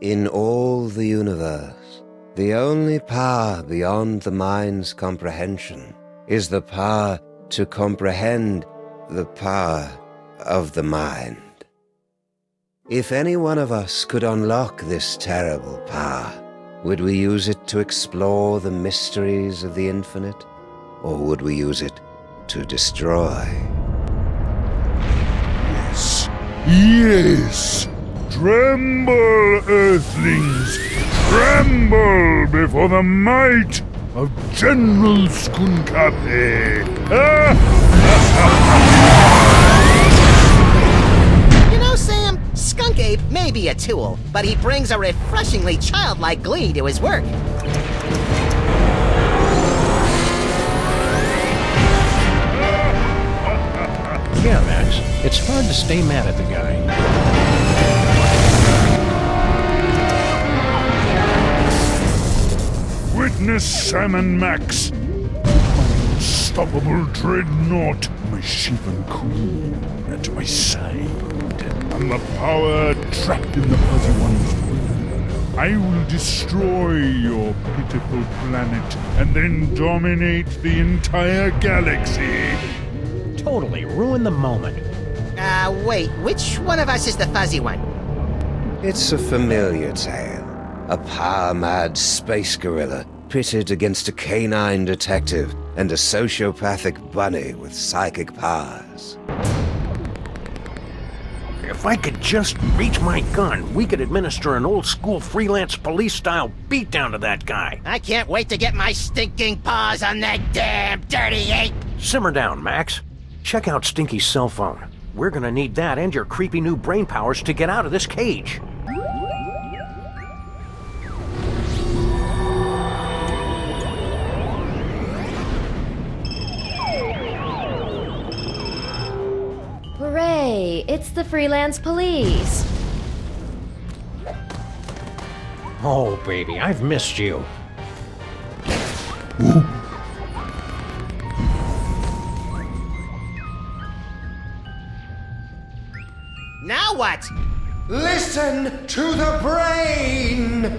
In all the universe, the only power beyond the mind's comprehension is the power to comprehend the power of the mind. If any one of us could unlock this terrible power, would we use it to explore the mysteries of the infinite, or would we use it to destroy? Yes, yes! Tremble, Earthlings! Tremble before the might of General Skunkape! You know, Sam, Skunk Ape may be a tool, but he brings a refreshingly childlike glee to his work. Yeah, Max, it's hard to stay mad at the guy. Witness Sammun-Mak's unstoppable dreadnought, my shaven crew at my side. And the power trapped in the Fuzzy One's will. I will destroy your pitiful planet and then dominate the entire galaxy. Totally ruin the moment. Wait, which one of us is the fuzzy one? It's a familiar tale. A power-mad space gorilla pitted against a canine detective and a sociopathic bunny with psychic powers. If I could just reach my gun, we could administer an old-school freelance police-style beatdown to that guy. I can't wait to get my stinking paws on that damn dirty ape! Simmer down, Max. Check out Stinky's cell phone. We're gonna need that and your creepy new brain powers to get out of this cage. Hooray! It's the freelance police! Oh, baby, I've missed you. Now what? Listen to the brain!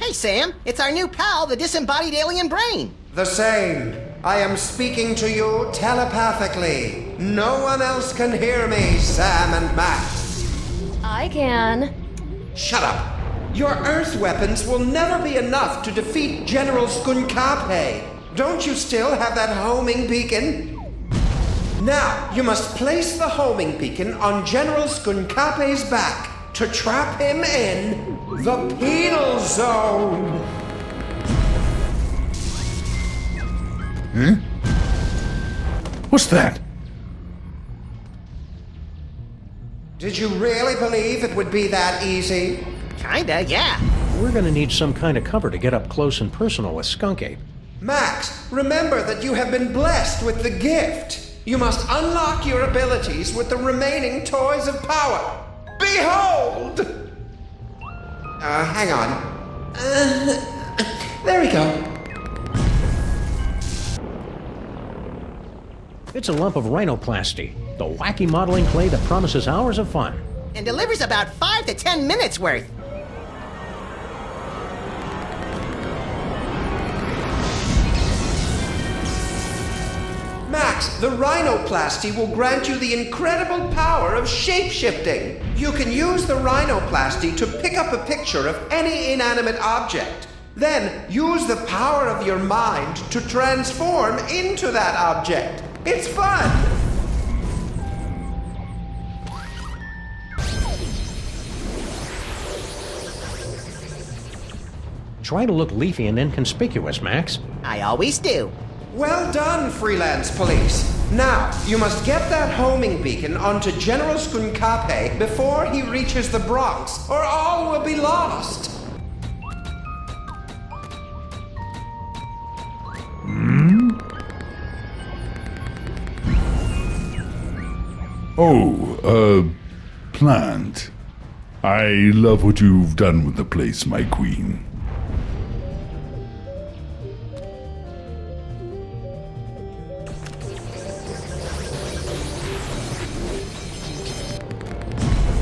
Hey, Sam, it's our new pal, the disembodied alien brain. The same. I am speaking to you telepathically. No one else can hear me, Sam and Max. I can. Shut up. Your Earth weapons will never be enough to defeat General Skunkape. Don't you still have that homing beacon? Now, you must place the homing beacon on General Skunkape's back to trap him in the penal zone. Huh? What's that? Did you really believe it would be that easy? Kinda, yeah. We're gonna need some kind of cover to get up close and personal with Skunk Ape. Max, remember that you have been blessed with the gift. You must unlock your abilities with the remaining toys of power. Behold! Hang on. There we go. It's a lump of rhinoplasty, the wacky modeling clay that promises hours of fun. And delivers about 5 to 10 minutes worth. Max, the rhinoplasty will grant you the incredible power of shape-shifting. You can use the rhinoplasty to pick up a picture of any inanimate object. Then use the power of your mind to transform into that object. It's fun! Try to look leafy and inconspicuous, Max. I always do. Well done, freelance police. Now, you must get that homing beacon onto General Skunkape before he reaches the Bronx, or all will be lost. Oh, plant. I love what you've done with the place, my queen.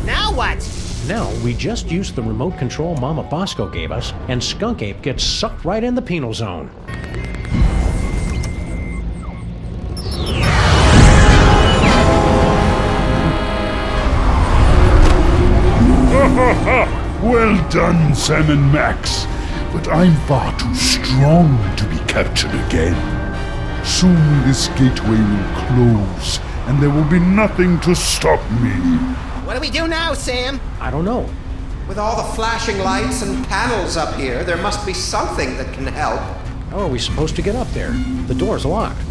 Now what? Now We just used the remote control Mama Bosco gave us, and Skunk Ape gets sucked right in the penal zone. Well done, Sammun-Mak. But I'm far too strong to be captured again. Soon this gateway will close, and there will be nothing to stop me. What do we do now, Sam? I don't know. With all the flashing lights and panels up here, there must be something that can help. How are we supposed to get up there? The door's locked.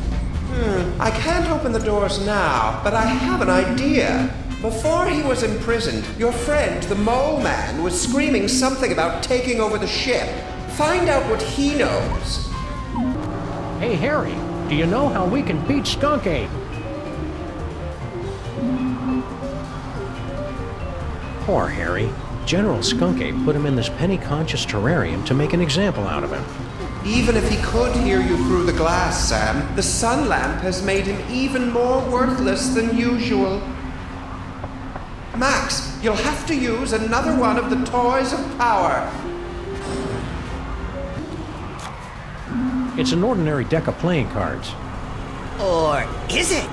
I can't open the doors now, but I have an idea. Before he was imprisoned, your friend, the Mole Man, was screaming something about taking over the ship. Find out what he knows. Hey, Harry, do you know how we can beat Skunk Ape? Poor Harry. General Skunk Ape put him in this penny-conscious terrarium to make an example out of him. Even if he could hear you through the glass, Sam, the sun lamp has made him even more worthless than usual. Max, you'll have to use another one of the toys of power. It's an ordinary deck of playing cards. Or is it?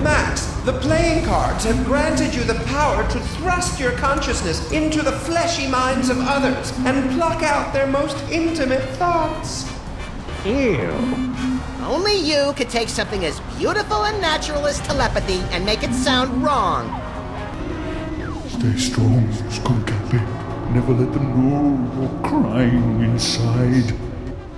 Max, the playing cards have granted you the power to thrust your consciousness into the fleshy minds of others and pluck out their most intimate thoughts. Ew. Only you could take something as beautiful and natural as telepathy and make it sound wrong. Stay strong, Skunk Ape. Never let them know you're crying inside.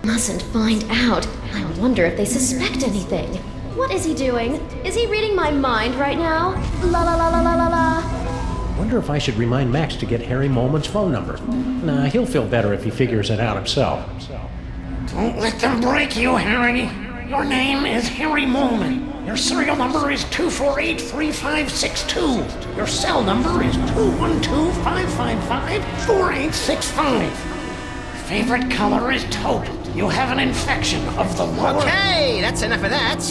Mustn't find out. I wonder if they suspect anything. What is he doing? Is he reading my mind right now? La la la la la la la. Wonder if I should remind Max to get Harry Molman's phone number. Nah, he'll feel better if he figures it out himself. Don't let them break you, Harry. Your name is Harry Molman. Your serial number is 248-3562. Your cell number is 212-555-4865. Favorite color is taupe. You have an infection of the lower... Okay, that's enough of that.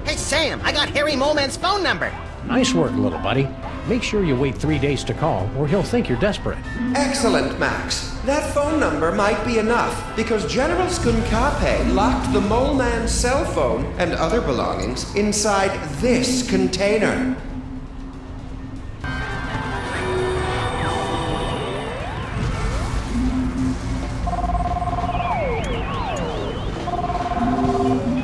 Hey, Sam, I got Harry Moleman's phone number. Nice work, little buddy. Make sure you wait 3 days to call, or he'll think you're desperate. Excellent, Max. That phone number might be enough, because General Skunk-Ape locked the Mole Man's cell phone and other belongings inside this container.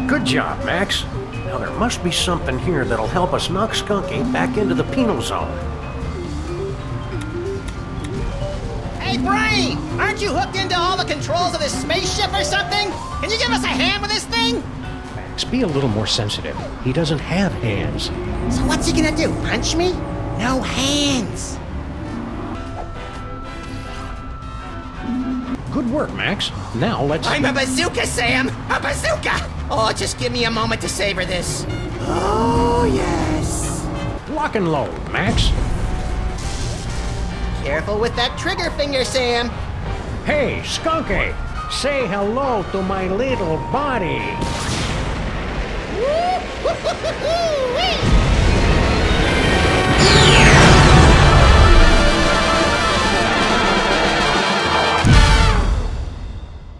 Good job, Max. Now there must be something here that'll help us knock Skunk Ape back into the penal zone. Hey, Brain! Aren't you hooked into all the controls of this spaceship or something? Can you give us a hand with this thing? Max, be a little more sensitive. He doesn't have hands. So what's he gonna do, punch me? No hands. Good work, Max. Now let's... I'm a bazooka, Sam! A bazooka! Oh, just give me a moment to savor this. Oh, yes. Lock and load, Max. Careful with that trigger finger, Sam. Hey, Skunk Ape, say hello to my little body.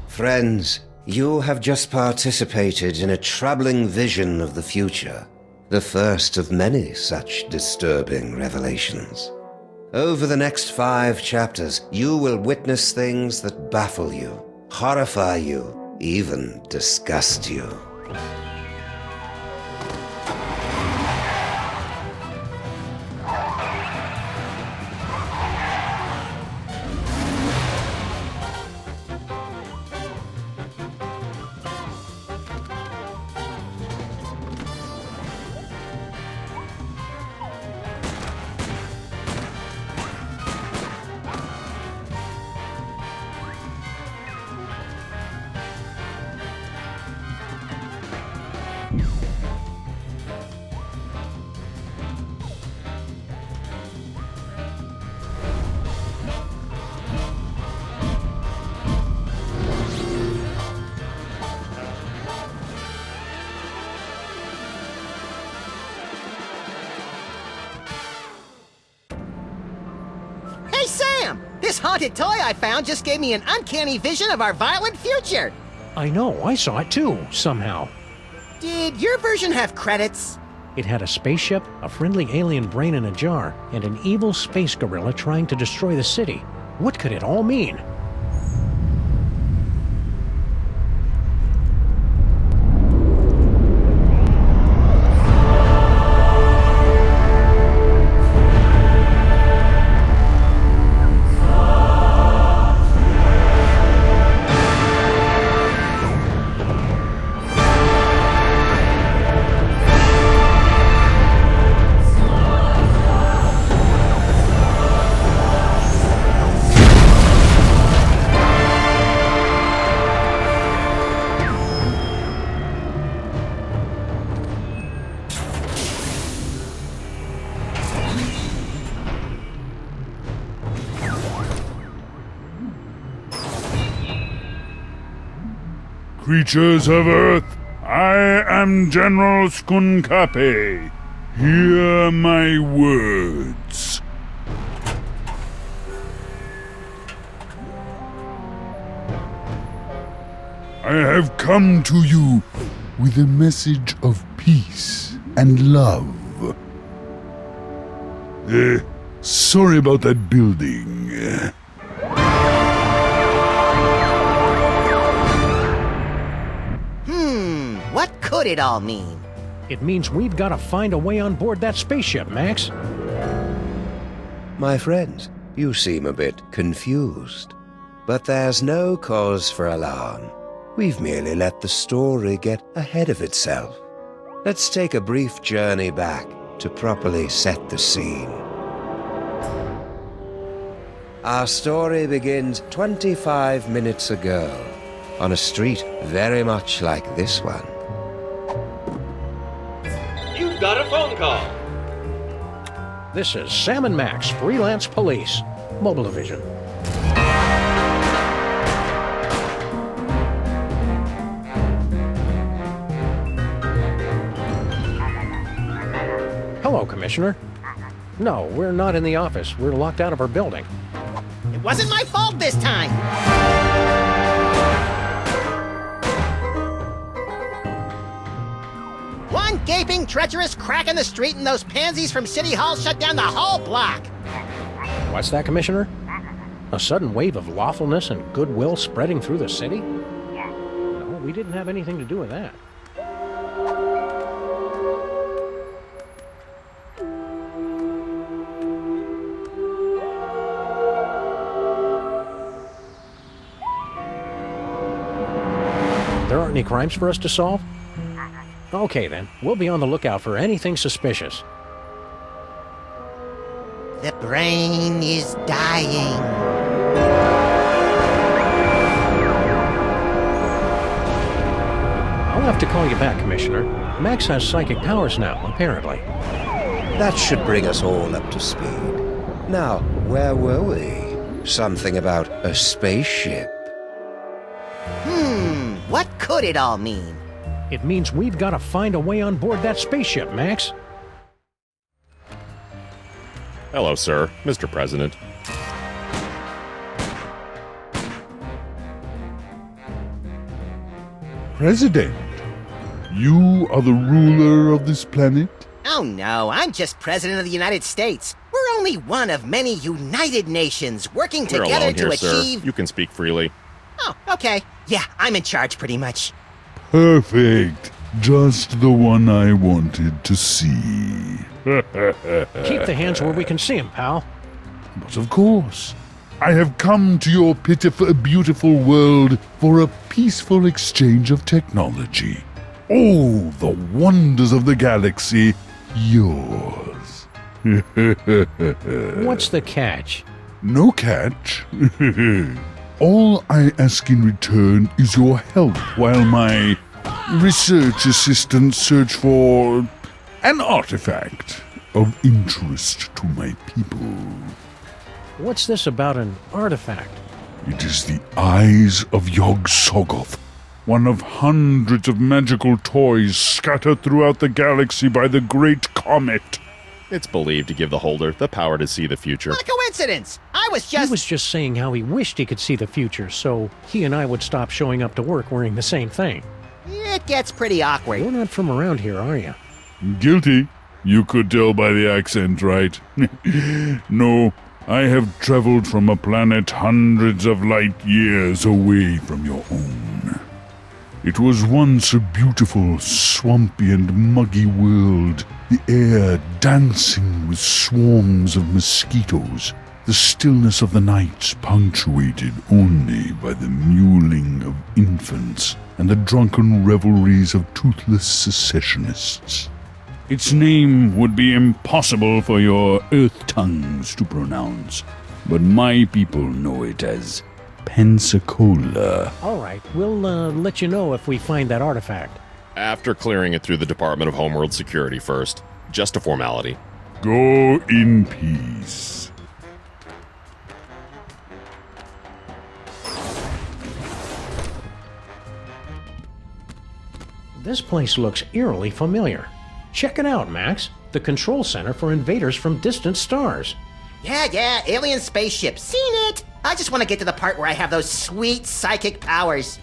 Friends, you have just participated in a troubling vision of the future, the first of many such disturbing revelations. Over the next 5 chapters, you will witness things that baffle you, horrify you, even disgust you. Damn! This haunted toy I found just gave me an uncanny vision of our violent future! I know, I saw it too, somehow. Did your version have credits? It had a spaceship, a friendly alien brain in a jar, and an evil space gorilla trying to destroy the city. What could it all mean? Creatures of Earth, I am General Skunkape. Hear my words. I have come to you with a message of peace and love. Sorry about that building. What could it all mean? It means we've got to find a way on board that spaceship, Max. My friends, you seem a bit confused. But there's no cause for alarm. We've merely let the story get ahead of itself. Let's take a brief journey back to properly set the scene. Our story begins 25 minutes ago, on a street very much like this one. You've got a phone call. This is Sammun-Mak's Freelance Police. Mobile Division. Hello, Commissioner. No, we're not in the office. We're locked out of our building. It wasn't my fault this time! One gaping, treacherous crack in the street and those pansies from City Hall shut down the whole block! What's that, Commissioner? A sudden wave of lawfulness and goodwill spreading through the city? No, we didn't have anything to do with that. There aren't any crimes for us to solve? Okay then, we'll be on the lookout for anything suspicious. The brain is dying. I'll have to call you back, Commissioner. Max has psychic powers now, apparently. That should bring us all up to speed. Now, where were we? Something about a spaceship. What could it all mean? It means we've got to find a way on board that spaceship, Max. Hello, sir. Mr. President. President, you are the ruler of this planet? Oh no, I'm just President of the United States. We're only one of many united nations working We're together alone to here, achieve... sir. You can speak freely. Oh, okay. Yeah, I'm in charge pretty much. Perfect. Just the one I wanted to see. Keep the hands where we can see them, pal. But of course, I have come to your pitiful, beautiful world for a peaceful exchange of technology. All the wonders of the galaxy, yours. What's the catch? No catch. All I ask in return is your help while my research assistants search for an artifact of interest to my people. What's this about an artifact? It is the eyes of Yog-Sothoth, one of hundreds of magical toys scattered throughout the galaxy by the Great Comet. It's believed to give the holder the power to see the future. What a coincidence! He was just saying how he wished he could see the future, so he and I would stop showing up to work wearing the same thing. It gets pretty awkward. You're not from around here, are you? Guilty. You could tell by the accent, right? No, I have traveled from a planet hundreds of light years away from your own. It was once a beautiful, swampy and muggy world, the air dancing with swarms of mosquitoes, the stillness of the nights punctuated only by the mewling of infants and the drunken revelries of toothless secessionists. Its name would be impossible for your earth tongues to pronounce, but my people know it as Pensacola. All right, we'll let you know if we find that artifact. After clearing it through the Department of Homeworld Security first. Just a formality. Go in peace. This place looks eerily familiar. Check it out, Max. The control center for invaders from distant stars. Yeah, alien spaceship. Seen it! I just want to get to the part where I have those sweet psychic powers.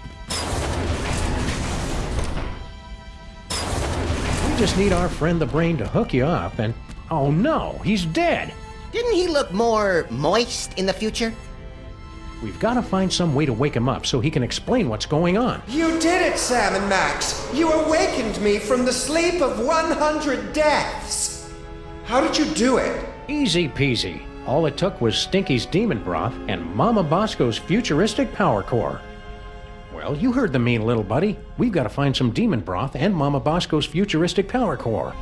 We just need our friend the Brain to hook you up and... Oh no, he's dead! Didn't he look more moist in the future? We've got to find some way to wake him up so he can explain what's going on. You did it, Sam and Max! You awakened me from the sleep of 100 deaths! How did you do it? Easy peasy. All it took was Stinky's demon broth and Mama Bosco's futuristic power core. Well, you heard the mean little buddy. We've got to find some demon broth and Mama Bosco's futuristic power core.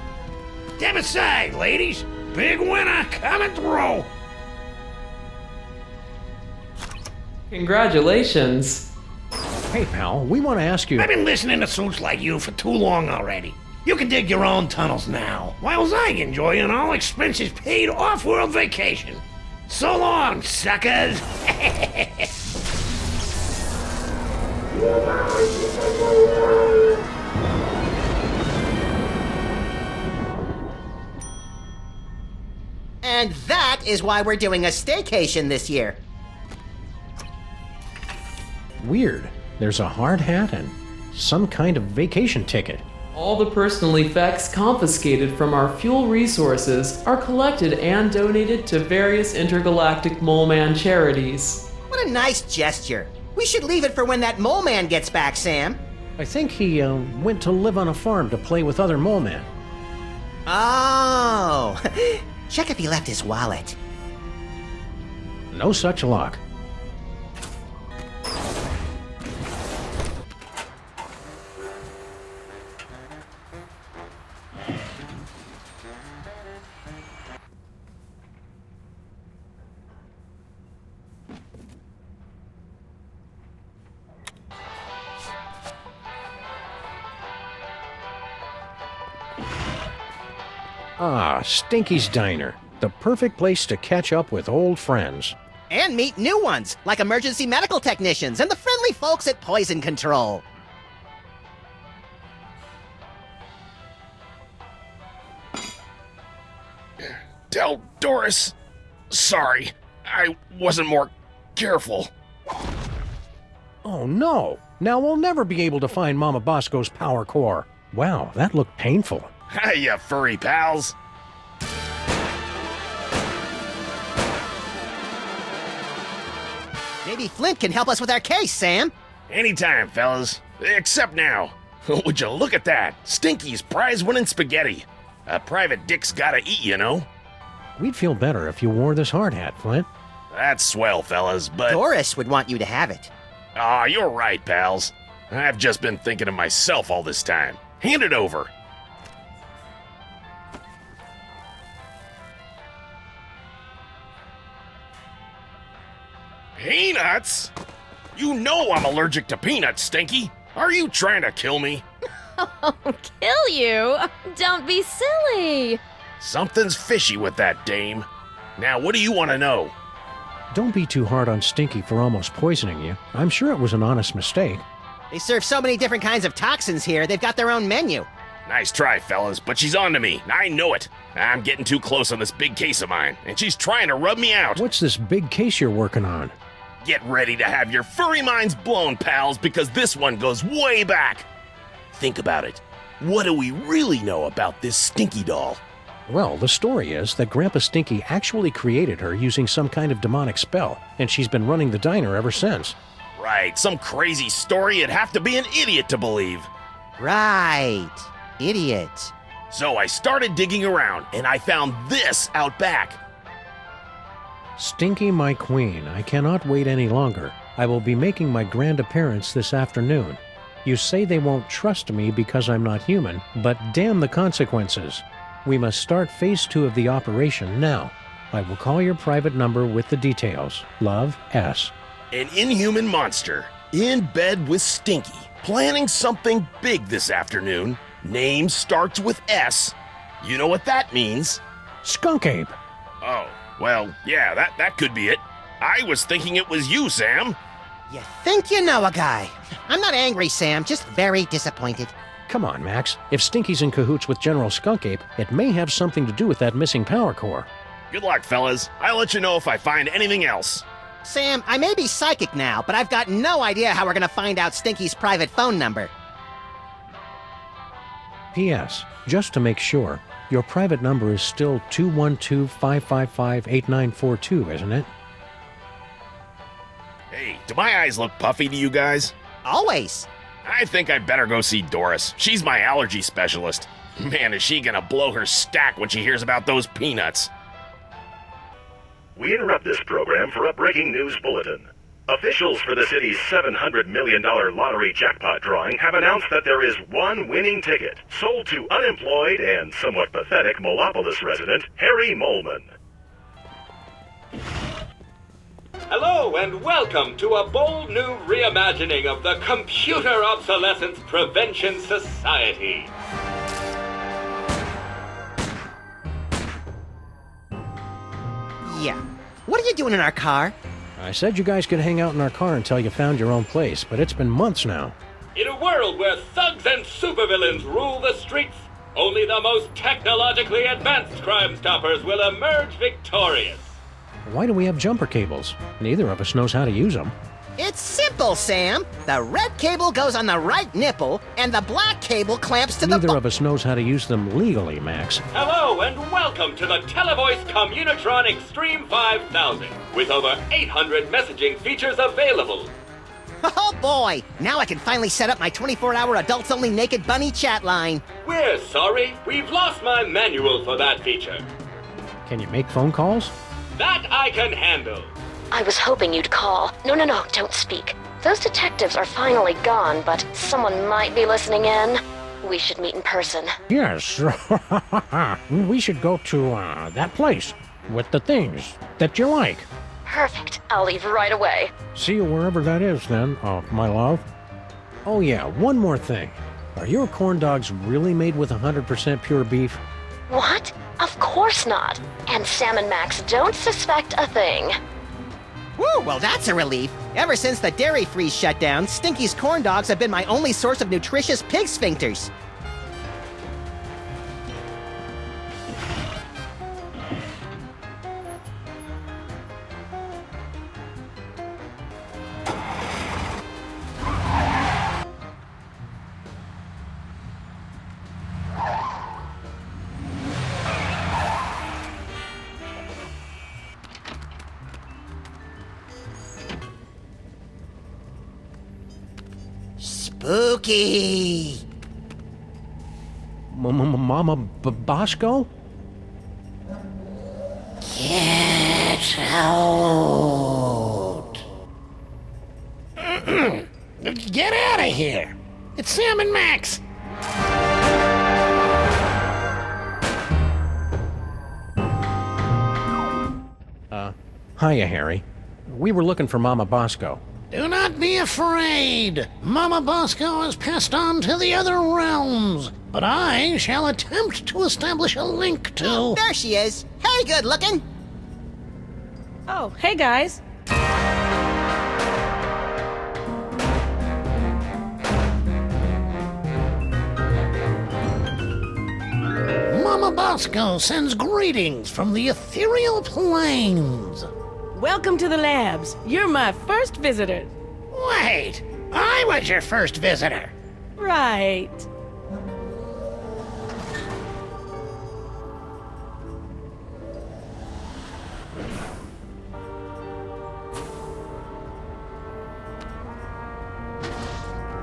Step aside, ladies. Big winner coming through. Congratulations. Hey, pal, we want to ask you... I've been listening to suits like you for too long already. You can dig your own tunnels now, whilst I enjoy an all-expenses paid off-world vacation. So long, suckers! And that is why we're doing a staycation this year. Weird. There's a hard hat and some kind of vacation ticket. All the personal effects confiscated from our fuel resources are collected and donated to various intergalactic Mole Man charities. What a nice gesture. We should leave it for when that mole man gets back, Sam. I think he went to live on a farm to play with other mole men. Oh, check if he left his wallet. No such luck. Ah, Stinky's Diner. The perfect place to catch up with old friends. And meet new ones, like emergency medical technicians and the friendly folks at Poison Control. Tell Doris. Sorry, I wasn't more careful. Oh no! Now we'll never be able to find Mama Bosco's power core. Wow, that looked painful. Hi, you furry pals. Maybe Flint can help us with our case, Sam. Anytime, fellas. Except now. Would you look at that? Stinky's prize-winning spaghetti. A private dick's gotta eat, you know? We'd feel better if you wore this hard hat, Flint. That's swell, fellas, but... Doris would want you to have it. Aw, you're right, pals. I've just been thinking of myself all this time. Hand it over. Peanuts? You know I'm allergic to peanuts, Stinky. Are you trying to kill me? Oh, kill you? Don't be silly. Something's fishy with that dame. Now, what do you want to know? Don't be too hard on Stinky for almost poisoning you. I'm sure it was an honest mistake. They serve so many different kinds of toxins here, they've got their own menu. Nice try, fellas, but she's on to me. I know it. I'm getting too close on this big case of mine, and she's trying to rub me out. What's this big case you're working on? Get ready to have your furry minds blown, pals, because this one goes way back. Think about it. What do we really know about this Stinky doll? Well, the story is that Grandpa Stinky actually created her using some kind of demonic spell, and she's been running the diner ever since. Right, some crazy story you'd have to be an idiot to believe. Right. Idiot. So I started digging around, and I found this out back. Stinky, my queen, I cannot wait any longer. I will be making my grand appearance this afternoon. You say they won't trust me because I'm not human, but damn the consequences. We must start phase 2 of the operation now. I will call your private number with the details. Love, S. An inhuman monster, in bed with Stinky, planning something big this afternoon. Name starts with S. You know what that means? Skunk Ape. Oh, well, yeah, that could be it. I was thinking it was you, Sam. You think you know a guy. I'm not angry, Sam, just very disappointed. Come on, Max. If Stinky's in cahoots with General Skunk Ape, it may have something to do with that missing power core. Good luck, fellas. I'll let you know if I find anything else. Sam, I may be psychic now, but I've got no idea how we're gonna find out Stinky's private phone number. P.S. Just to make sure, your private number is still 212-555-8942, isn't it? Hey, do my eyes look puffy to you guys? Always. I think I better go see Doris. She's my allergy specialist. Man, is she gonna blow her stack when she hears about those peanuts. We interrupt this program for a breaking news bulletin. Officials for the city's $700 million lottery jackpot drawing have announced that there is one winning ticket, sold to unemployed and somewhat pathetic Molopolis resident Harry Molman. Hello and welcome to a bold new reimagining of the Computer Obsolescence Prevention Society. Yeah. What are you doing in our car? I said you guys could hang out in our car until you found your own place, but it's been months now. In a world where thugs and supervillains rule the streets, only the most technologically advanced Crime Stoppers will emerge victorious. Why do we have jumper cables? Neither of us knows how to use them. It's simple, Sam. The red cable goes on the right nipple, and the black cable clamps to Neither of us knows how to use them legally, Max. Hello and welcome to the Televoice Communitron Extreme 5000, with over 800 messaging features available. Oh boy! Now I can finally set up my 24-hour adults-only naked bunny chat line. We're sorry, we've lost my manual for that feature. Can you make phone calls? That I can handle. I was hoping you'd call. No, don't speak. Those detectives are finally gone, but someone might be listening in. We should meet in person. Yes. We should go to that place with the things that you like. Perfect. I'll leave right away. See you wherever that is then, my love. Oh yeah, one more thing. Are your corn dogs really made with 100% pure beef? What? Of course not. And Sammun-Maks don't suspect a thing. Woo, well that's a relief. Ever since the dairy freeze shut down, Stinky's corn dogs have been my only source of nutritious pig sphincters. Spooky! Mama Bosco? Get out! Get out of here! It's Sammun-Mak! Hiya, Harry. We were looking for Mama Bosco. Do not be afraid. Mama Bosco has passed on to the other realms, but I shall attempt to establish a link to... Oh, there she is. Hey, good looking. Oh, hey guys. Mama Mama Bosco sends greetings from the ethereal plains. Welcome to the labs. You're my first visitor. Wait, I was your first visitor. Right.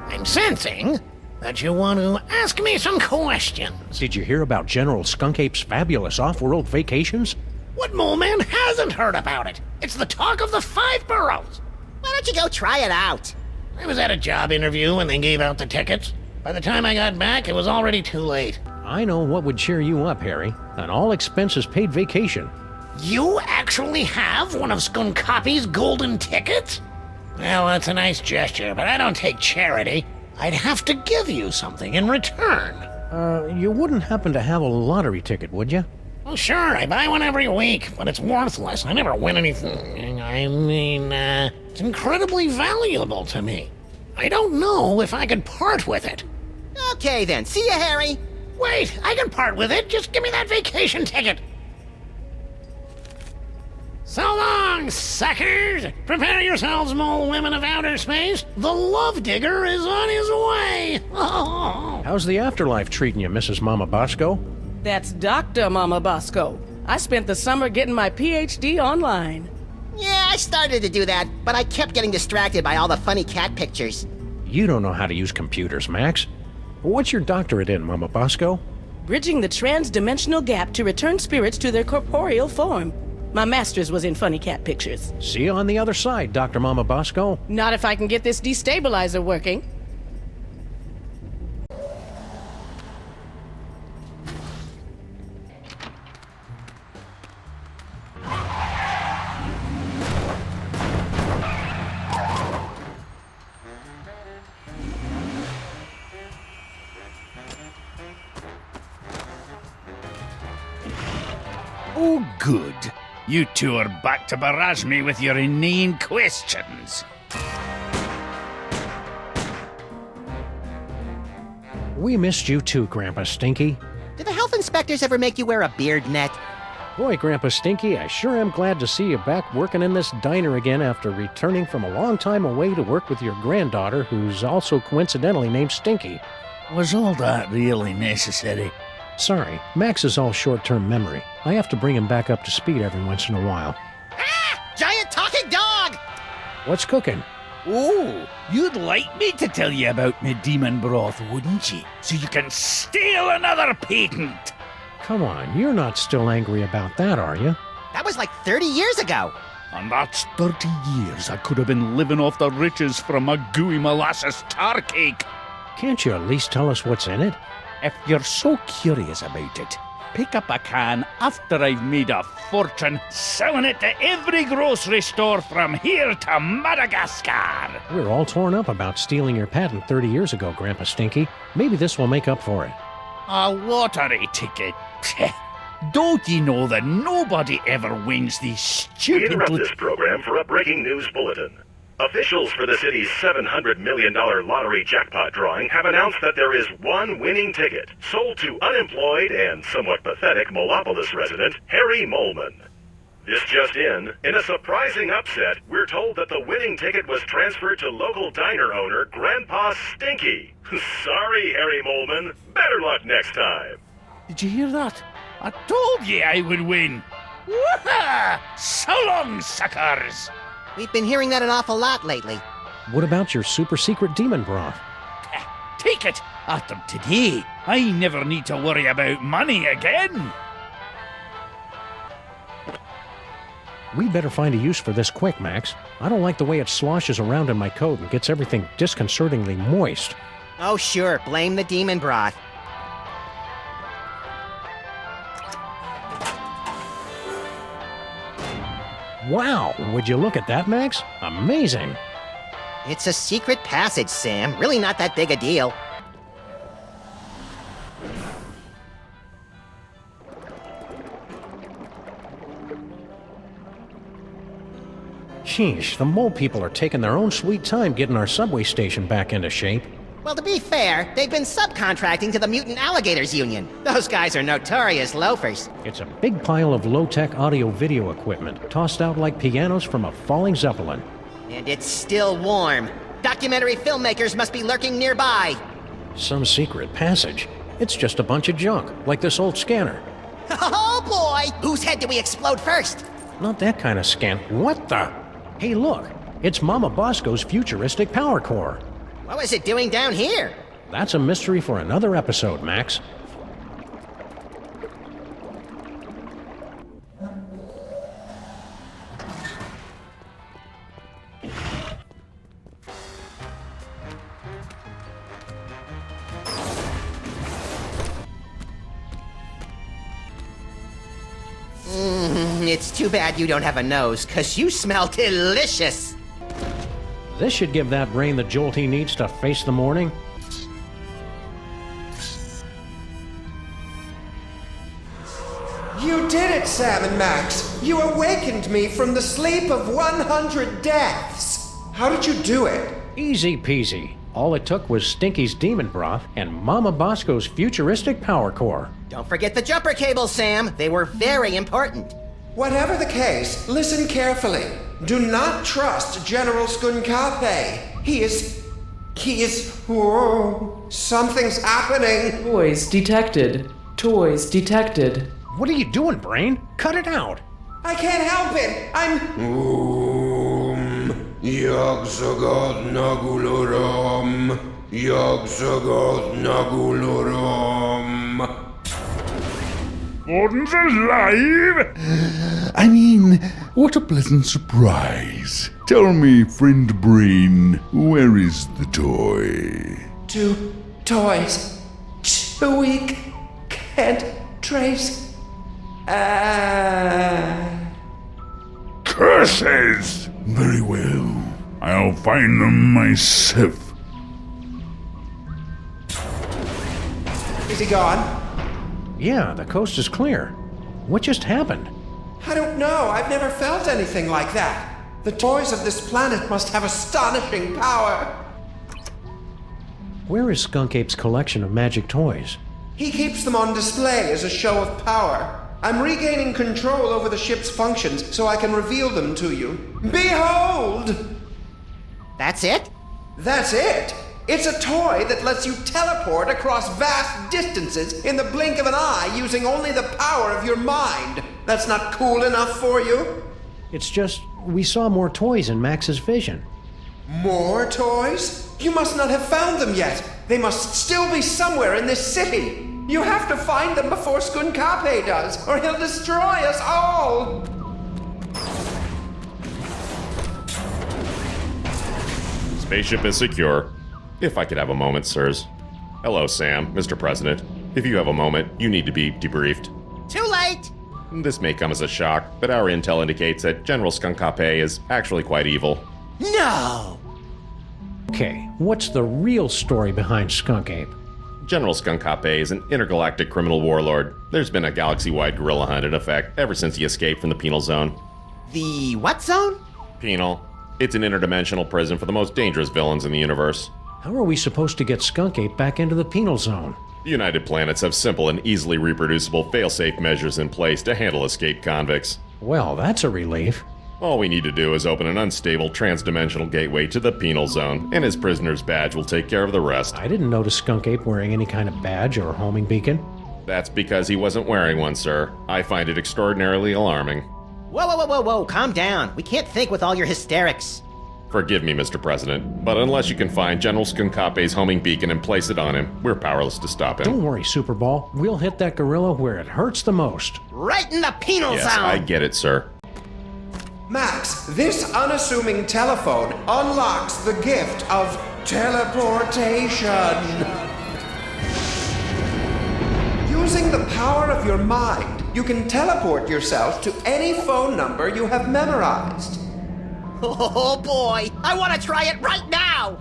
I'm sensing that you want to ask me some questions. Did you hear about General Skunk Ape's fabulous off-world vacations? What mole man hasn't heard about it? It's the talk of the 5 boroughs. Why don't you go try it out? I was at a job interview when they gave out the tickets. By the time I got back, it was already too late. I know what would cheer you up, Harry. An all-expenses-paid vacation. You actually have one of Skunk Copy's golden tickets? Well, that's a nice gesture, but I don't take charity. I'd have to give you something in return. You wouldn't happen to have a lottery ticket, would you? Well, sure, I buy one every week, but it's worthless. I never win anything. I mean, it's incredibly valuable to me. I don't know if I could part with it. Okay then, see ya, Harry. Wait, I can part with it. Just give me that vacation ticket. So long, suckers! Prepare yourselves, mole women of outer space. The love digger is on his way. Oh. How's the afterlife treating you, Mrs. Mama Bosco? That's Dr. Mama Bosco. I spent the summer getting my PhD online. Yeah, I started to do that, but I kept getting distracted by all the funny cat pictures. You don't know how to use computers, Max. What's your doctorate in, Mama Bosco? Bridging the trans-dimensional gap to return spirits to their corporeal form. My master's was in funny cat pictures. See you on the other side, Dr. Mama Bosco. Not if I can get this destabilizer working. Oh, good. You two are back to barrage me with your inane questions. We missed you too, Grandpa Stinky. Did the health inspectors ever make you wear a beard net? Boy, Grandpa Stinky, I sure am glad to see you back working in this diner again after returning from a long time away to work with your granddaughter, who's also coincidentally named Stinky. Was all that really necessary? Sorry, Max is all short-term memory. I have to bring him back up to speed every once in a while. Ah! Giant talking dog! What's cooking? Oh, you'd like me to tell you about me demon broth, wouldn't you? So you can steal another patent! Come on, you're not still angry about that, are you? That was like 30 years ago. And that's 30 years I could have been living off the riches from a gooey molasses tar cake. Can't you at least tell us what's in it? If you're so curious about it, pick up a can after I've made a fortune selling it to every grocery store from here to Madagascar. We're all torn up about stealing your patent 30 years ago, Grandpa Stinky. Maybe this will make up for it. A lottery ticket? Don't you know that nobody ever wins these We stupid... interrupt this program for a breaking news bulletin. Officials for the city's $700 million lottery jackpot drawing have announced that there is one winning ticket, sold to unemployed and somewhat pathetic Molopolis resident Harry Molman. This just in a surprising upset, we're told that the winning ticket was transferred to local diner owner Grandpa Stinky. Sorry, Harry Molman. Better luck next time. Did you hear that? I told you I would win. Woohoo! So long, suckers! We've been hearing that an awful lot lately. What about your super-secret demon broth? Take it! After today, I never need to worry about money again! We better find a use for this quick, Max. I don't like the way it sloshes around in my coat and gets everything disconcertingly moist. Oh sure, blame the demon broth. Wow, would you look at that, Max? Amazing! It's a secret passage, Sam. Really not that big a deal. Sheesh, the mole people are taking their own sweet time getting our subway station back into shape. Well, to be fair, they've been subcontracting to the Mutant Alligators Union. Those guys are notorious loafers. It's a big pile of low-tech audio-video equipment, tossed out like pianos from a falling zeppelin. And it's still warm. Documentary filmmakers must be lurking nearby. Some secret passage. It's just a bunch of junk, like this old scanner. Oh boy! Whose head did we explode first? Not that kind of scan. What the? Hey, look. It's Mama Bosco's futuristic power core. What was it doing down here? That's a mystery for another episode, Max. It's too bad you don't have a nose, 'cause you smell delicious. This should give that brain the jolt he needs to face the morning. You did it, Sammun-Mak. You awakened me from the sleep of 100 deaths. How did you do it? Easy peasy. All it took was Stinky's demon broth and Mama Bosco's futuristic power core. Don't forget the jumper cables, Sam. They were very important. Whatever the case, listen carefully. Do not trust General Skun-Kapé. He is... Whoa, something's happening. Toys detected. Toys detected. What are you doing, brain? Cut it out. I can't help it. I'm... Yagsagat Naguloram. Yagsagat Naguloram. Gordon's alive? I mean, what a pleasant surprise. Tell me, friend Brain, where is the toy? 2 toys. 2 weak. Can't trace. Curses! Very well. I'll find them myself. Is he gone? Yeah, the coast is clear. What just happened? I don't know. I've never felt anything like that. The toys of this planet must have astonishing power. Where is Skunk Ape's collection of magic toys? He keeps them on display as a show of power. I'm regaining control over the ship's functions so I can reveal them to you. Behold! That's it? That's it! It's a toy that lets you teleport across vast distances in the blink of an eye using only the power of your mind. That's not cool enough for you? It's just, we saw more toys in Max's vision. More toys? You must not have found them yet. They must still be somewhere in this city. You have to find them before Skun-Kapé does, or he'll destroy us all! Spaceship is secure. If I could have a moment, sirs. Hello, Sam, Mr. President. If you have a moment, you need to be debriefed. Too late! This may come as a shock, but our intel indicates that General Skun-Kapé is actually quite evil. No! Okay, what's the real story behind Skunk Ape? General Skun-Kapé is an intergalactic criminal warlord. There's been a galaxy-wide guerrilla hunt in effect ever since he escaped from the Penal Zone. The what zone? Penal. It's an interdimensional prison for the most dangerous villains in the universe. How are we supposed to get Skunk Ape back into the Penal Zone? The United Planets have simple and easily reproducible fail-safe measures in place to handle escaped convicts. Well, that's a relief. All we need to do is open an unstable trans-dimensional gateway to the Penal Zone, and his prisoner's badge will take care of the rest. I didn't notice Skunk Ape wearing any kind of badge or homing beacon. That's because he wasn't wearing one, sir. I find it extraordinarily alarming. Whoa, calm down. We can't think with all your hysterics. Forgive me, Mr. President, but unless you can find General Skun-Kapé's homing beacon and place it on him, we're powerless to stop him. Don't worry, Superball. We'll hit that gorilla where it hurts the most. Right in the Penal Yes, Zone! I get it, sir. Max, this unassuming telephone unlocks the gift of teleportation. Using the power of your mind, you can teleport yourself to any phone number you have memorized. Oh boy, I want to try it right now!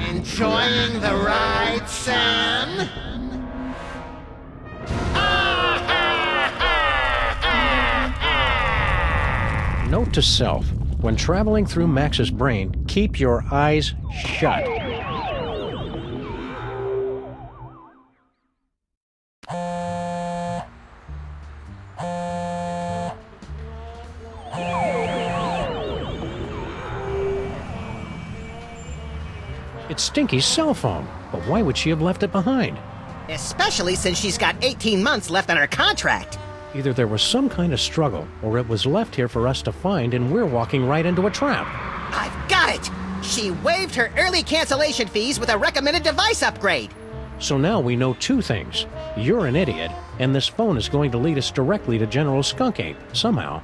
Enjoying the ride, Sam? Ah! Note to self. When traveling through Max's brain, keep your eyes shut. It's Stinky's cell phone, but why would she have left it behind? Especially since she's got 18 months left on her contract. Either there was some kind of struggle, or it was left here for us to find and we're walking right into a trap. I've got it! She waived her early cancellation fees with a recommended device upgrade. So now we know two things. You're an idiot, and this phone is going to lead us directly to General Skunk Ape, somehow.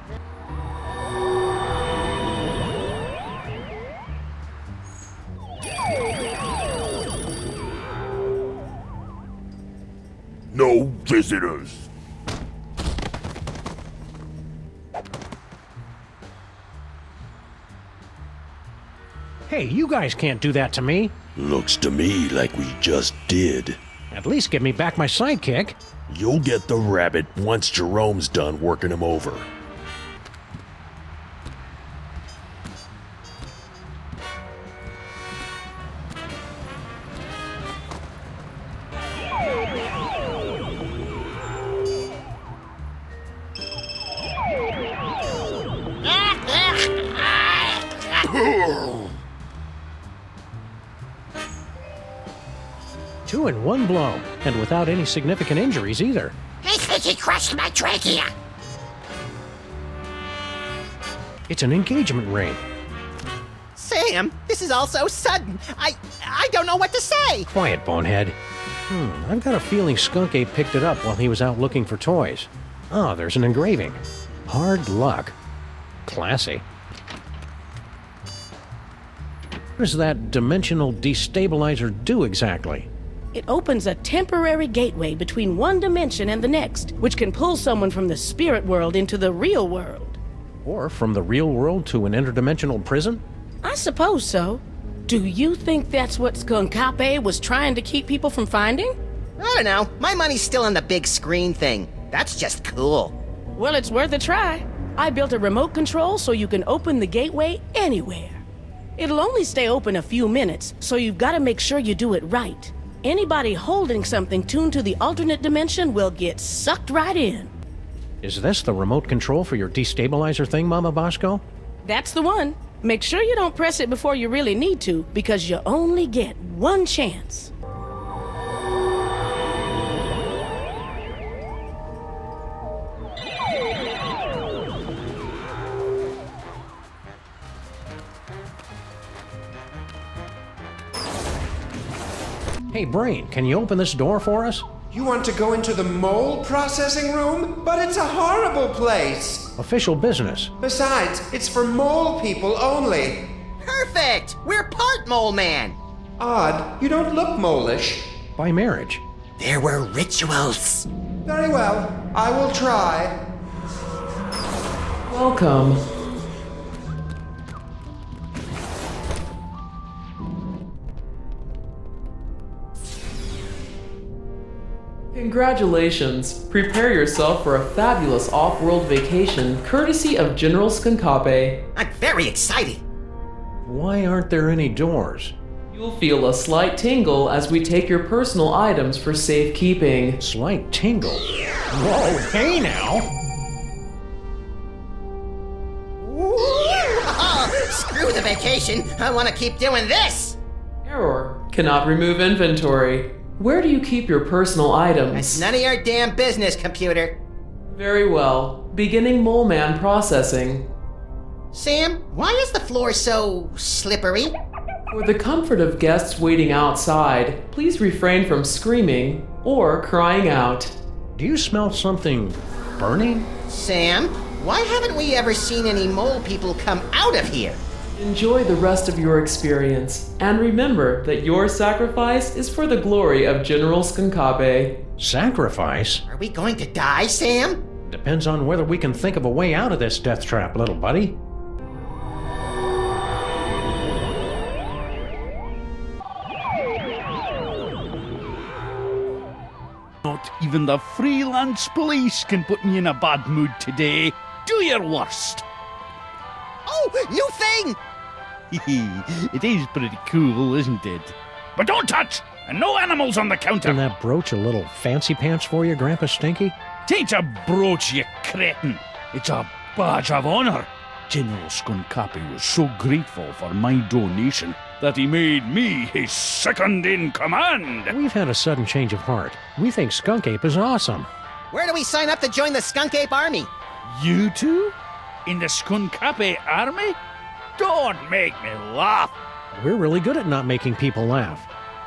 No visitors. Hey, you guys can't do that to me. Looks to me like we just did. At least give me back my sidekick. You'll get the rabbit once Jerome's done working him over. Two in one blow, and without any significant injuries either. I think he crushed my trachea. It's an engagement ring. Sam, this is all so sudden. I don't know what to say. Quiet, bonehead. I've got a feeling Skunk Ape picked it up while he was out looking for toys. Oh, there's an engraving. Hard luck. Classy. What does that dimensional destabilizer do exactly? It opens a temporary gateway between one dimension and the next, which can pull someone from the spirit world into the real world. Or from the real world to an interdimensional prison? I suppose so. Do you think that's what Skunk-Ape was trying to keep people from finding? I don't know. My money's still on the big screen thing. That's just cool. Well, it's worth a try. I built a remote control so you can open the gateway anywhere. It'll only stay open a few minutes, so you've got to make sure you do it right. Anybody holding something tuned to the alternate dimension will get sucked right in. Is this the remote control for your destabilizer thing, Mama Bosco? That's the one. Make sure you don't press it before you really need to, because you only get one chance. Hey, Brain, can you open this door for us? You want to go into the mole processing room? But it's a horrible place. Official business. Besides, it's for mole people only. Perfect! We're part mole man. Odd, you don't look mole-ish. By marriage. There were rituals. Very well, I will try. Welcome. Congratulations! Prepare yourself for a fabulous off-world vacation courtesy of General Skunk-Ape. I'm very excited. Why aren't there any doors? You'll feel a slight tingle as we take your personal items for safekeeping. Slight tingle? Whoa, hey now! Screw the vacation. I want to keep doing this. Error. Cannot remove inventory. Where do you keep your personal items? It's none of your damn business, computer. Very well. Beginning Mole Man processing. Sam, why is the floor so slippery? For the comfort of guests waiting outside, please refrain from screaming or crying out. Do you smell something burning? Sam, why haven't we ever seen any mole people come out of here? Enjoy the rest of your experience, and remember that your sacrifice is for the glory of General Skunk-Ape. Sacrifice? Are we going to die, Sam? Depends on whether we can think of a way out of this death trap, little buddy. Not even the freelance police can put me in a bad mood today. Do your worst. New thing! It is pretty cool, isn't it? But don't touch! And no animals on the counter! Isn't that brooch a little fancy pants for you, Grandpa Stinky? Tain't a brooch, you cretin! It's a badge of honor! General Scuncapi was so grateful for my donation that he made me his second in command! We've had a sudden change of heart. We think Skunk Ape is awesome. Where do we sign up to join the Skunk Ape Army? You two? In the Scuncapi army? Don't make me laugh! We're really good at not making people laugh.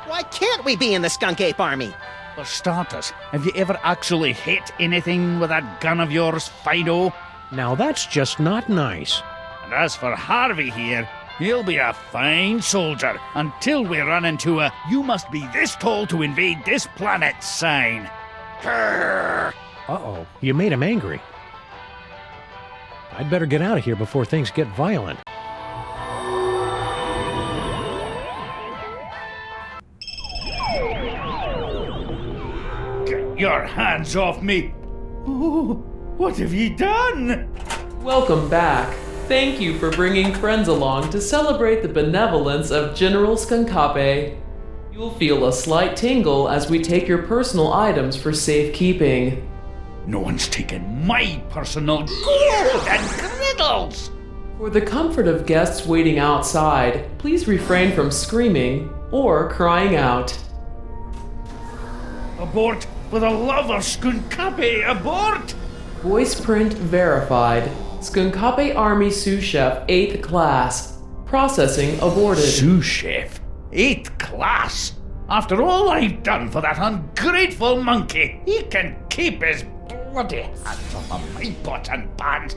Why can't we be in the Skunk Ape Army? For starters, have you ever actually hit anything with that gun of yours, Fido? Now that's just not nice. And as for Harvey here, he'll be a fine soldier until we run into a "you must be this tall to invade this planet" sign. Grrr. Uh-oh, you made him angry. I'd better get out of here before things get violent. Get your hands off me! Oh, what have you done? Welcome back. Thank you for bringing friends along to celebrate the benevolence of General Scuncapi. You'll feel a slight tingle as we take your personal items for safekeeping. No one's taken my personal gold and griddles! For the comfort of guests waiting outside, please refrain from screaming or crying out. Abort! For the love of Scuncapi, abort! Voice print verified. Scuncapi Army Sous Chef 8th Class. Processing aborted. Sous Chef? 8th Class? After all I've done for that ungrateful monkey, he can keep his bloody hands off of my pots and pans.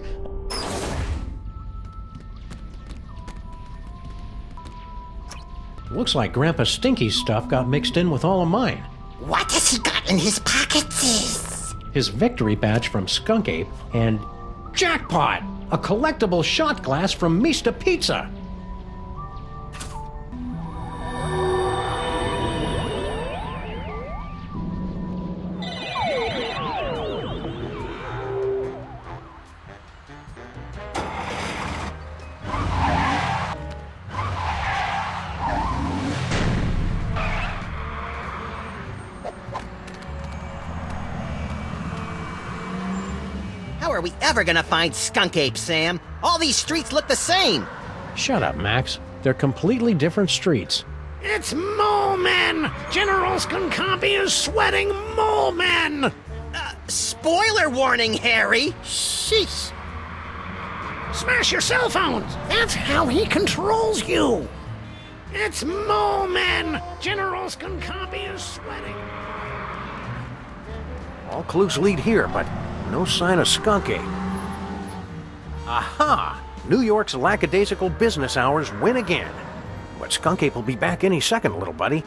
Looks like Grandpa Stinky's stuff got mixed in with all of mine. What has he got in his pockets? His victory badge from Skunk Ape and jackpot! A collectible shot glass from Mista Pizza! How are we ever gonna find Skunk Ape, Sam? All these streets look the same! Shut up, Max. They're completely different streets. It's Mole Men! General Scuncapi is sweating Mole Men! Spoiler warning, Harry! Sheesh! Smash your cell phones! That's how he controls you! It's Mole Men! General Scuncapi is sweating. All clues lead here, but no sign of Skunk Ape. Aha! New York's lackadaisical business hours win again. But Skunk Ape will be back any second, little buddy.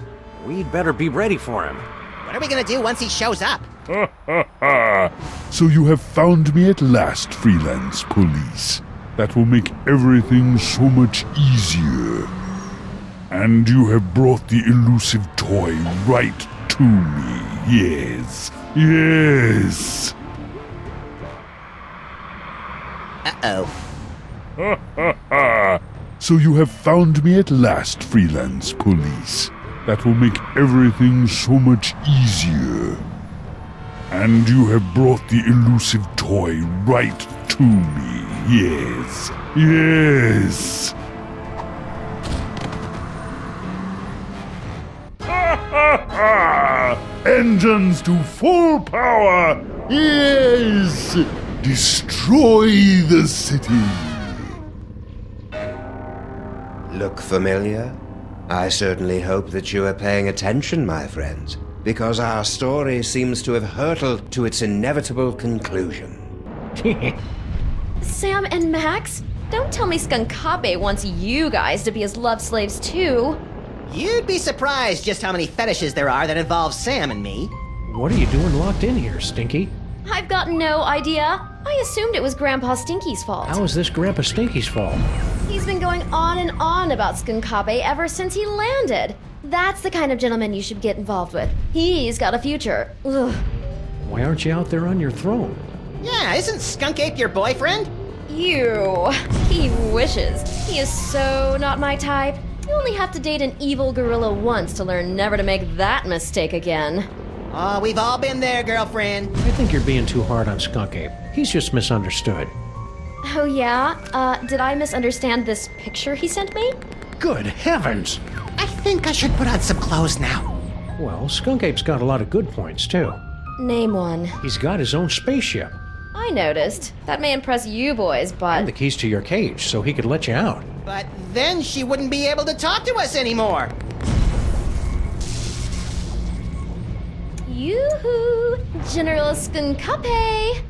We'd better be ready for him. What are we gonna do once he shows up? Ha ha ha! So you have found me at last, freelance police. That will make everything so much easier. And you have brought the elusive toy right to me. Yes. Yes. Uh-oh. Ha ha ha! So you have found me at last, freelance police. That will make everything so much easier. And you have brought the elusive toy right to me. Yes. Yes. Ha ha ha! Engines to full power! Yes! Destroy the city! Look familiar? I certainly hope that you are paying attention, my friends, because our story seems to have hurtled to its inevitable conclusion. Sam and Max, don't tell me Scuncapi wants you guys to be his love slaves too. You'd be surprised just how many fetishes there are that involve Sam and me. What are you doing locked in here, Stinky? I've got no idea. I assumed it was Grandpa Stinky's fault. How is this Grandpa Stinky's fault? He's been going on and on about Scuncapi ever since he landed. That's the kind of gentleman you should get involved with. He's got a future. Ugh. Why aren't you out there on your throne? Yeah, isn't Skunk Ape your boyfriend? Ew. He wishes. He is so not my type. You only have to date an evil gorilla once to learn never to make that mistake again. Oh, we've all been there, girlfriend. I think you're being too hard on Skunk Ape. He's just misunderstood. Oh yeah? Did I misunderstand this picture he sent me? Good heavens! I think I should put on some clothes now. Well, Skunk Ape's got a lot of good points, too. Name one. He's got his own spaceship. I noticed. That may impress you boys, but... And the keys to your cage, so he could let you out. But then she wouldn't be able to talk to us anymore. Yoo-hoo! General Skunkape!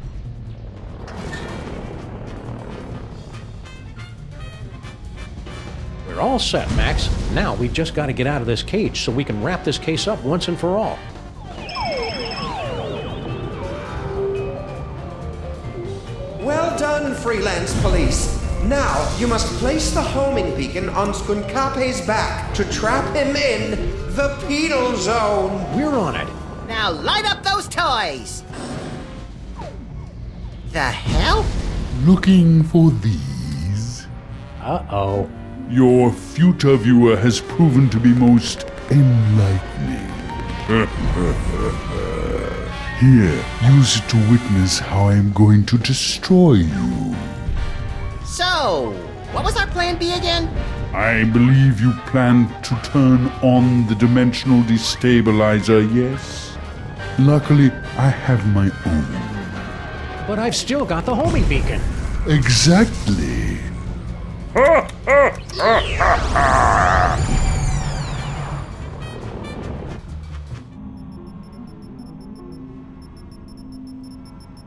We're all set, Max. Now we've just got to get out of this cage so we can wrap this case up once and for all. Well done, freelance police. Now, you must place the homing beacon on Skunkape's back to trap him in the penal zone. We're on it. Now light up those toys! The hell? Looking for these? Uh-oh. Your future viewer has proven to be most enlightening. Here, use it to witness how I am going to destroy you. So, what was our plan B again? I believe you plan to turn on the dimensional destabilizer, yes? Luckily, I have my own. But I've still got the homing beacon. Exactly.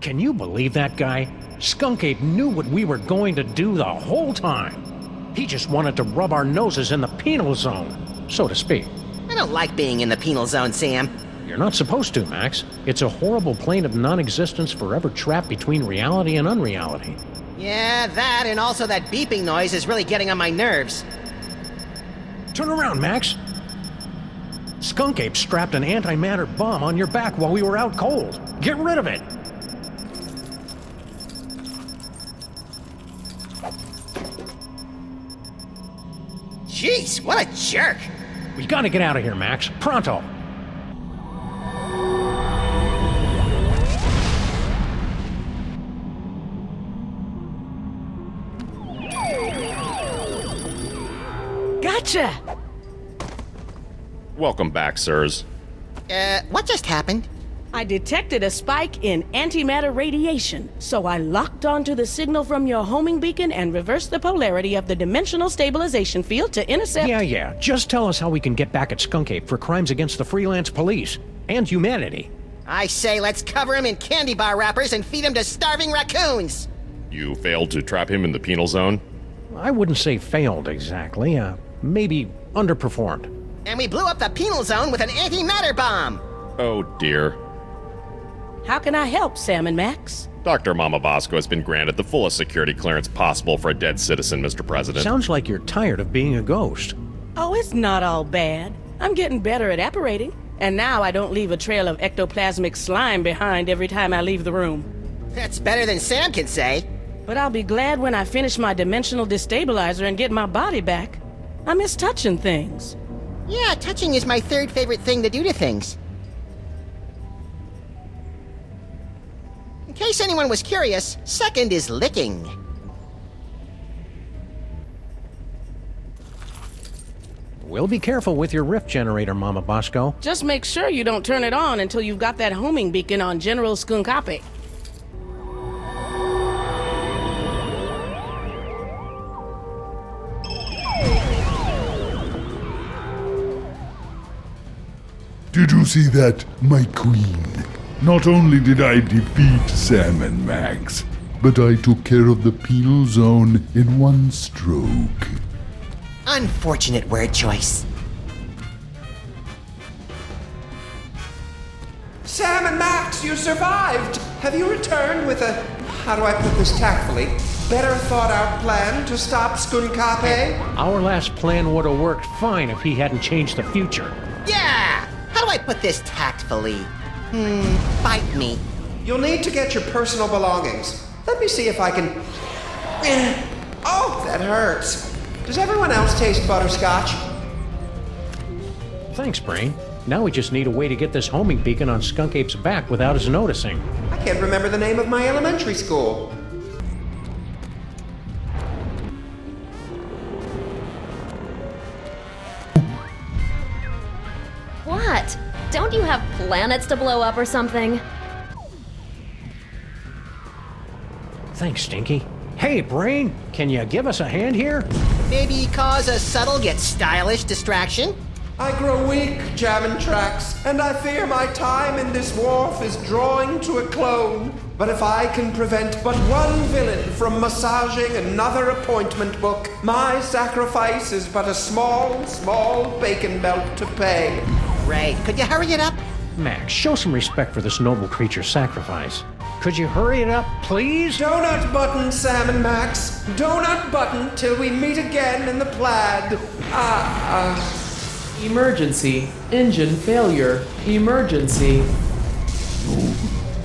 Can you believe that guy? Skunk Ape knew what we were going to do the whole time. He just wanted to rub our noses in the penal zone, so to speak. I don't like being in the penal zone, Sam. You're not supposed to, Max. It's a horrible plane of non-existence forever trapped between reality and unreality. Yeah, that and also that beeping noise is really getting on my nerves. Turn around, Max. Skunk Ape strapped an antimatter bomb on your back while we were out cold. Get rid of it. Jeez, what a jerk! We gotta get out of here, Max. Pronto! Gotcha! Welcome back, sirs. What just happened? I detected a spike in antimatter radiation, so I locked onto the signal from your homing beacon and reversed the polarity of the dimensional stabilization field to intercept... Yeah. Just tell us how we can get back at Skunk Ape for crimes against the freelance police and humanity. I say let's cover him in candy bar wrappers and feed him to starving raccoons! You failed to trap him in the penal zone? I wouldn't say failed exactly. Maybe underperformed. And we blew up the penal zone with an antimatter bomb! Oh dear. How can I help, Sammun-Mak? Dr. Mama Bosco has been granted the fullest security clearance possible for a dead citizen, Mr. President. Sounds like you're tired of being a ghost. Oh, it's not all bad. I'm getting better at apparating, and now I don't leave a trail of ectoplasmic slime behind every time I leave the room. That's better than Sam can say. But I'll be glad when I finish my dimensional destabilizer and get my body back. I miss touching things. Yeah, touching is my third favorite thing to do to things. In case anyone was curious, second is licking. We'll be careful with your rift generator, Mama Bosco. Just make sure you don't turn it on until you've got that homing beacon on General Skunkape. Did you see that, my queen? Not only did I defeat Sammun-Mak, but I took care of the penal zone in one stroke. Unfortunate word choice. Sammun-Mak, you survived! Have you returned with a, how do I put this tactfully, better thought out plan to stop Skunkape? Our last plan would have worked fine if he hadn't changed the future. Yeah! How do I put this tactfully? Bite me. You'll need to get your personal belongings. Let me see if I can... Oh, that hurts. Does everyone else taste butterscotch? Thanks, Brain. Now we just need a way to get this homing beacon on Skunk Ape's back without us noticing. I can't remember the name of my elementary school. What? Don't you have planets to blow up or something? Thanks, Stinky. Hey, Brain, can you give us a hand here? Maybe cause a subtle yet stylish distraction? I grow weak jamming tracks, and I fear my time in this wharf is drawing to a clone. But if I can prevent but one villain from massaging another appointment book, my sacrifice is but a small, small bacon belt to pay. Right. Could you hurry it up? Max, show some respect for this noble creature's sacrifice. Could you hurry it up, please? Donut button, Sammun-Max. Donut button till we meet again in the plaid. Emergency. Engine failure. Emergency.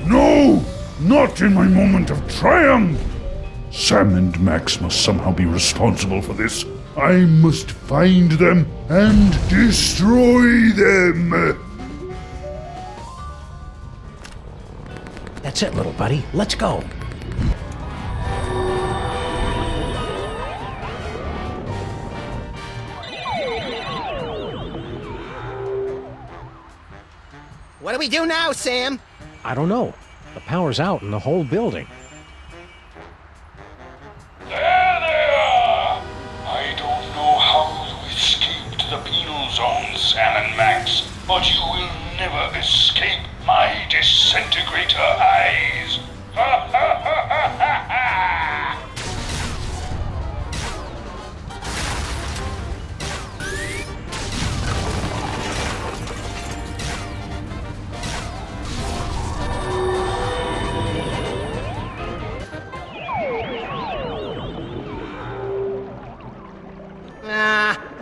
No! Not in my moment of triumph! Sam and Max must somehow be responsible for this. I must find them and destroy them! That's it, little buddy. Let's go. What do we do now, Sam? I don't know. The power's out in the whole building. There they are! I don't know how you escaped the penal zone, Sam and Max, but you will never escape my disintegrator eyes! Ha ha ha ha ha ha!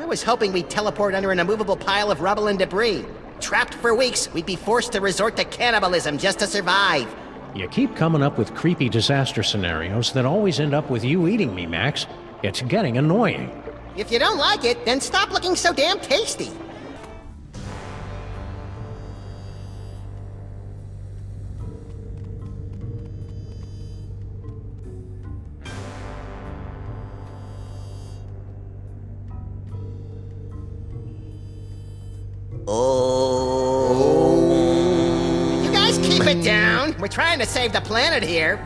I was hoping we'd teleport under an immovable pile of rubble and debris. Trapped for weeks, we'd be forced to resort to cannibalism just to survive. You keep coming up with creepy disaster scenarios that always end up with you eating me, Max. It's getting annoying. If you don't like it, then stop looking so damn tasty. You guys keep it down. We're trying to save the planet here.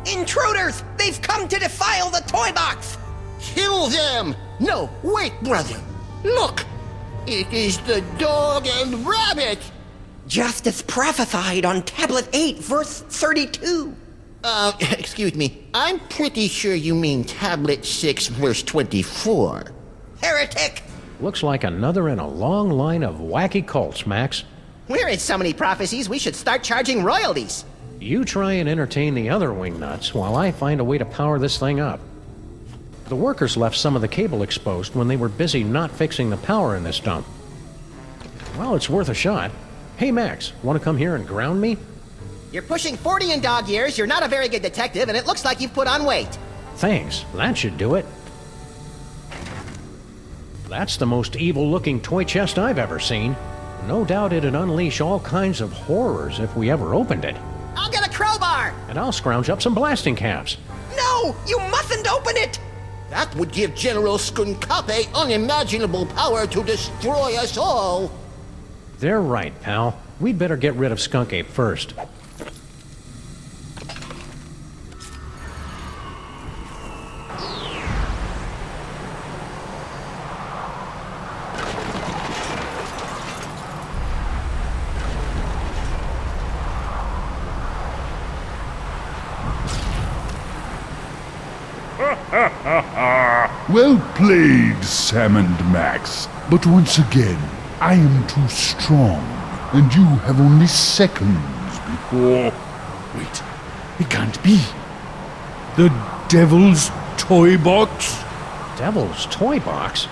Intruders! They've come to defile the toy box! Kill them! No, wait, brother. Look! It is the dog and rabbit! Just as prophesied on Tablet 8, verse 32. Excuse me. I'm pretty sure you mean Tablet 6, verse 24. Heretic! Looks like another in a long line of wacky cults, Max. We're in so many prophecies, we should start charging royalties. You try and entertain the other wingnuts while I find a way to power this thing up. The workers left some of the cable exposed when they were busy not fixing the power in this dump. Well, it's worth a shot. Hey, Max, want to come here and ground me? You're pushing 40 in dog years, you're not a very good detective, and it looks like you've put on weight. Thanks, that should do it. That's the most evil-looking toy chest I've ever seen. No doubt it'd unleash all kinds of horrors if we ever opened it. I'll get a crowbar! And I'll scrounge up some blasting caps. No! You mustn't open it! That would give General Skunkape unimaginable power to destroy us all. They're right, pal. We'd better get rid of Skunk Ape first. Well played, Sam and Max. But once again, I am too strong, and you have only seconds before... Wait, it can't be. The Devil's Toy Box? Devil's Toy Box?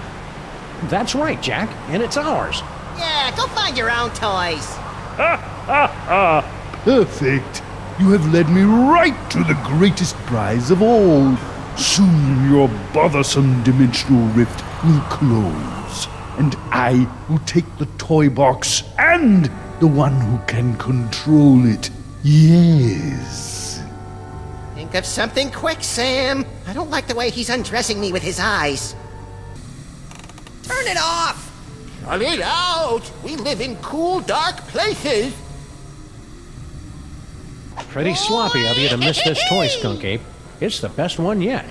That's right, Jack, and it's ours. Yeah, go find your own toys. Ha ha ha! Perfect. You have led me right to the greatest prize of all. Soon your bothersome dimensional rift will close, and I will take the toy box and the one who can control it. Yes. Think of something quick, Sam. I don't like the way he's undressing me with his eyes. Turn it off! Shut it out! We live in cool, dark places. Pretty sloppy of you to miss this toy, Skunk Ape. It's the best one yet.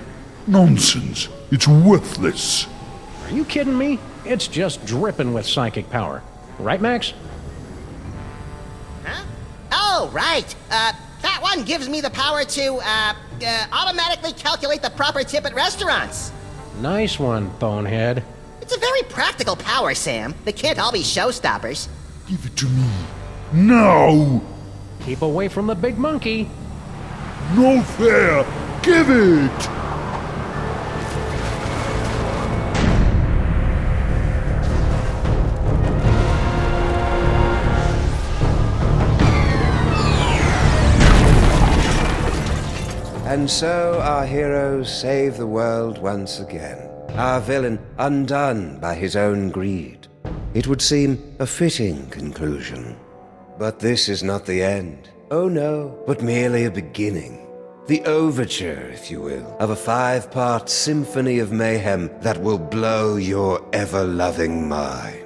Nonsense. It's worthless. Are you kidding me? It's just dripping with psychic power. Right, Max? Huh? Oh, right. That one gives me the power to, automatically calculate the proper tip at restaurants. Nice one, bonehead. It's a very practical power, Sam. They can't all be showstoppers. Give it to me. Now! Keep away from the big monkey. No fair! Give it! And so our heroes save the world once again. Our villain undone by his own greed. It would seem a fitting conclusion. But this is not the end. Oh no, but merely a beginning. The overture, if you will, of a 5-part symphony of mayhem that will blow your ever-loving mind.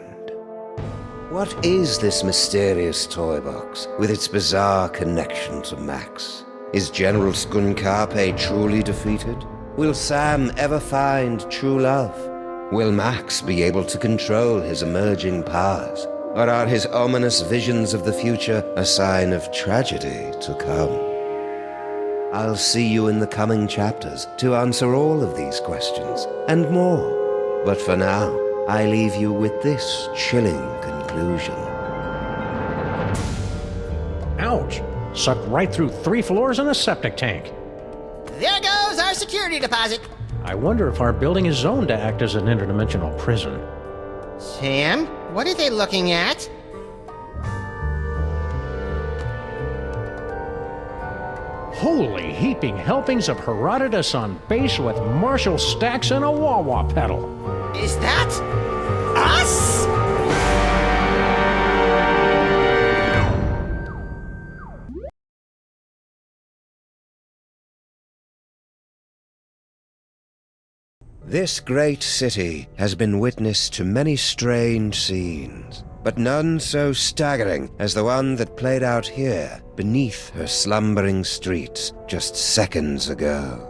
What is this mysterious toy box with its bizarre connection to Max? Is General Skunkarpe truly defeated? Will Sam ever find true love? Will Max be able to control his emerging powers? Or are his ominous visions of the future a sign of tragedy to come? I'll see you in the coming chapters to answer all of these questions and more. But for now, I leave you with this chilling conclusion. Ouch! Sucked right through 3 floors and a septic tank. There goes our security deposit. I wonder if our building is zoned to act as an interdimensional prison. Sam, what are they looking at? Holy heaping helpings of Herodotus on base with Marshall stacks and a wah-wah pedal. Is that us? This great city has been witness to many strange scenes, but none so staggering as the one that played out here beneath her slumbering streets just seconds ago.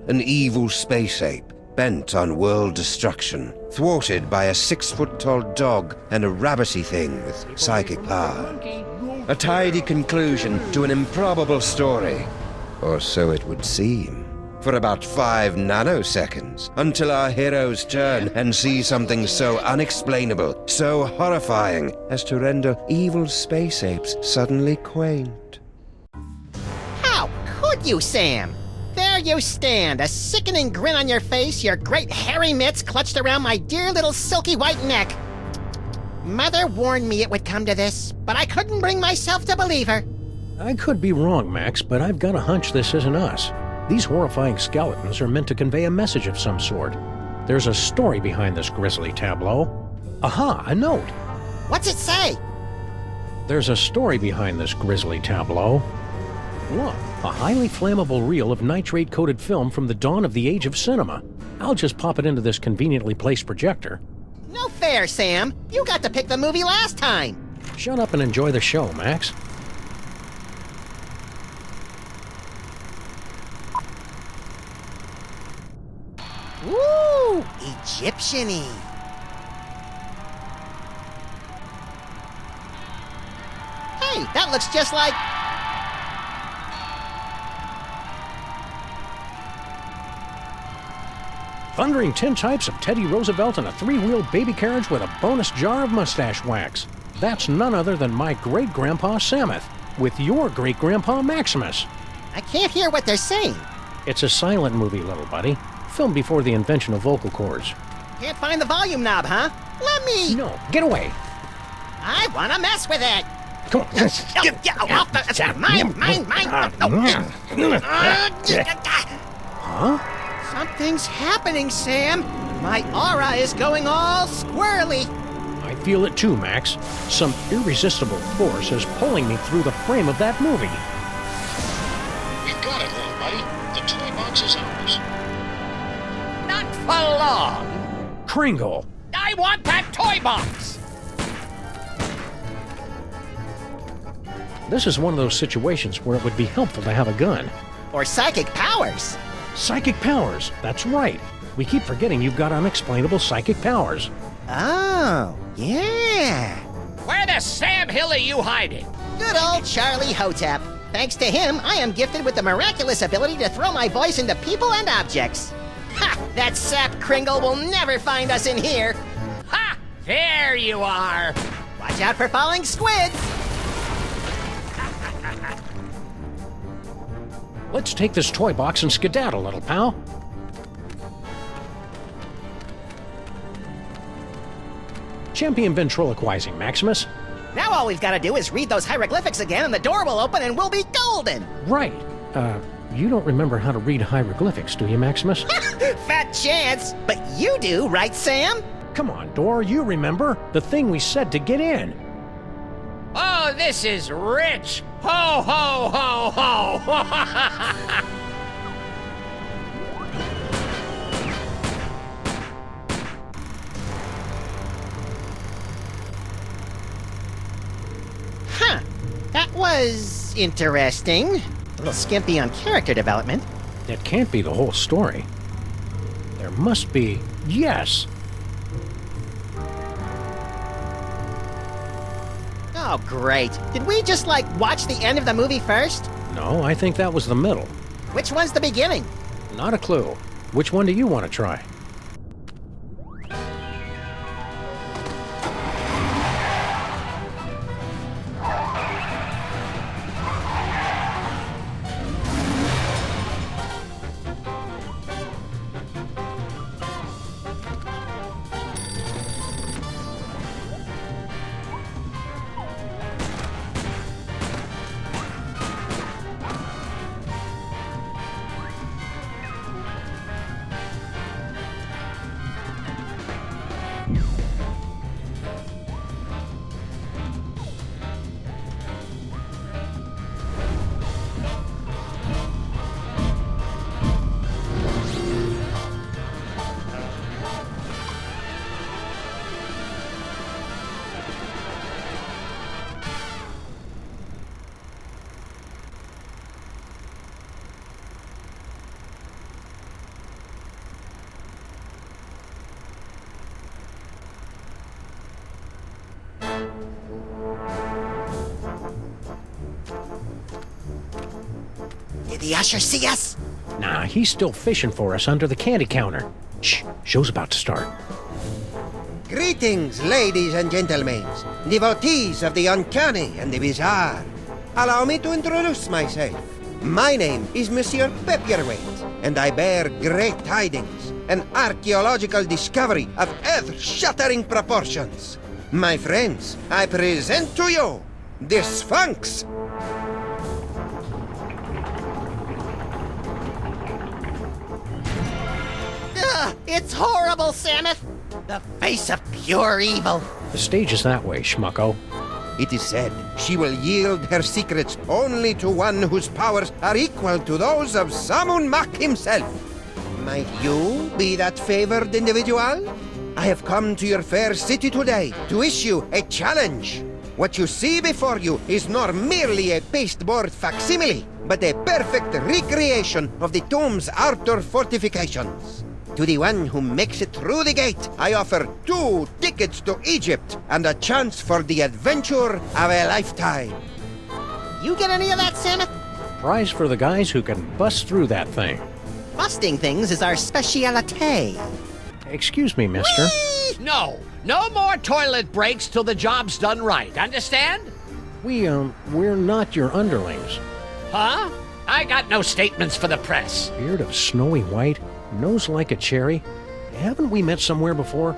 An evil space ape bent on world destruction, thwarted by a 6-foot-tall dog and a rabbity thing with psychic power. A tidy conclusion to an improbable story, or so it would seem. For about 5 nanoseconds, until our heroes turn and see something so unexplainable, so horrifying, as to render evil space apes suddenly quaint. How could you, Sam? There you stand, a sickening grin on your face, your great hairy mitts clutched around my dear little silky white neck. Mother warned me it would come to this, but I couldn't bring myself to believe her. I could be wrong, Max, but I've got a hunch this isn't us. These horrifying skeletons are meant to convey a message of some sort. There's a story behind this grisly tableau. Aha, a note. What's it say? There's a story behind this grisly tableau. Look, a highly flammable reel of nitrate-coated film from the dawn of the age of cinema. I'll just pop it into this conveniently placed projector. No fair, Sam. You got to pick the movie last time. Shut up and enjoy the show, Max. Ooh, Egyptian-y. Hey, that looks just like... Thundering tintypes of Teddy Roosevelt in a 3-wheel baby carriage with a bonus jar of mustache wax. That's none other than my great-grandpa Samuth, with your great-grandpa Maximus. I can't hear what they're saying. It's a silent movie, little buddy. Filmed before the invention of vocal cords. Can't find the volume knob, huh? Let me... No, get away. I want to mess with it. Come on. Get off the... Mine! Huh? Something's happening, Sam. My aura is going all squirrely. I feel it too, Max. Some irresistible force is pulling me through the frame of that movie. We've got it, little buddy. The toy box is ours. Not for long. Kringle! I want that toy box! This is one of those situations where it would be helpful to have a gun. Or psychic powers. Psychic powers, that's right. We keep forgetting you've got unexplainable psychic powers. Oh, yeah. Where the Sam Hill are you hiding? Good old Charlie Hotep. Thanks to him, I am gifted with the miraculous ability to throw my voice into people and objects. Ha! That sap Kringle will never find us in here. Ha! There you are. Watch out for falling squids. Let's take this toy box and skedaddle, little pal. Champion ventriloquizing, Maximus. Now all we've got to do is read those hieroglyphics again and the door will open and we'll be golden. Right. You don't remember how to read hieroglyphics, do you, Maximus? Fat chance. But you do, right, Sam? Come on, Dor, you remember the thing we said to get in. Oh, this is rich! Ho, ho, ho, ho! Huh. That was interesting. A little skimpy on character development. That can't be the whole story. There must be... Yes! Oh, great. Did we just, watch the end of the movie first? No, I think that was the middle. Which one's the beginning? Not a clue. Which one do you want to try? Did the usher see us? Nah, he's still fishing for us under the candy counter. Shh, show's about to start. Greetings, ladies and gentlemen, devotees of the uncanny and the bizarre. Allow me to introduce myself. My name is Monsieur Pepperweight, and I bear great tidings, an archaeological discovery of earth-shattering proportions. My friends, I present to you the Sphinx. Ugh, it's horrible, Samus! The face of pure evil. The stage is that way, schmucko. It is said she will yield her secrets only to one whose powers are equal to those of Sammun-Mak himself. Might you be that favored individual? I have come to your fair city today to issue a challenge. What you see before you is not merely a pasteboard facsimile, but a perfect recreation of the tomb's outer fortifications. To the one who makes it through the gate, I offer 2 tickets to Egypt and a chance for the adventure of a lifetime. You get any of that, Samus? Prize for the guys who can bust through that thing. Busting things is our speciality. Excuse me, mister. Whee! No more toilet breaks till the job's done right, understand? We're not your underlings. Huh? I got no statements for the press. Beard of snowy white, nose like a cherry. Haven't we met somewhere before?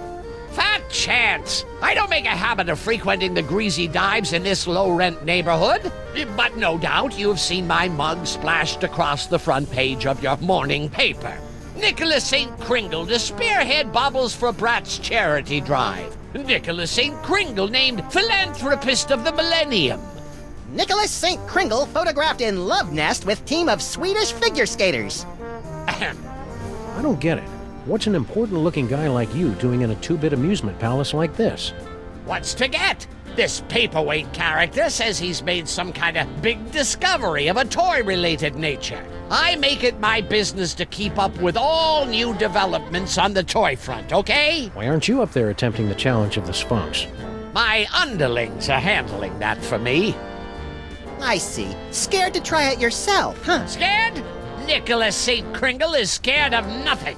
Fat chance. I don't make a habit of frequenting the greasy dives in this low-rent neighborhood. But no doubt you've seen my mug splashed across the front page of your morning paper. Nicholas St. Kringle to spearhead Bobbles for Brats charity drive. Nicholas St. Kringle named Philanthropist of the Millennium. Nicholas St. Kringle photographed in love nest with team of Swedish figure skaters. I don't get it. What's an important-looking guy like you doing in a two-bit amusement palace like this? What's to get? This paperweight character says he's made some kind of big discovery of a toy-related nature. I make it my business to keep up with all new developments on the toy front, okay? Why aren't you up there attempting the challenge of the Sphinx? My underlings are handling that for me. I see. Scared to try it yourself, huh? Scared? Nicholas St. Kringle is scared of nothing.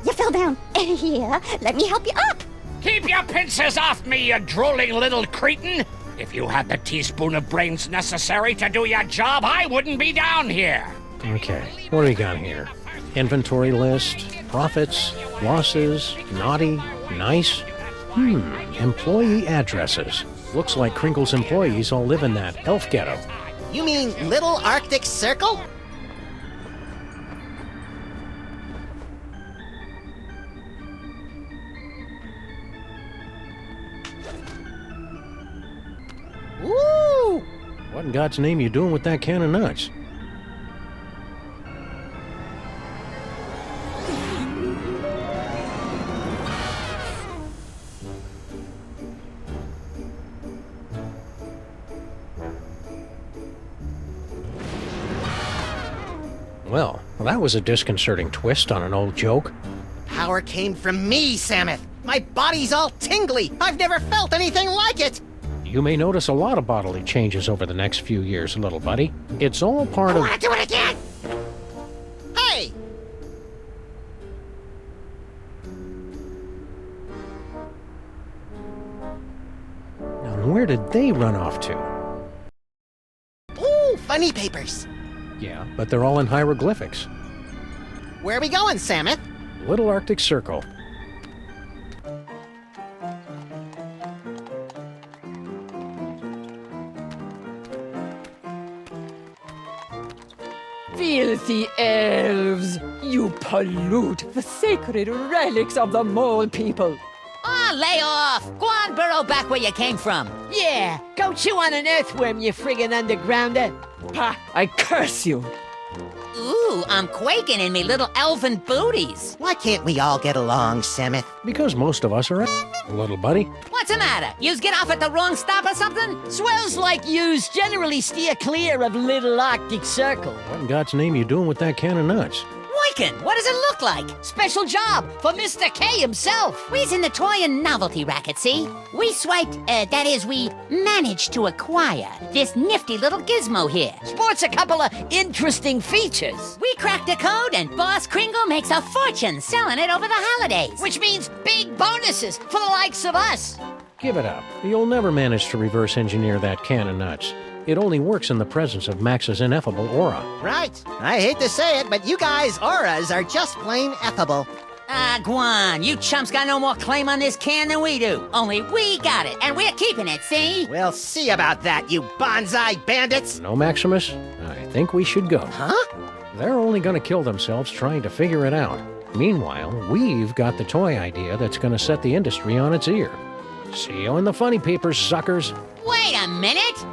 You fell down. Here, let me help you up. Keep your pincers off me, you drooling little cretin! If you had the teaspoon of brains necessary to do your job, I wouldn't be down here. Okay, what do we got here? Inventory list, profits, losses, naughty, nice? Employee addresses. Looks like Kringle's employees all live in that elf ghetto. You mean Little Arctic Circle? Woo! What in God's name you doing with that can of nuts? Well, that was a disconcerting twist on an old joke. Power came from me, Samuth. My body's all tingly. I've never felt anything like it. You may notice a lot of bodily changes over the next few years, little buddy. It's all part of... I want to do it again! Hey! Now, where did they run off to? Ooh, funny papers. Yeah, but they're all in hieroglyphics. Where are we going, Samuth? Little Arctic Circle. Filthy elves! You pollute the sacred relics of the mole people! Oh, lay off! Go on, burrow back where you came from. Yeah, go chew on an earthworm, you friggin' undergrounder! Pah, I curse you! Ooh, I'm quaking in me little elven booties. Why can't we all get along, Samuth? Because most of us are little buddy. What's the matter? Yous get off at the wrong stop or something? Swells like yous generally steer clear of Little Arctic Circle. What in God's name you doing with that can of nuts? Wyken, what does it look like? Special job for Mr. K himself. We's in the toy and novelty racket, see? We swiped, that is, we managed to acquire this nifty little gizmo here. Sports a couple of interesting features. We cracked the code and Boss Kringle makes a fortune selling it over the holidays. Which means big bonuses for the likes of us. Give it up. You'll never manage to reverse engineer that can of nuts. It only works in the presence of Max's ineffable aura. Right. I hate to say it, but you guys' auras are just plain effable. Ah, Guan, you chumps got no more claim on this can than we do. Only we got it, and we're keeping it, see? We'll see about that, you bonsai bandits! No, Maximus? I think we should go. Huh? They're only gonna kill themselves trying to figure it out. Meanwhile, we've got the toy idea that's gonna set the industry on its ear. See you in the funny papers, suckers. Wait a minute!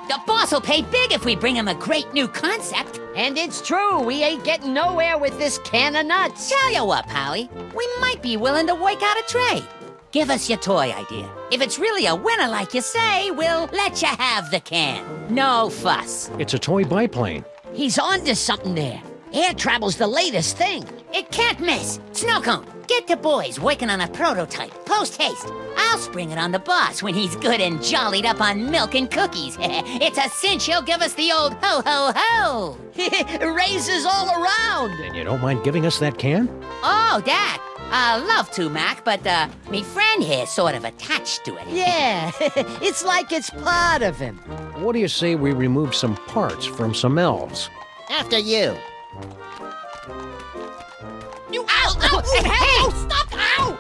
The boss will pay big if we bring him a great new concept. And it's true, we ain't getting nowhere with this can of nuts. Tell you what, Pally, we might be willing to work out a trade. Give us your toy idea. If it's really a winner like you say, we'll let you have the can. No fuss. It's a toy biplane. He's onto something there. Air travel's the latest thing. It can't miss. Snowcone, get the boys working on a prototype, post haste. I'll spring it on the boss when he's good and jollied up on milk and cookies. It's a cinch he'll give us the old ho-ho-ho. Raises all around. And you don't mind giving us that can? Oh, that. Love to, Mac, but, me friend here's sort of attached to it. Yeah, it's like it's part of him. What do you say we remove some parts from some elves? After you. You ow! Hey! Stop! Ow!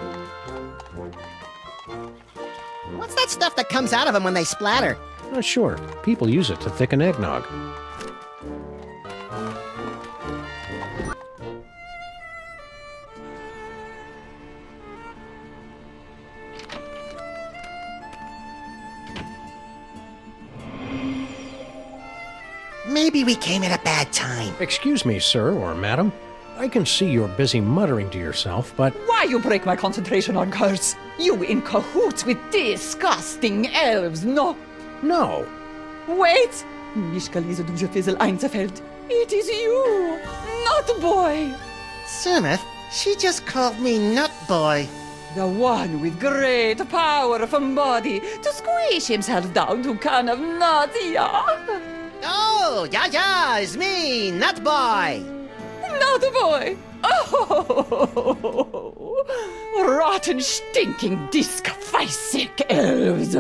What's that stuff that comes out of them when they splatter? Not sure. People use it to thicken eggnog. Maybe we came at a bad time. Excuse me, sir or madam. I can see you're busy muttering to yourself, but... Why you break my concentration on curse? You in cahoots with disgusting elves, no? No. Wait! Mich gelesen durch Fizzle Einzelfeld. It is you, Nut Boy! Sumith, she just called me Nut Boy. The one with great power from body to squish himself down to can of nuts, yeah? Oh, yeah, it's me, Nut Boy. Nut Boy! Oh! Rotten, stinking, disc-sick elves!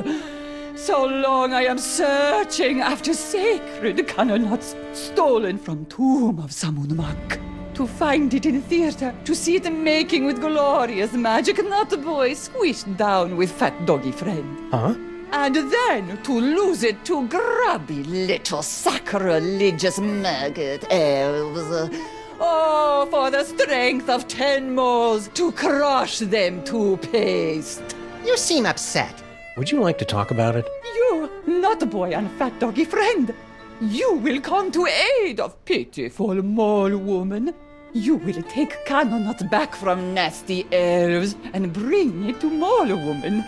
So long I am searching after sacred cannon nuts stolen from tomb of Sammun-Mak. To find it in theater, to see it making with glorious magic Nut Boy squished down with fat doggy friend. Huh? And then to lose it to grubby little sacrilegious maggot elves. Oh, for the strength of 10 moles to crush them to paste. You seem upset. Would you like to talk about it? You, Nut Boy and fat doggy friend, you will come to aid of pitiful mole woman. You will take cannon nuts back from nasty elves and bring it to mole woman.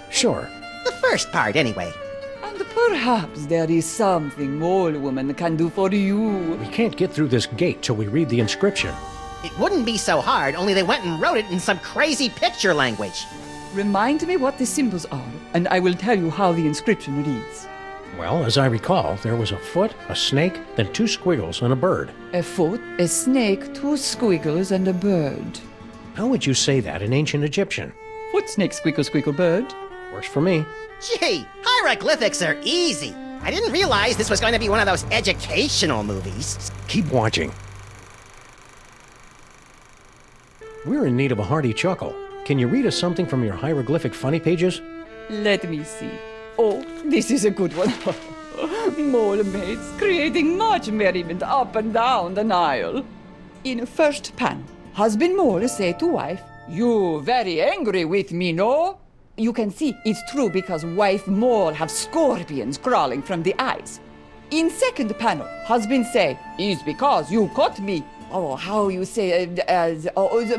Sure. The first part, anyway. And perhaps there is something mole woman can do for you. We can't get through this gate till we read the inscription. It wouldn't be so hard, only they went and wrote it in some crazy picture language. Remind me what the symbols are, and I will tell you how the inscription reads. Well, as I recall, there was a foot, a snake, then 2 squiggles, and a bird. A foot, a snake, 2 squiggles, and a bird. How would you say that in ancient Egyptian? Foot, snake, squiggle, squiggle, bird. Works for me. Gee, hieroglyphics are easy. I didn't realize this was going to be one of those educational movies. Keep watching. We're in need of a hearty chuckle. Can you read us something from your hieroglyphic funny pages? Let me see. Oh, this is a good one. Mole maids creating much merriment up and down the Nile. In first panel, husband mole say to wife, "You very angry with me, no?" You can see it's true because wife mole have scorpions crawling from the eyes. In second panel, husband say, "It's because you caught me." Oh, how you say,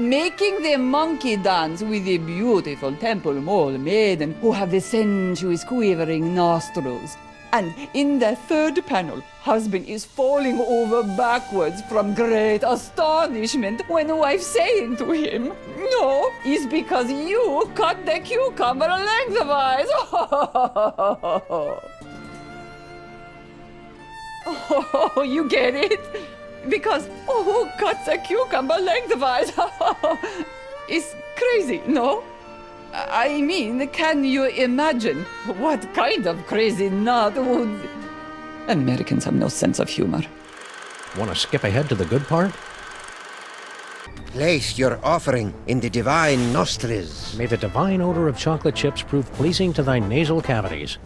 making the monkey dance with the beautiful temple mole maiden who have the sensuous quivering nostrils. And in the third panel, husband is falling over backwards from great astonishment when the wife saying to him, "No, it's because you cut the cucumber lengthwise." Oh, you get it? Because, who cuts a cucumber lengthwise? It's crazy, no? I mean, can you imagine what kind of crazy nut would... Americans have no sense of humor. Want to skip ahead to the good part? Place your offering in the divine nostrils. May the divine odor of chocolate chips prove pleasing to thy nasal cavities.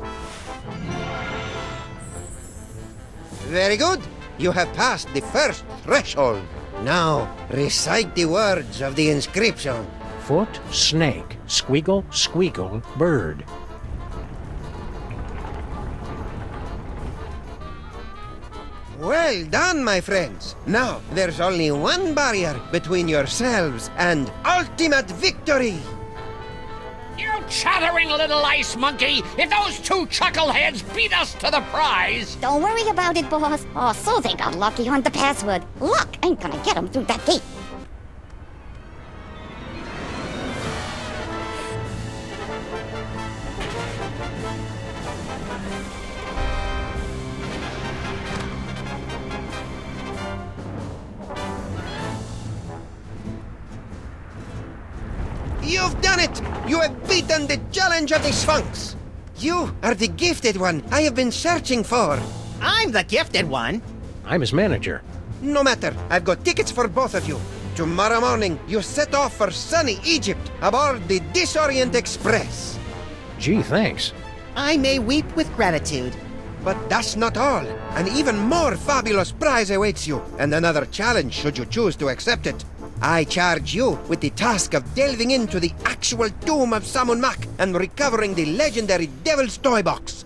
Very good. You have passed the first threshold. Now, recite the words of the inscription. Foot, snake, squiggle, squeakle, bird. Well done, my friends. Now, there's only one barrier between yourselves and ultimate victory. You chattering little ice monkey! If those 2 chuckleheads beat us to the prize! Don't worry about it, boss. Oh, so they got lucky on the password. Luck ain't gonna get them through that gate. You've done it! You have beaten the challenge of the Sphinx! You are the gifted one I have been searching for. I'm the gifted one. I'm his manager. No matter, I've got tickets for both of you. Tomorrow morning, you set off for sunny Egypt aboard the Disorient Express. Gee, thanks. I may weep with gratitude. But that's not all. An even more fabulous prize awaits you, and another challenge should you choose to accept it. I charge you with the task of delving into the actual tomb of Sammun-Mak and recovering the legendary Devil's Toy Box.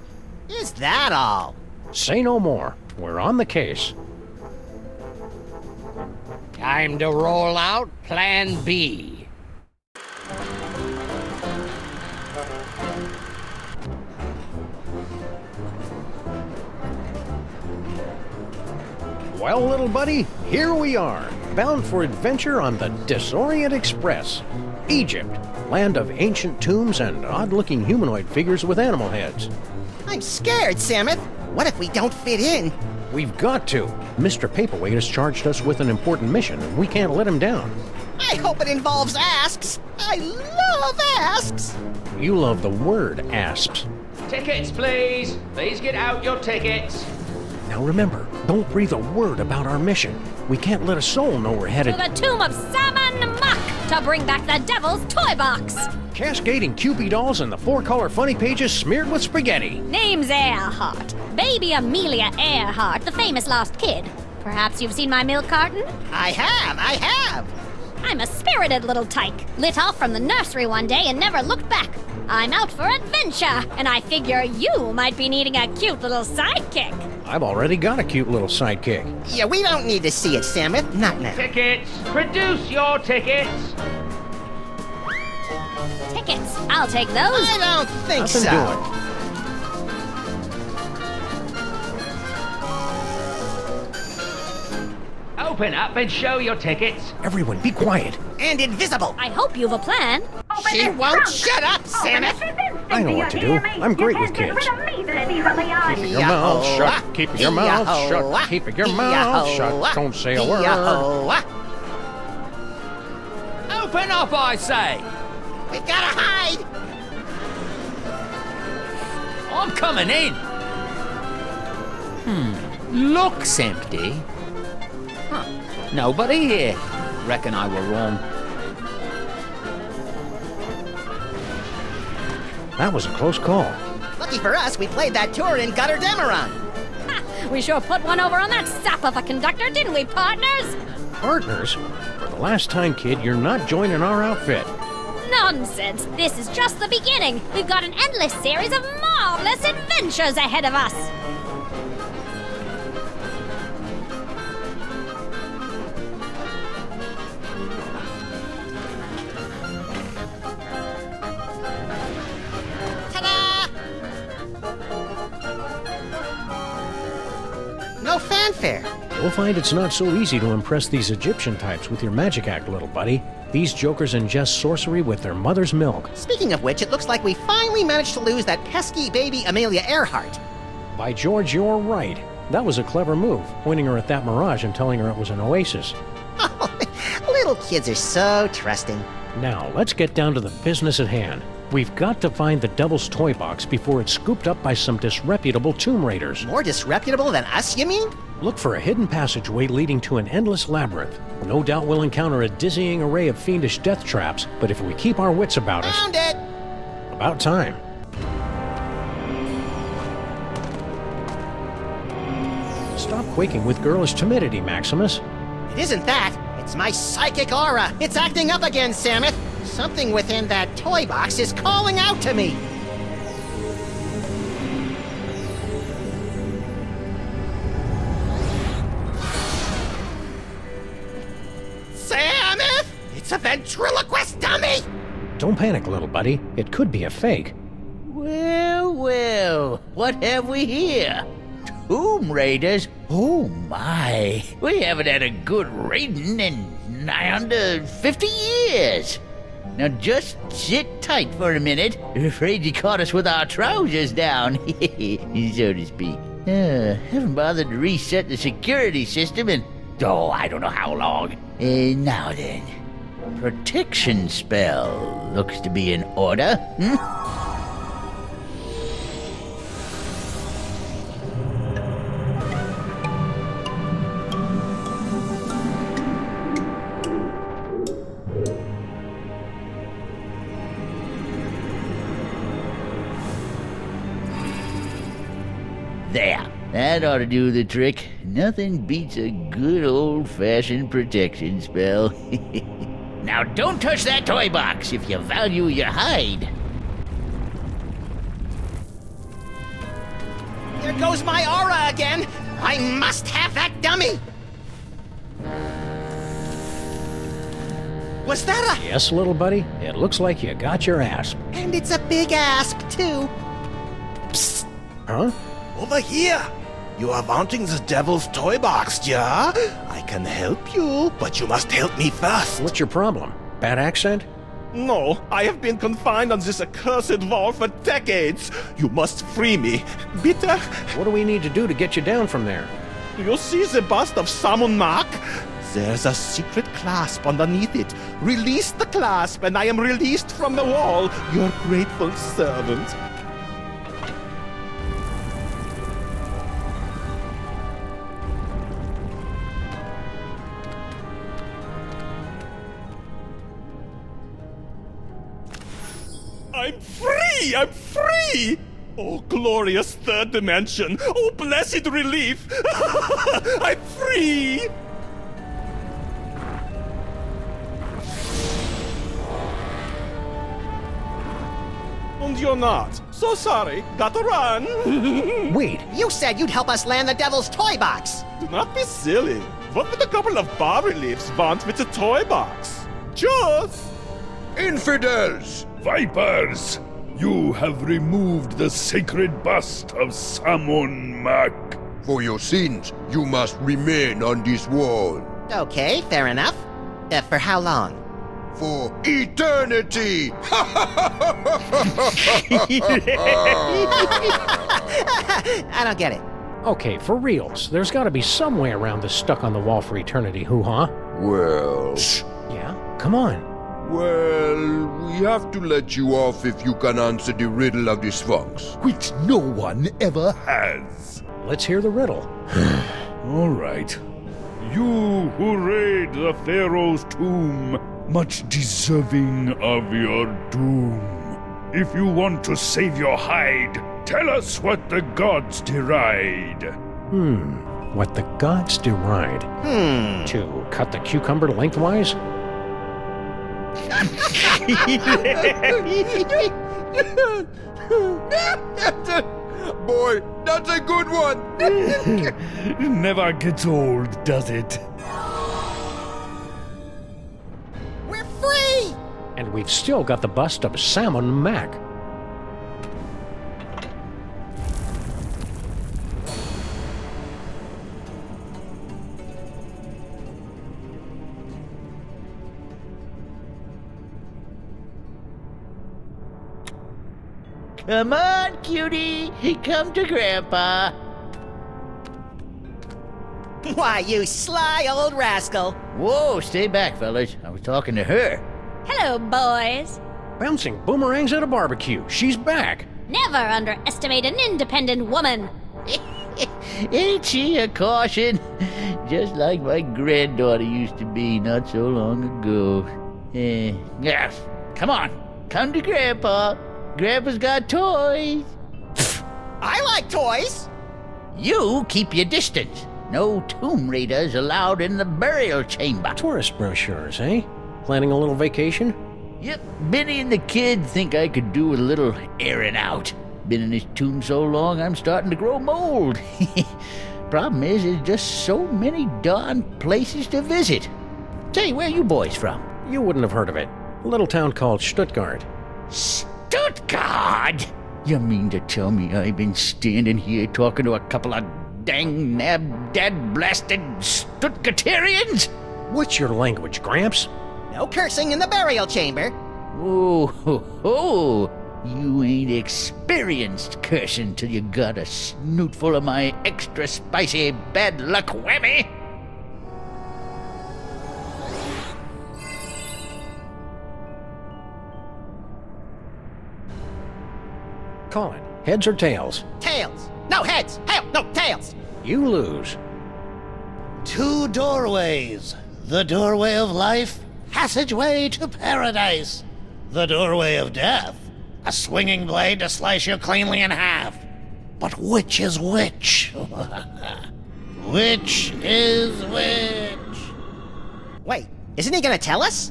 Is that all? Say no more. We're on the case. Time to roll out Plan B. Well, little buddy, here we are, bound for adventure on the Disorient Express. Egypt, land of ancient tombs and odd-looking humanoid figures with animal heads. I'm scared, Samuth. What if we don't fit in? We've got to. Mr. Paperweight has charged us with an important mission, and we can't let him down. I hope it involves asks. I love asks. You love the word asps. Tickets, please. Please get out your tickets. Now remember, don't breathe a word about our mission. We can't let a soul know we're headed to the tomb of Sammun-Mak to bring back the Devil's Toy Box. Cascading Cupid dolls and the 4-color funny pages smeared with spaghetti. Name's Earhart. Baby Amelia Earhart, the famous lost kid. Perhaps you've seen my milk carton? I have. I'm a spirited little tyke, lit off from the nursery one day and never looked back. I'm out for adventure, and I figure you might be needing a cute little sidekick. I've already got a cute little sidekick. Yeah, we don't need to see it, Samuth. Not now. Tickets! Produce your tickets! Tickets. I'll take those. I don't think Nothing so. doing. Open up and show your tickets. Everyone, be quiet. And invisible. I hope you've a plan. She won't shut up, Samuth. I know what to do. I'm great with kids. Keep your mouth shut. Keep your mouth shut. Keep your mouth shut. Don't say a word. Open up, I say. We gotta hide. I'm coming in. Looks empty. Huh. Nobody here. Reckon I were wrong. That was a close call. Lucky for us, we played that tour in Gutter Demeron. We sure put one over on that sap of a conductor, didn't we, partners? Partners? For the last time, kid, you're not joining our outfit. Nonsense! This is just the beginning. We've got an endless series of marvelous adventures ahead of us. No fanfare. You'll find it's not so easy to impress these Egyptian types with your magic act, little buddy. These jokers ingest sorcery with their mother's milk. Speaking of which, it looks like we finally managed to lose that pesky baby Amelia Earhart. By George, you're right. That was a clever move, pointing her at that mirage and telling her it was an oasis. Little kids are so trusting. Now, let's get down to the business at hand. We've got to find the Devil's Toy Box before it's scooped up by some disreputable tomb raiders. More disreputable than us, you mean? Look for a hidden passageway leading to an endless labyrinth. No doubt we'll encounter a dizzying array of fiendish death traps, but if we keep our wits about us... Found it! About time. Stop quaking with girlish timidity, Maximus. It isn't that. It's my psychic aura. It's acting up again, Samuth. Something within that toy box is calling out to me. Samuth! It's a ventriloquist dummy! Don't panic, little buddy. It could be a fake. Well, well, what have we here? Tomb Raiders? Oh my, we haven't had a good raiding in nigh under 50 years. Now just sit tight for a minute. Afraid you caught us with our trousers down, so to speak. Haven't bothered to reset the security system in, I don't know how long. Now then, protection spell looks to be in order. There. That ought to do the trick. Nothing beats a good old-fashioned protection spell. Now don't touch that toy box if you value your hide. There goes my aura again! I must have that dummy! Was that Yes, little buddy. It looks like you got your asp. And it's a big asp, too. Psst. Huh? Over here! You are wanting the devil's toy box, yeah? I can help you, but you must help me first. What's your problem? Bad accent? No, I have been confined on this accursed wall for decades. You must free me. Bitte? What do we need to do to get you down from there? Do you see the bust of Sammun-Mak? There's a secret clasp underneath it. Release the clasp, and I am released from the wall. Your grateful servant. I'm free! I'm free! Oh, glorious third dimension! Oh, blessed relief! I'm free! And you're not. So sorry. Gotta run. Wait. You said you'd help us land the devil's toy box. Do not be silly. What would a couple of bas-reliefs want with a toy box? Just... Infidels! Vipers! You have removed the sacred bust of Sammun-Mak. For your sins, you must remain on this wall. Okay, fair enough. For how long? For eternity! I don't get it. Okay, for reals. There's gotta be some way around this stuck on the wall for eternity hoo-ha. Well... Shh. Yeah? Come on. Well, we have to let you off if you can answer the riddle of the Sphinx, which no one ever has. Let's hear the riddle. All right. You who raid the Pharaoh's tomb, much deserving of your doom. If you want to save your hide, tell us what the gods deride. What the gods deride? To cut the cucumber lengthwise? Boy, that's a good one. Never gets old, does it? We're free! And we've still got the bust of Sammun-Mak. Come on, cutie. Come to Grandpa. Why, you sly old rascal. Whoa, stay back, fellas. I was talking to her. Hello, boys. Bouncing boomerangs at a barbecue. She's back. Never underestimate an independent woman. Ain't she a caution? Just like my granddaughter used to be not so long ago. Yeah, come on. Come to Grandpa. Grandpa's got toys. I like toys. You keep your distance. No tomb raiders allowed in the burial chamber. Tourist brochures, eh? Planning a little vacation? Yep, Benny and the kid think I could do with a little airing out. Been in this tomb so long, I'm starting to grow mold. Problem is, there's just so many darn places to visit. Say, where are you boys from? You wouldn't have heard of it. A little town called Stuttgart. Stuttgart? You mean to tell me I've been standing here talking to a couple of dang nab-dad-blasted Stuttgarterians? What's your language, Gramps? No cursing in the burial chamber. Oh, ho, ho. You ain't experienced cursing till you got a snoot full of my extra spicy bad luck whammy. Call it. Heads or tails? Tails. No, heads. Hell, no, tails. You lose. 2 doorways. The doorway of life, passageway to paradise. The doorway of death, a swinging blade to slice you cleanly in half. But which is which? Which is which? Wait, isn't he gonna tell us?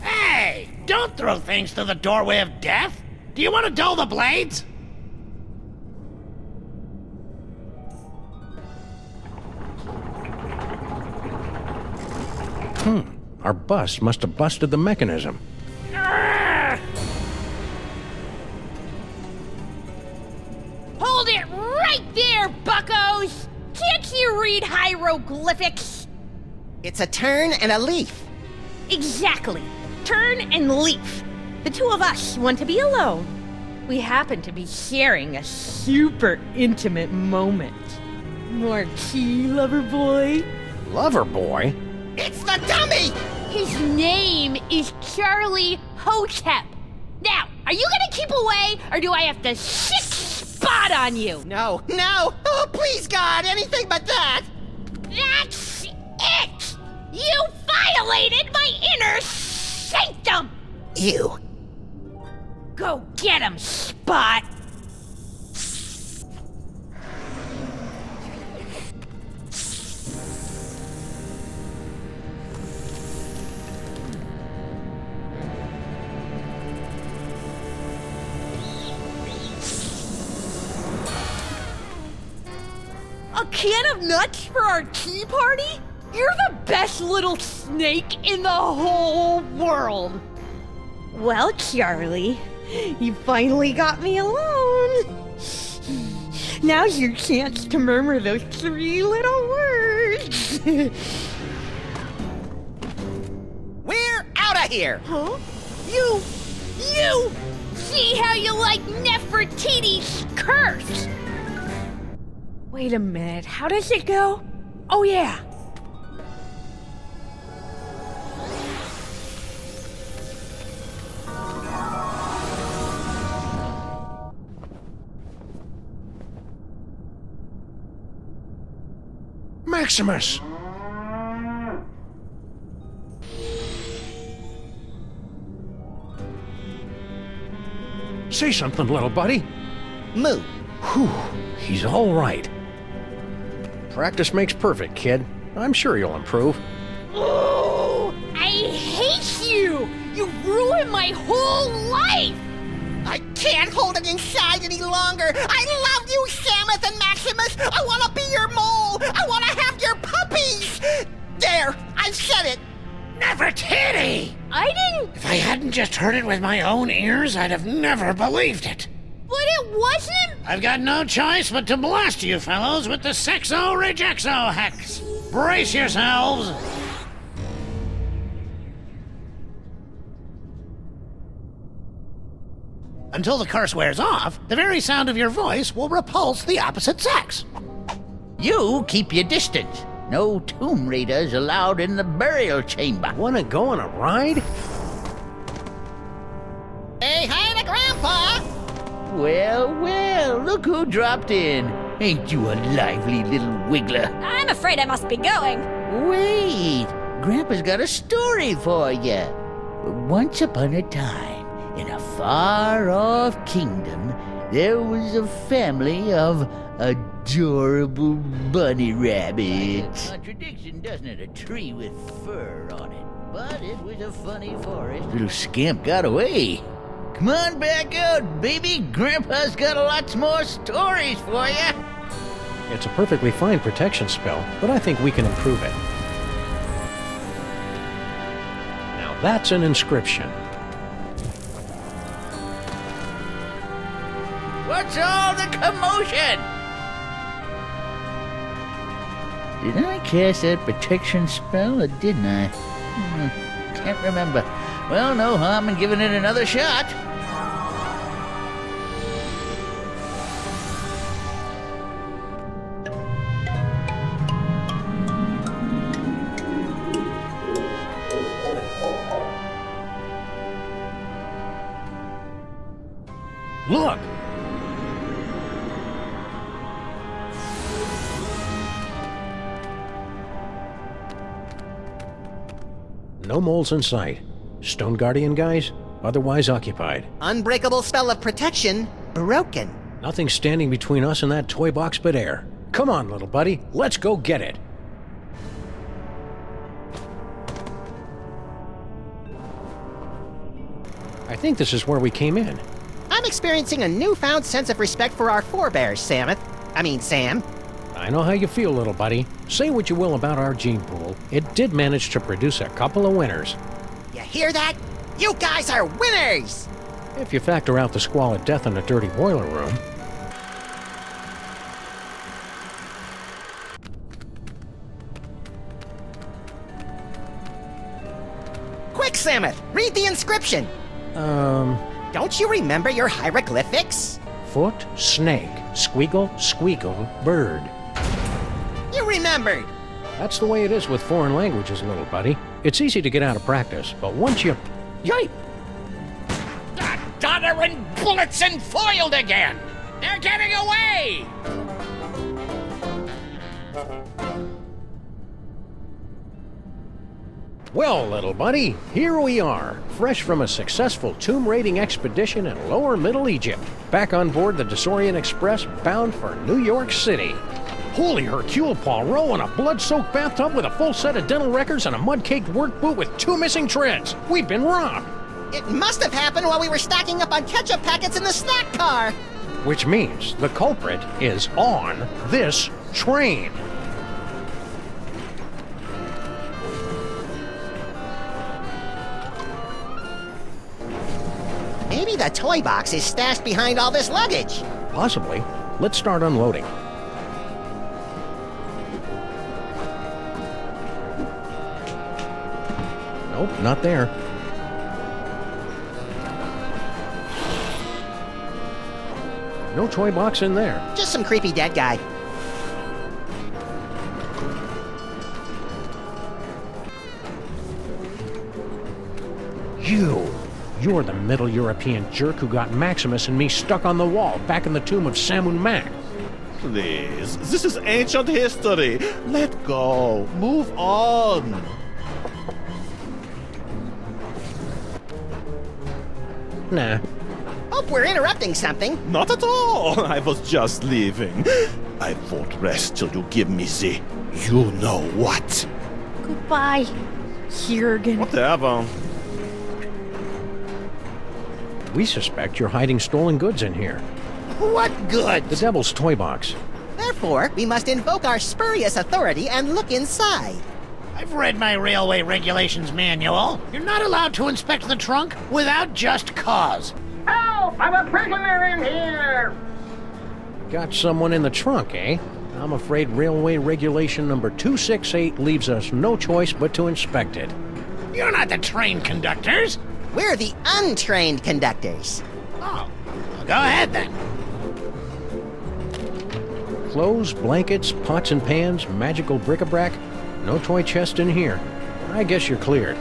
Hey, don't throw things to the doorway of death. Do you want to dull the blades? Our bus must have busted the mechanism. Hold it right there, buckos! Can't you read hieroglyphics? It's a turn and a leaf. Exactly. Turn and leaf. The two of us want to be alone. We happen to be sharing a super intimate moment. Marquis, lover boy. Lover boy? It's the dummy! His name is Charlie Hotep. Now, are you gonna keep away, or do I have to sick spot on you? No, no! Oh, please, God, anything but that! That's it! You violated my inner sanctum! Ew. Go get him, Spot! A can of nuts for our tea party? You're the best little snake in the whole world. Well, Charlie, you finally got me alone. Now's your chance to murmur those 3 little words. We're out of here! Huh? You! See how you like Nefertiti's curse! Wait a minute, how does it go? Oh yeah. Maximus! Say something, little buddy. Moo. Whew, he's all right. Practice makes perfect, kid. I'm sure you'll improve. Oh, I hate you! You ruined my whole life! I can't hold it inside any longer! I love you, Samus and Maximus! I want to be your mole! I want to have your puppies! There, I've said it! Nefertiti! I didn't... If I hadn't just heard it with my own ears, I'd have never believed it. But it wasn't... I've got no choice but to blast you fellows with the Sexo-Rejexo hex. Brace yourselves. Until the curse wears off, the very sound of your voice will repulse the opposite sex. You keep your distance. No tomb raiders allowed in the burial chamber. Wanna go on a ride? Hey, hi to Grandpa! Well, look who dropped in. Ain't you a lively little wiggler? I'm afraid I must be going. Wait, Grandpa's got a story for you. Once upon a time, in a far-off kingdom, there was a family of adorable bunny rabbits. Contradiction, doesn't it? A tree with fur on it. But it was a funny forest. Little scamp got away. Come on back out, baby. Grandpa's got lots more stories for you. It's a perfectly fine protection spell, but I think we can improve it. Now that's an inscription. What's all the commotion? Did I cast that protection spell or didn't I? Can't remember. Well, no harm in giving it another shot. Look! No moles in sight. Stone Guardian guys, otherwise occupied. Unbreakable spell of protection, broken. Nothing standing between us and that toy box but air. Come on, little buddy, let's go get it. I think this is where we came in. I'm experiencing a newfound sense of respect for our forebears, Sam. I know how you feel, little buddy. Say what you will about our gene pool, it did manage to produce a couple of winners. You hear that? You guys are winners! If you factor out the squalid death in the dirty boiler room. Quick, Samus! Read the inscription! Don't you remember your hieroglyphics? Foot, snake, squeagle, squeagle, bird. You remembered! That's the way it is with foreign languages, little buddy. It's easy to get out of practice, but once you... Yipe! Doddering bullets and foiled again! They're getting away! Well, little buddy, here we are, fresh from a successful tomb raiding expedition in lower Middle Egypt, back on board the Desaurian Express, bound for New York City. Holy Hercule Poirot in a blood-soaked bathtub with a full set of dental records and a mud-caked work boot with 2 missing treads. We've been robbed. It must have happened while we were stacking up on ketchup packets in the snack car. Which means the culprit is on this train. Maybe the toy box is stashed behind all this luggage. Possibly. Let's start unloading. Nope, not there. No toy box in there. Just some creepy dead guy. You're the Middle European jerk who got Maximus and me stuck on the wall back in the tomb of Sammun-Mak. Please, this is ancient history. Let go. Move on. Nah. Hope we're interrupting something. Not at all. I was just leaving. I won't rest till you give me the you-know-what. Goodbye, Jurgen. Whatever. We suspect you're hiding stolen goods in here. What goods? The Devil's toy box. Therefore, we must invoke our spurious authority and look inside. I've read my railway regulations manual. You're not allowed to inspect the trunk without just cause. Help! I'm a prisoner in here! Got someone in the trunk, eh? I'm afraid railway regulation number 268 leaves us no choice but to inspect it. You're not the train conductors. We're the untrained conductors. Oh, well, go ahead then. Clothes, blankets, pots and pans, magical bric-a-brac. No toy chest in here. I guess you're cleared.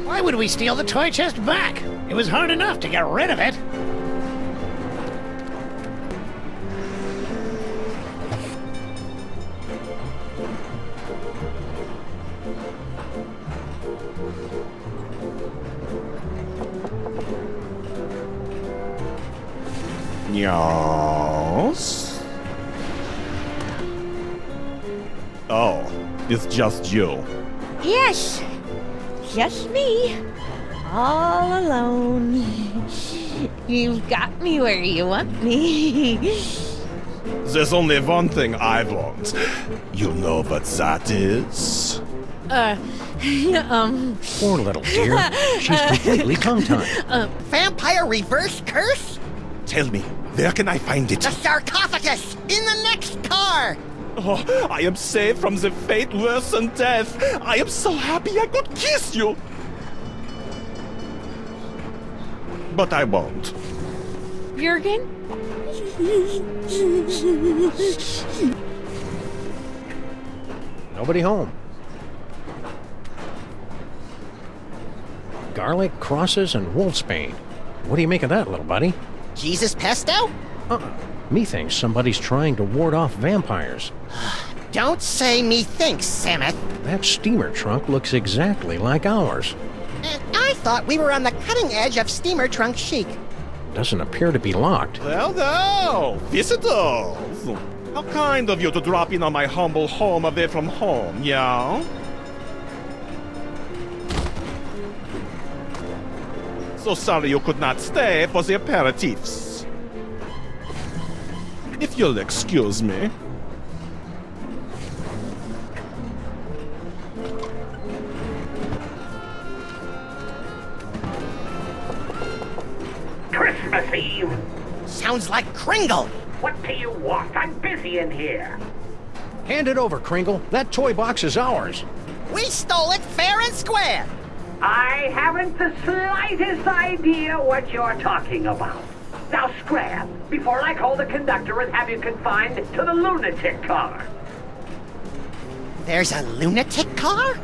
Why would we steal the toy chest back? It was hard enough to get rid of it. Yes? Oh, it's just you. Yes, just me. All alone. You've got me where you want me. There's only one thing I want. You know what that is? Poor little dear. She's completely tongue-tied. Vampire reverse curse? Tell me, where can I find it? The sarcophagus! In the next car! Oh, I am saved from the fate worse than death. I am so happy I could kiss you. But I won't. Jurgen? Nobody home. Garlic, crosses, and wolfsbane. What do you make of that, little buddy? Jesus pesto? Methinks somebody's trying to ward off vampires. Don't say methinks, Samuth. That steamer trunk looks exactly like ours. And I thought we were on the cutting edge of steamer trunk chic. Doesn't appear to be locked. Well, visitors. How kind of you to drop in on my humble home away from home, yeah? So sorry you could not stay for the aperitifs. If you'll excuse me. Christmas Eve. Sounds like Kringle. What do you want? I'm busy in here. Hand it over, Kringle. That toy box is ours. We stole it fair and square. I haven't the slightest idea what you're talking about. Now scram, before I call the conductor and have you confined to the lunatic car. There's a lunatic car?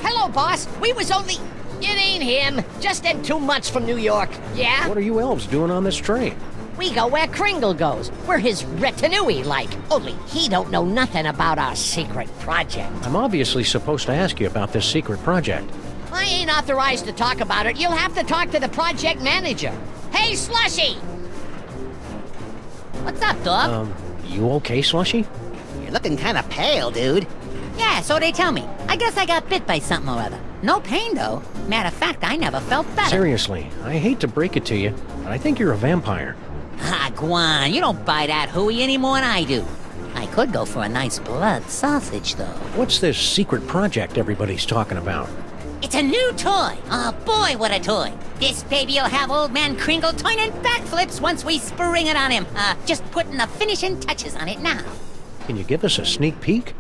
Hello, boss. We was only... It ain't him. Just them 2 months from New York. Yeah? What are you elves doing on this train? We go where Kringle goes. We're his retinue like. Only he don't know nothing about our secret project. I'm obviously supposed to ask you about this secret project. I ain't authorized to talk about it. You'll have to talk to the project manager. Hey, Slushy! What's up, dog? You okay, Slushy? You're looking kind of pale, dude. Yeah, so they tell me. I guess I got bit by something or other. No pain, though. Matter of fact, I never felt better. Seriously, I hate to break it to you, but I think you're a vampire. Ah, Guan, you don't buy that hooey any more than I do. I could go for a nice blood sausage, though. What's this secret project everybody's talking about? It's a new toy. Oh, boy, what a toy. This baby'll have old man Kringle turning backflips once we spring it on him. Just putting the finishing touches on it now. Can you give us a sneak peek?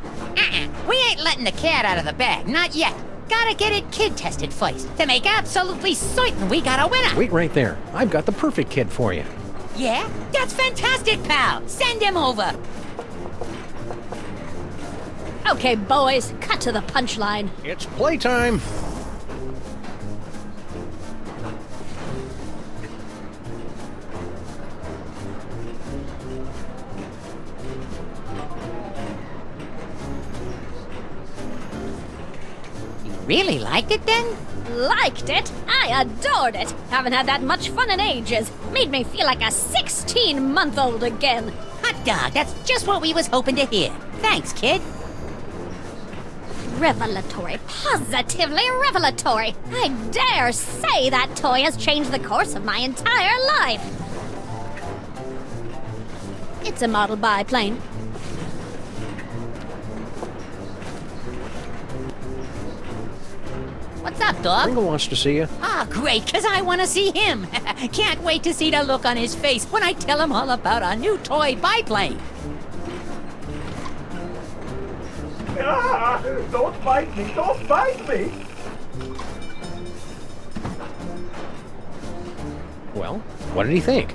We ain't letting the cat out of the bag, not yet. Gotta get it kid-tested first, to make absolutely certain we got a winner. Wait right there. I've got the perfect kid for you. Yeah? That's fantastic, pal. Send him over. Okay, boys, cut to the punchline. It's playtime. Really liked it then? Liked it? I adored it. Haven't had that much fun in ages. Made me feel like a 16-month-old again. Hot dog, that's just what we was hoping to hear. Thanks, kid. Revelatory. Positively revelatory. I dare say that toy has changed the course of my entire life. It's a model biplane. What's up, dog? Kringle wants to see you. Ah, great, because I want to see him. Can't wait to see the look on his face when I tell him all about our new toy biplane. Ah, don't bite me! Don't bite me! Well, what did he think?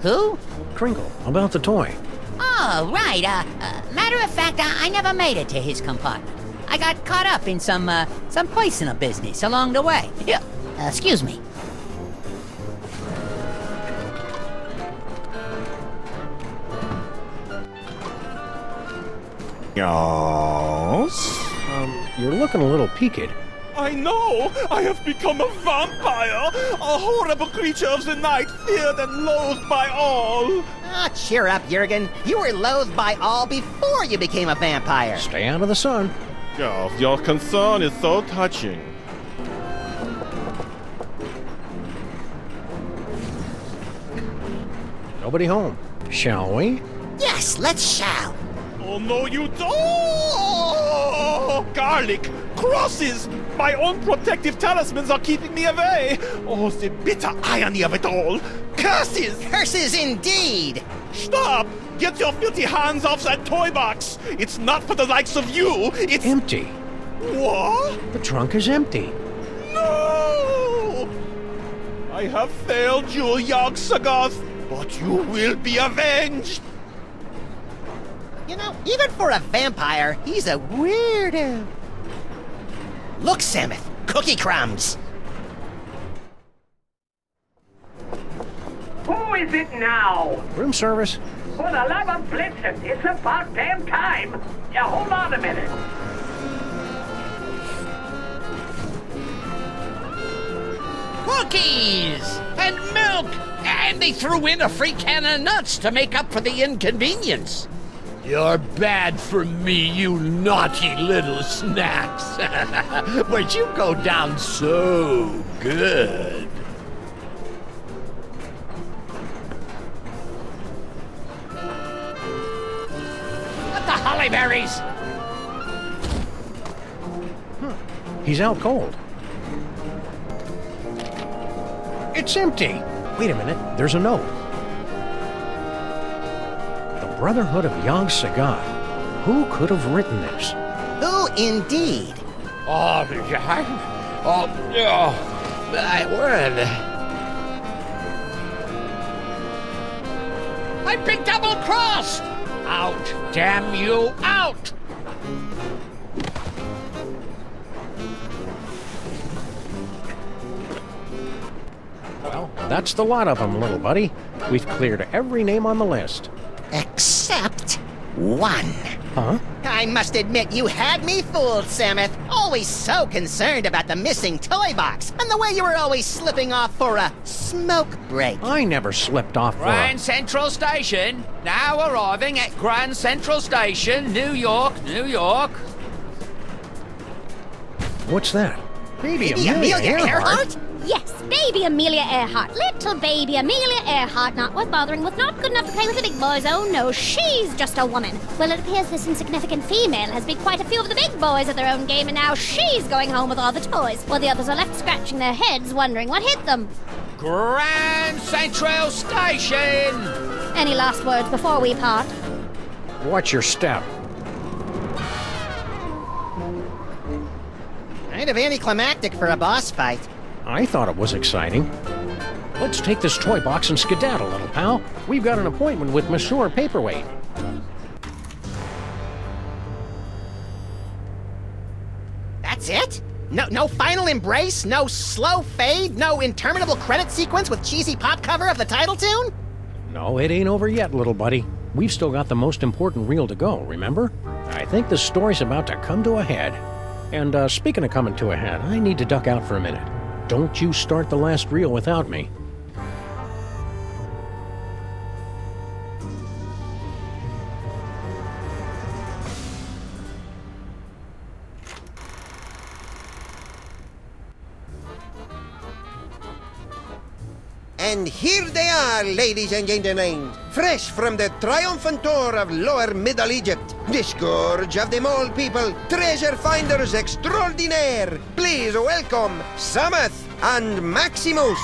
Who? Kringle, about the toy. Oh, right. Matter of fact, I never made it to his compartment. I got caught up in some personal business along the way. Yeah, excuse me. Yes? You're looking a little peaked. I know! I have become a vampire! A horrible creature of the night, feared and loathed by all! Ah, cheer up, Jurgen. You were loathed by all before you became a vampire. Stay out of the sun. Oh, your concern is so touching. Nobody home. Shall we? Yes, let's shall. Oh, no, you don't! Oh, garlic! Crosses! My own protective talismans are keeping me away! Oh, the bitter irony of it all! Curses! Curses indeed! Stop! Get your filthy hands off that toy box! It's not for the likes of you, it's... Empty. What? The trunk is empty. No! I have failed you, young Sagoth, but you will be avenged! You know, even for a vampire, he's a weirdo. Look, Samuth, cookie crumbs. Who is it now? Room service. For the love of Blitzen, it's about damn time. Yeah, hold on a minute. Cookies and milk, and they threw in a free can of nuts to make up for the inconvenience. You're bad for me, you naughty little snacks. But you go down so good. What the hollyberries? He's out cold. It's empty. Wait a minute, there's a note. The Brotherhood of Yog Sagat. Who could have written this? Who indeed? Oh, my word. I've been double-crossed! Out, damn you, out! Well, that's the lot of them, little buddy. We've cleared every name on the list. Except one. Huh? I must admit, you had me fooled, Samuth. Always so concerned about the missing toy box, and the way you were always slipping off for a smoke break. I never slipped off for Grand Central Station. Now arriving at Grand Central Station, New York, New York. What's that? Baby Baby Amelia Amelia Earhart? Earhart? Yes, baby Amelia Earhart. Little baby Amelia Earhart, not worth bothering with, not good enough to play with the big boys. Oh no, she's just a woman. Well, it appears this insignificant female has beat quite a few of the big boys at their own game, and now she's going home with all the toys, while the others are left scratching their heads, wondering what hit them. Grand Central Station. Any last words before we part? Watch your step. Kind of anticlimactic for a boss fight. I thought it was exciting. Let's take this toy box and skedaddle, little pal. We've got an appointment with Monsieur Paperweight. That's it? No final embrace? No slow fade? No interminable credit sequence with cheesy pop cover of the title tune? No, it ain't over yet, little buddy. We've still got the most important reel to go, remember? I think the story's about to come to a head. And speaking of coming to a head, I need to duck out for a minute. Don't you start the last reel without me. And here they are, ladies and gentlemen, fresh from the triumphant tour of Lower Middle Egypt, the scourge of the mole people, treasure finders extraordinaire. Please welcome Sammuth and Maximus.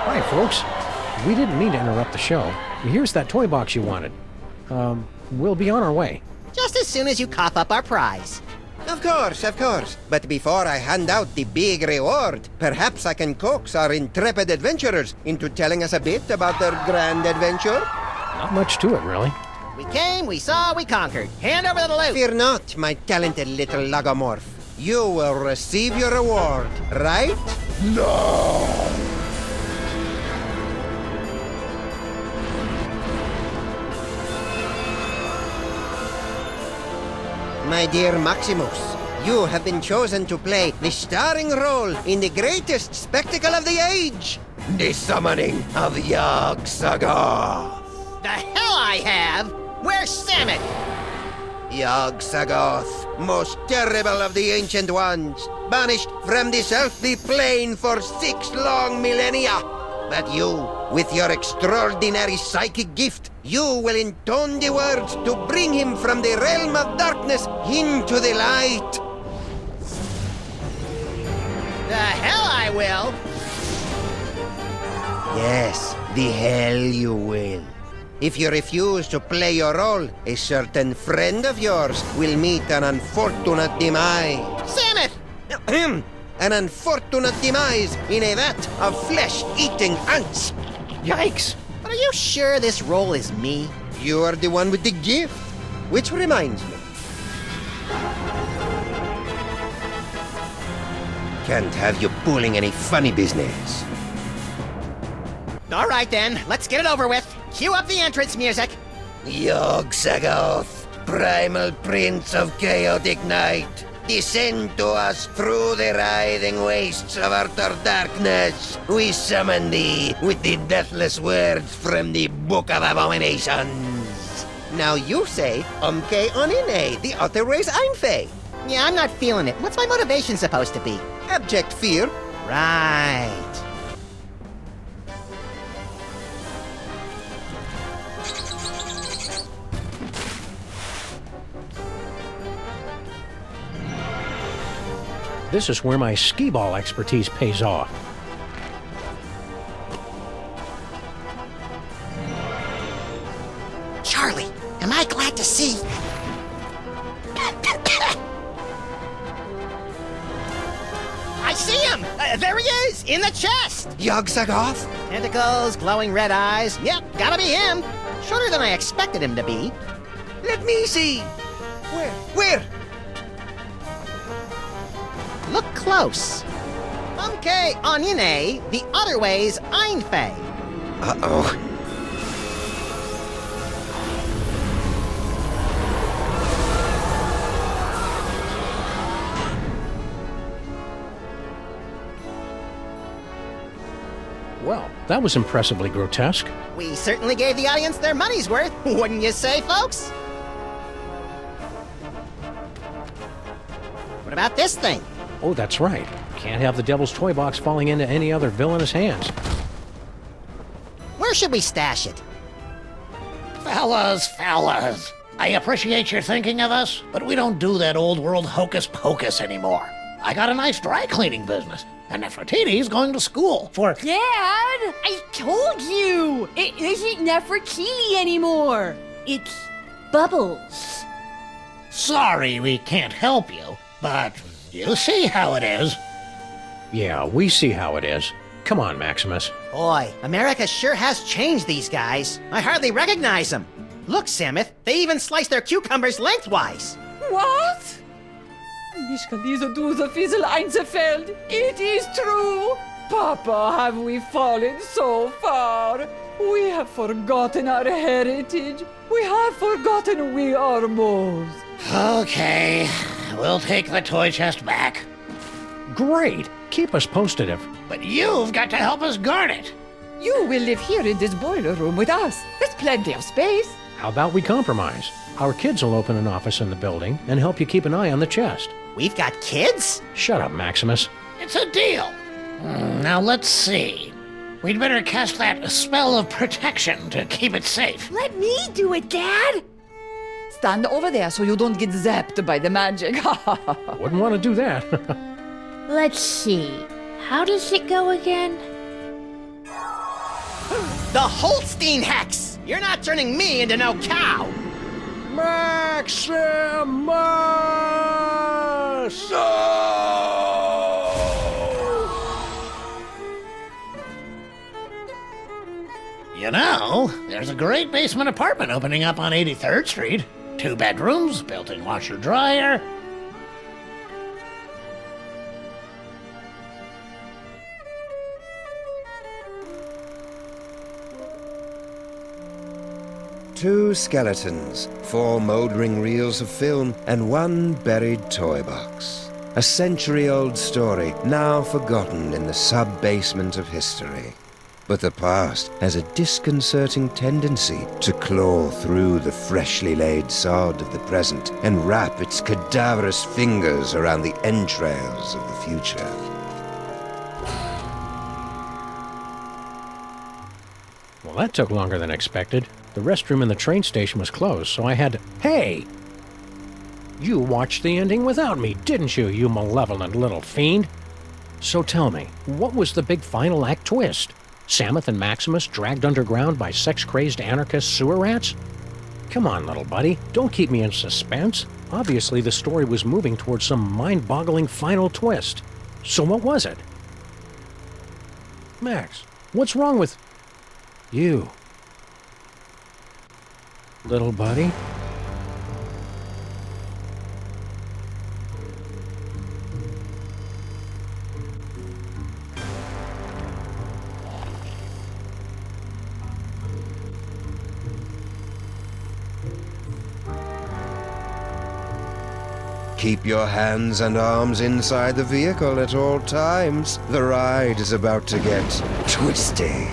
Hi, folks. We didn't mean to interrupt the show. Here's that toy box you wanted. We'll be on our way. Just as soon as you cough up our prize. Of course. But before I hand out the big reward, perhaps I can coax our intrepid adventurers into telling us a bit about their grand adventure? Not much to it, really. We came, we saw, we conquered. Hand over the loot. Fear not, my talented little logomorph. You will receive your reward, right? No! My dear Maximus, you have been chosen to play the starring role in the greatest spectacle of the age, the summoning of Yog Sagoth. The hell I have? Where's Sammuth? Yog Sagoth, most terrible of the ancient ones, banished from this earthly plane for 6 long millennia. But you, with your extraordinary psychic gift, you will intone the words to bring him from the realm of darkness into the light. The hell I will. Yes, the hell you will. If you refuse to play your role, a certain friend of yours will meet an unfortunate demise. Sammuth! An unfortunate demise in a vat of flesh-eating ants. Yikes! But are you sure this role is me? You're the one with the gift. Which reminds me. Can't have you pulling any funny business. All right then, let's get it over with. Cue up the entrance music. Yog-Sagoth, primal prince of chaotic night, descend to us through the writhing wastes of utter darkness. We summon thee with the deathless words from the Book of Abominations. Now you say, Umke Onine, the utter race Einfei. Yeah, I'm not feeling it. What's my motivation supposed to be? Abject fear. Right. This is where my skee-ball expertise pays off. Charlie, am I glad to see... I see him! There he is, in the chest! Yog-Sagoth? Tentacles, glowing red eyes. Yep, gotta be him. Shorter than I expected him to be. Let me see. Where? Look close. Umke Onyene, the other way's Einfei. Uh-oh. Well, that was impressively grotesque. We certainly gave the audience their money's worth, wouldn't you say, folks? What about this thing? Oh, that's right. Can't have the Devil's Toy Box falling into any other villainous hands. Where should we stash it? Fellas, I appreciate your thinking of us, but we don't do that old world hocus pocus anymore. I got a nice dry cleaning business, and Nefertiti's going to school for... Dad, I told you! It isn't Nefertiti anymore. It's Bubbles. Sorry we can't help you, but you see how it is. Yeah, we see how it is. Come on, Maximus. Boy, America sure has changed these guys. I hardly recognize them. Look, Samuth, they even slice their cucumbers lengthwise. What? Nicht diese Duse Fiesel Einzelfeld. It is true. Papa, have we fallen so far? We have forgotten our heritage. We have forgotten we are moles. Okay, we'll take the toy chest back. Great. Keep us posted if... But you've got to help us guard it. You will live here in this boiler room with us. There's plenty of space. How about we compromise? Our kids will open an office in the building and help you keep an eye on the chest. We've got kids? Shut up, Maximus. It's a deal. Now let's see. We'd better cast that spell of protection to keep it safe. Let me do it, Dad. Stand over there so you don't get zapped by the magic. Wouldn't want to do that. Let's see. How does it go again? The Holstein Hex! You're not turning me into no cow! Maximus! You know, there's a great basement apartment opening up on 83rd Street. 2 bedrooms, built-in washer-dryer. Two skeletons, 4 mouldering reels of film, and 1 buried toy box. A century-old story, now forgotten in the sub-basement of history. But the past has a disconcerting tendency to claw through the freshly laid sod of the present and wrap its cadaverous fingers around the entrails of the future. Well, that took longer than expected. The restroom in the train station was closed, so I had to... Hey! You watched the ending without me, didn't you, you malevolent little fiend? So tell me, what was the big final act twist? Samuth and Maximus dragged underground by sex-crazed anarchist sewer rats? Come on, little buddy, don't keep me in suspense. Obviously, the story was moving towards some mind-boggling final twist. So what was it? Max, what's wrong with... you? Little buddy? Keep your hands and arms inside the vehicle at all times. The ride is about to get twisty.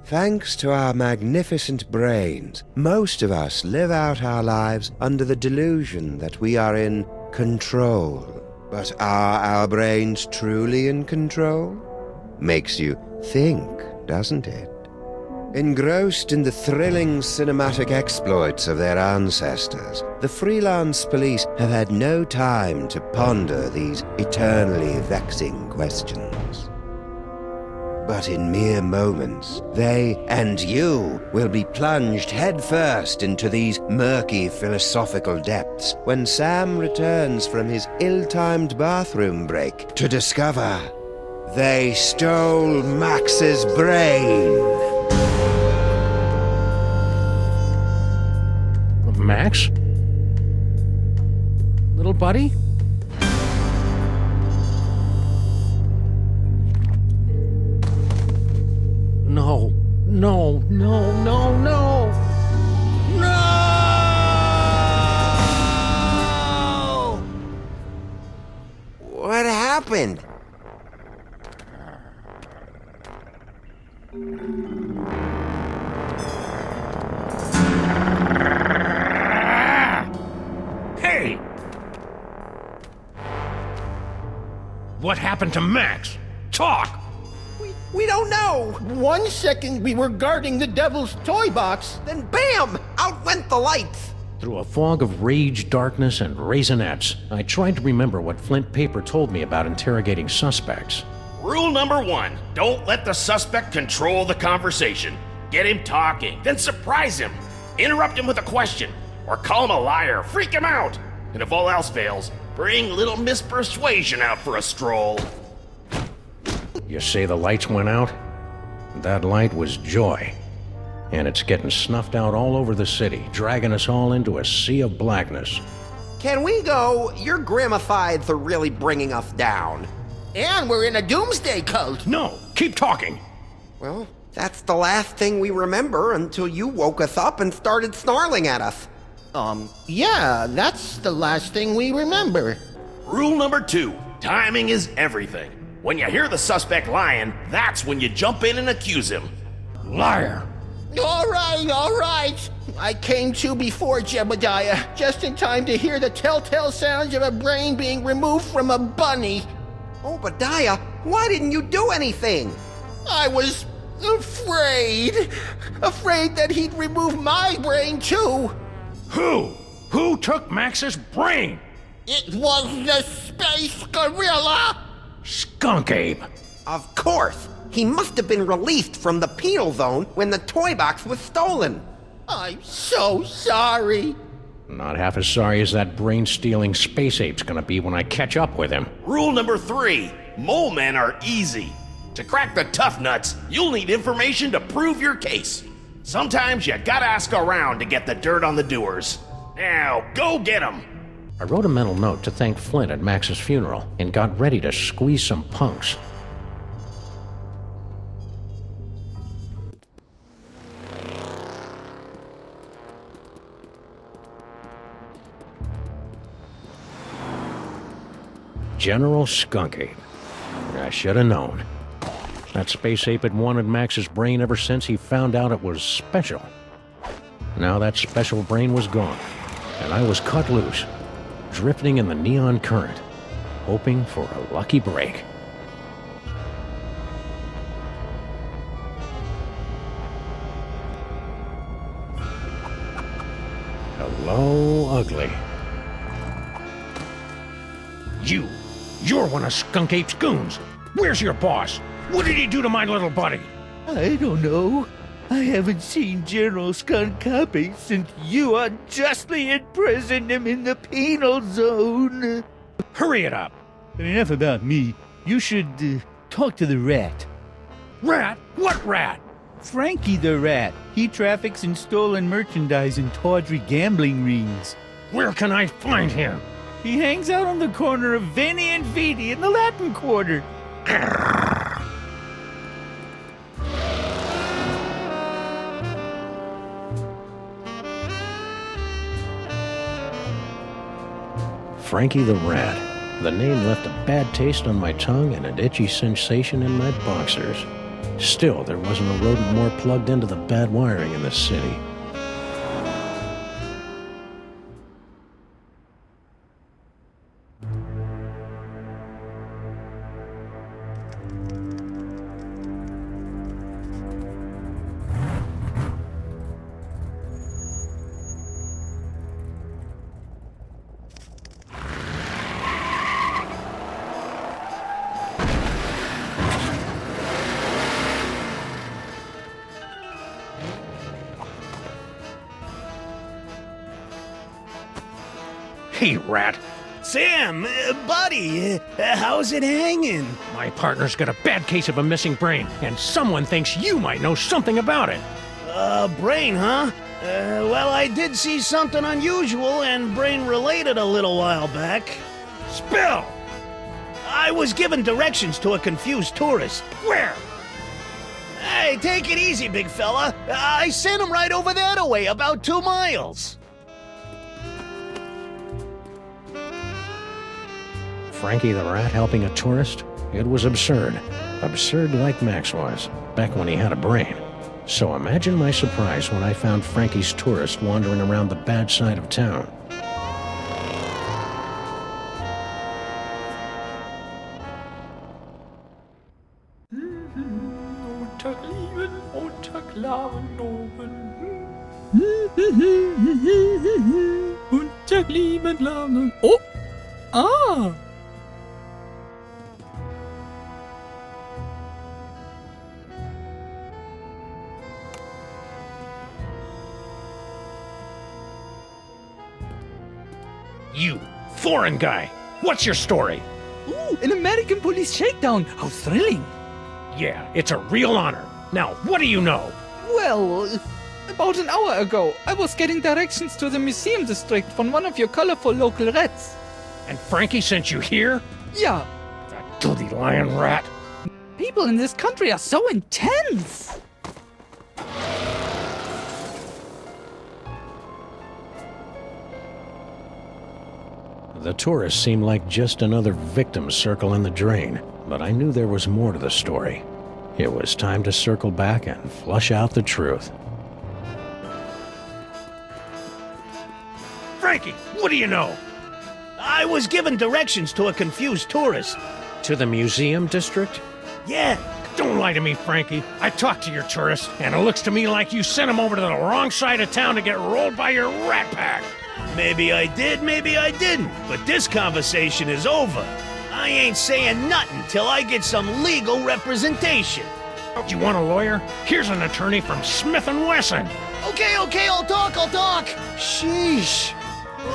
Thanks to our magnificent brains, most of us live out our lives under the delusion that we are in control. But are our brains truly in control? Makes you think, doesn't it? Engrossed in the thrilling cinematic exploits of their ancestors, the freelance police have had no time to ponder these eternally vexing questions. But in mere moments, they and you will be plunged headfirst into these murky philosophical depths when Sam returns from his ill-timed bathroom break to discover they stole Max's brain. Max? Little buddy? No, no, no, no, no! No! What happened? Hey! What happened to Max? Talk! We don't know! 1 second we were guarding the devil's toy box, then BAM! Out went the lights! Through a fog of rage, darkness, and raisinets, I tried to remember what Flint Paper told me about interrogating suspects. Rule number 1, don't let the suspect control the conversation. Get him talking, then surprise him. Interrupt him with a question, or call him a liar, freak him out. And if all else fails, bring little Miss Persuasion out for a stroll. You say the lights went out? That light was joy. And it's getting snuffed out all over the city, dragging us all into a sea of blackness. Can we go? Your gramifieds are really bringing us down. And we're in a doomsday cult. No, keep talking. Well, that's the last thing we remember until you woke us up and started snarling at us. Yeah, that's the last thing we remember. Rule number 2, timing is everything. When you hear the suspect lying, that's when you jump in and accuse him. Liar! All right. I came to before Jebediah, just in time to hear the telltale sounds of a brain being removed from a bunny. Obadiah, why didn't you do anything? I was afraid. Afraid that he'd remove my brain too. Who? Who took Max's brain? It was the space gorilla. Skunk Ape. Of course. He must have been released from the penal zone when the toy box was stolen. I'm so sorry. Not half as sorry as that brain-stealing space ape's gonna be when I catch up with him. Rule number 3, mole men are easy. To crack the tough nuts, you'll need information to prove your case. Sometimes you gotta ask around to get the dirt on the doers. Now, go get 'em. I wrote a mental note to thank Flint at Max's funeral and got ready to squeeze some punks. General Skunk Ape. I should have known. That space ape had wanted Max's brain ever since he found out it was special. Now that special brain was gone, and I was cut loose, drifting in the neon current, hoping for a lucky break. Hello, ugly. You're one of Skunk Ape's goons. Where's your boss? What did he do to my little buddy? I don't know. I haven't seen General Skunk-Ape since you unjustly imprisoned him in the penal zone. Hurry it up. Enough about me. You should talk to the rat. Rat? What rat? Frankie the rat. He traffics in stolen merchandise in tawdry gambling rings. Where can I find him? He hangs out on the corner of Veni and Vidi in the Latin Quarter. Frankie the Rat. The name left a bad taste on my tongue and an itchy sensation in my boxers. Still, there wasn't a rodent more plugged into the bad wiring in this city. Hey, Rat. Sam, buddy, how's it hanging? My partner's got a bad case of a missing brain, and someone thinks you might know something about it. Brain, huh? Well, I did see something unusual and brain-related a little while back. Spill! I was given directions to a confused tourist. Where? Hey, take it easy, big fella. I sent him right over that way, about 2 miles. Frankie the Rat helping a tourist? It was absurd. Absurd like Max was, back when he had a brain. So imagine my surprise when I found Frankie's tourist wandering around the bad side of town. Oh! Ah! You, foreign guy, what's your story? Ooh, an American police shakedown! How thrilling! Yeah, it's a real honor. Now, what do you know? Well, about an hour ago, I was getting directions to the museum district from one of your colorful local rats. And Frankie sent you here? Yeah. That dirty lion rat. People in this country are so intense! The tourist seemed like just another victim circling the drain, but I knew there was more to the story. It was time to circle back and flush out the truth. Frankie, what do you know? I was given directions to a confused tourist. To the museum district? Yeah. Don't lie to me, Frankie. I talked to your tourist, and it looks to me like you sent him over to the wrong side of town to get rolled by your rat pack. Maybe I did, maybe I didn't. But this conversation is over. I ain't saying nothing till I get some legal representation. You want a lawyer? Here's an attorney from Smith & Wesson. Okay, I'll talk. Sheesh.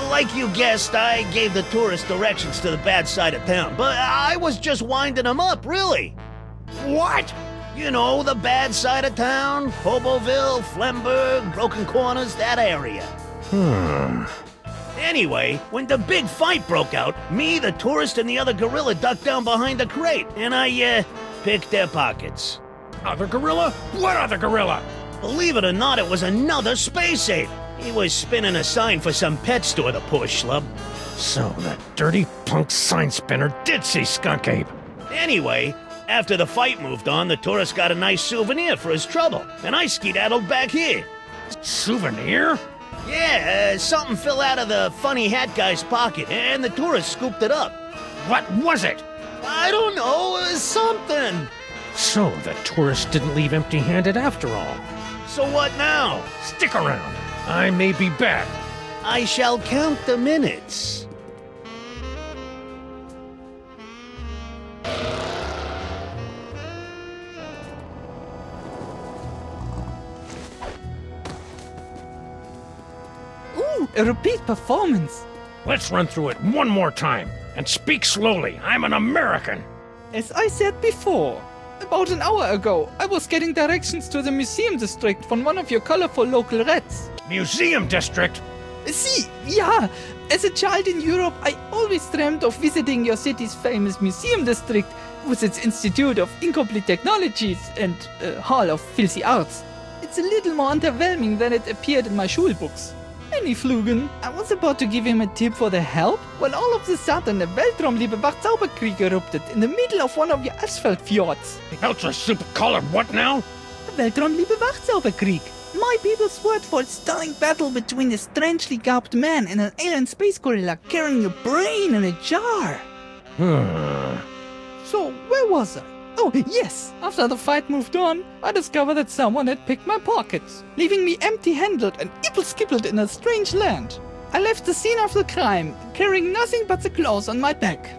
Like you guessed, I gave the tourist directions to the bad side of town, but I was just winding them up, really. What? You know, the bad side of town, Hoboville, Flemberg, Broken Corners, that area. Anyway, when the big fight broke out, me, the tourist, and the other gorilla ducked down behind a crate, and I, picked their pockets. Other gorilla? What other gorilla? Believe it or not, it was another space ape. He was spinning a sign for some pet store, the poor schlub. So that dirty punk sign spinner did see Skunk Ape. Anyway, after the fight moved on, the tourist got a nice souvenir for his trouble, and I skedaddled back here. Souvenir? Yeah, something fell out of the funny hat guy's pocket, and the tourist scooped it up. What was it? I don't know, something. So the tourist didn't leave empty-handed after all. So what now? Stick around. I may be back. I shall count the minutes. Ooh, a repeat performance. Let's run through it one more time. And speak slowly. I'm an American. As I said before, about an hour ago, I was getting directions to the museum district from one of your colorful local rats. Museum district? See, yeah. As a child in Europe, I always dreamed of visiting your city's famous museum district with its Institute of Incomplete Technologies and Hall of Filthy Arts. It's a little more underwhelming than it appeared in my schulbooks. Flugen, I was about to give him a tip for the help when all of a sudden a Weltraumliebe Wachzauberkrieg erupted in the middle of one of your asphalt fjords. Ultra super colored what now? The Weltraumliebe Wachzauberkrieg. My people's word for a stunning battle between a strangely garbed man and an alien space gorilla carrying a brain in a jar. So, where was I? Oh, yes! After the fight moved on, I discovered that someone had picked my pockets, leaving me empty-handed and ipple-skippled in a strange land. I left the scene of the crime, carrying nothing but the clothes on my back.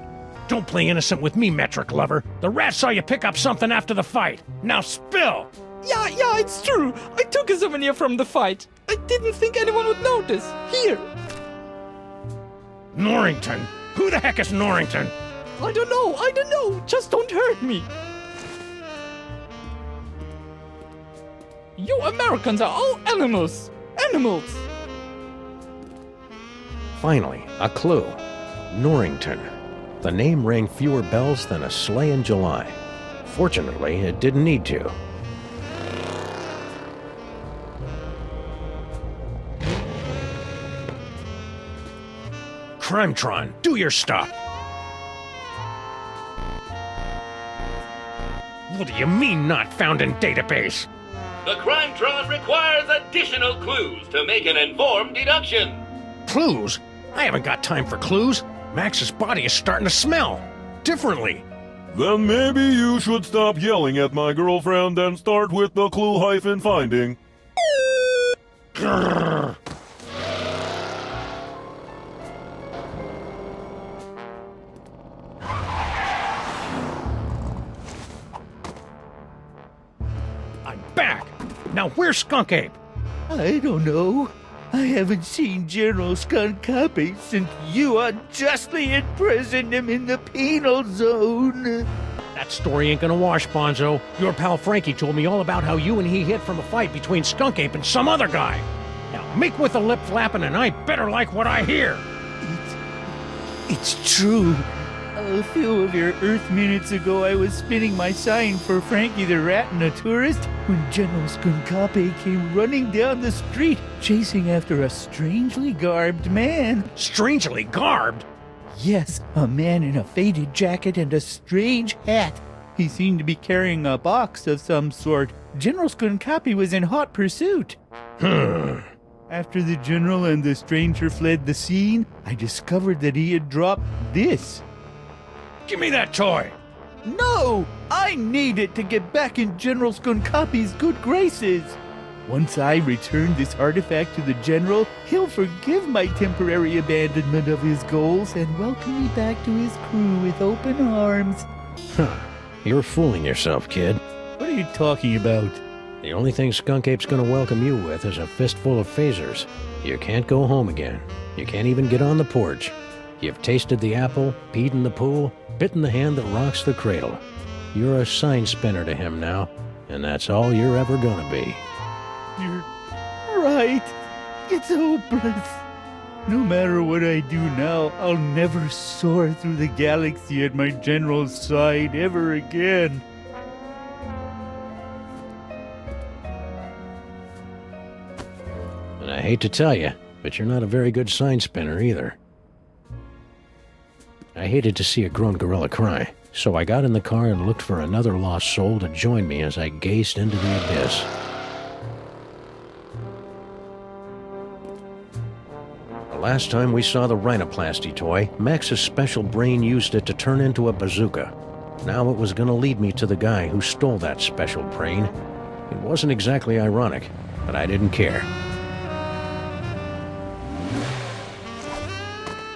Don't play innocent with me, metric lover. The rat saw you pick up something after the fight. Now spill! Yeah, it's true. I took a souvenir from the fight. I didn't think anyone would notice. Here. Norrington? Who the heck is Norrington? I don't know. Just don't hurt me. You Americans are all animals. Animals. Finally, a clue. Norrington. The name rang fewer bells than a sleigh in July. Fortunately, it didn't need to. Crimetron, do your stuff. What do you mean not found in database? The Crimetron requires additional clues to make an informed deduction. Clues? I haven't got time for clues. Max's body is starting to smell differently. Then maybe you should stop yelling at my girlfriend and start with the clue-finding. Grrr. I'm back. Now where's Skunk Ape? I don't know. I haven't seen General Skunk Ape since you unjustly imprisoned him in the penal zone. That story ain't gonna wash, Bonzo. Your pal Frankie told me all about how you and he hid from a fight between Skunk Ape and some other guy. Now make with the lip flapping and I better like what I hear. It's true. A few of your Earth minutes ago, I was spinning my sign for Frankie the Rat and a tourist when General Skunk Ape came running down the street, chasing after a strangely garbed man. Strangely garbed? Yes, a man in a faded jacket and a strange hat. He seemed to be carrying a box of some sort. General Skunk Ape was in hot pursuit. After the general and the stranger fled the scene, I discovered that he had dropped this. Give me that toy! No! I need it to get back in General Skunk Ape's good graces. Once I return this artifact to the general, he'll forgive my temporary abandonment of his goals and welcome me back to his crew with open arms. You're fooling yourself, kid. What are you talking about? The only thing Skunk Ape's gonna welcome you with is a fistful of phasers. You can't go home again. You can't even get on the porch. You've tasted the apple, peed in the pool, bitten the hand that rocks the cradle. You're a sign spinner to him now, and that's all you're ever gonna be. You're right. It's hopeless. No matter what I do now, I'll never soar through the galaxy at my general's side ever again. And a hate to tell you, but you're not a very good sign spinner either. I hated to see a grown gorilla cry, so I got in the car and looked for another lost soul to join me as I gazed into the abyss. The last time we saw the rhinoplasty toy, Max's special brain used it to turn into a bazooka. Now it was going to lead me to the guy who stole that special brain. It wasn't exactly ironic, but I didn't care.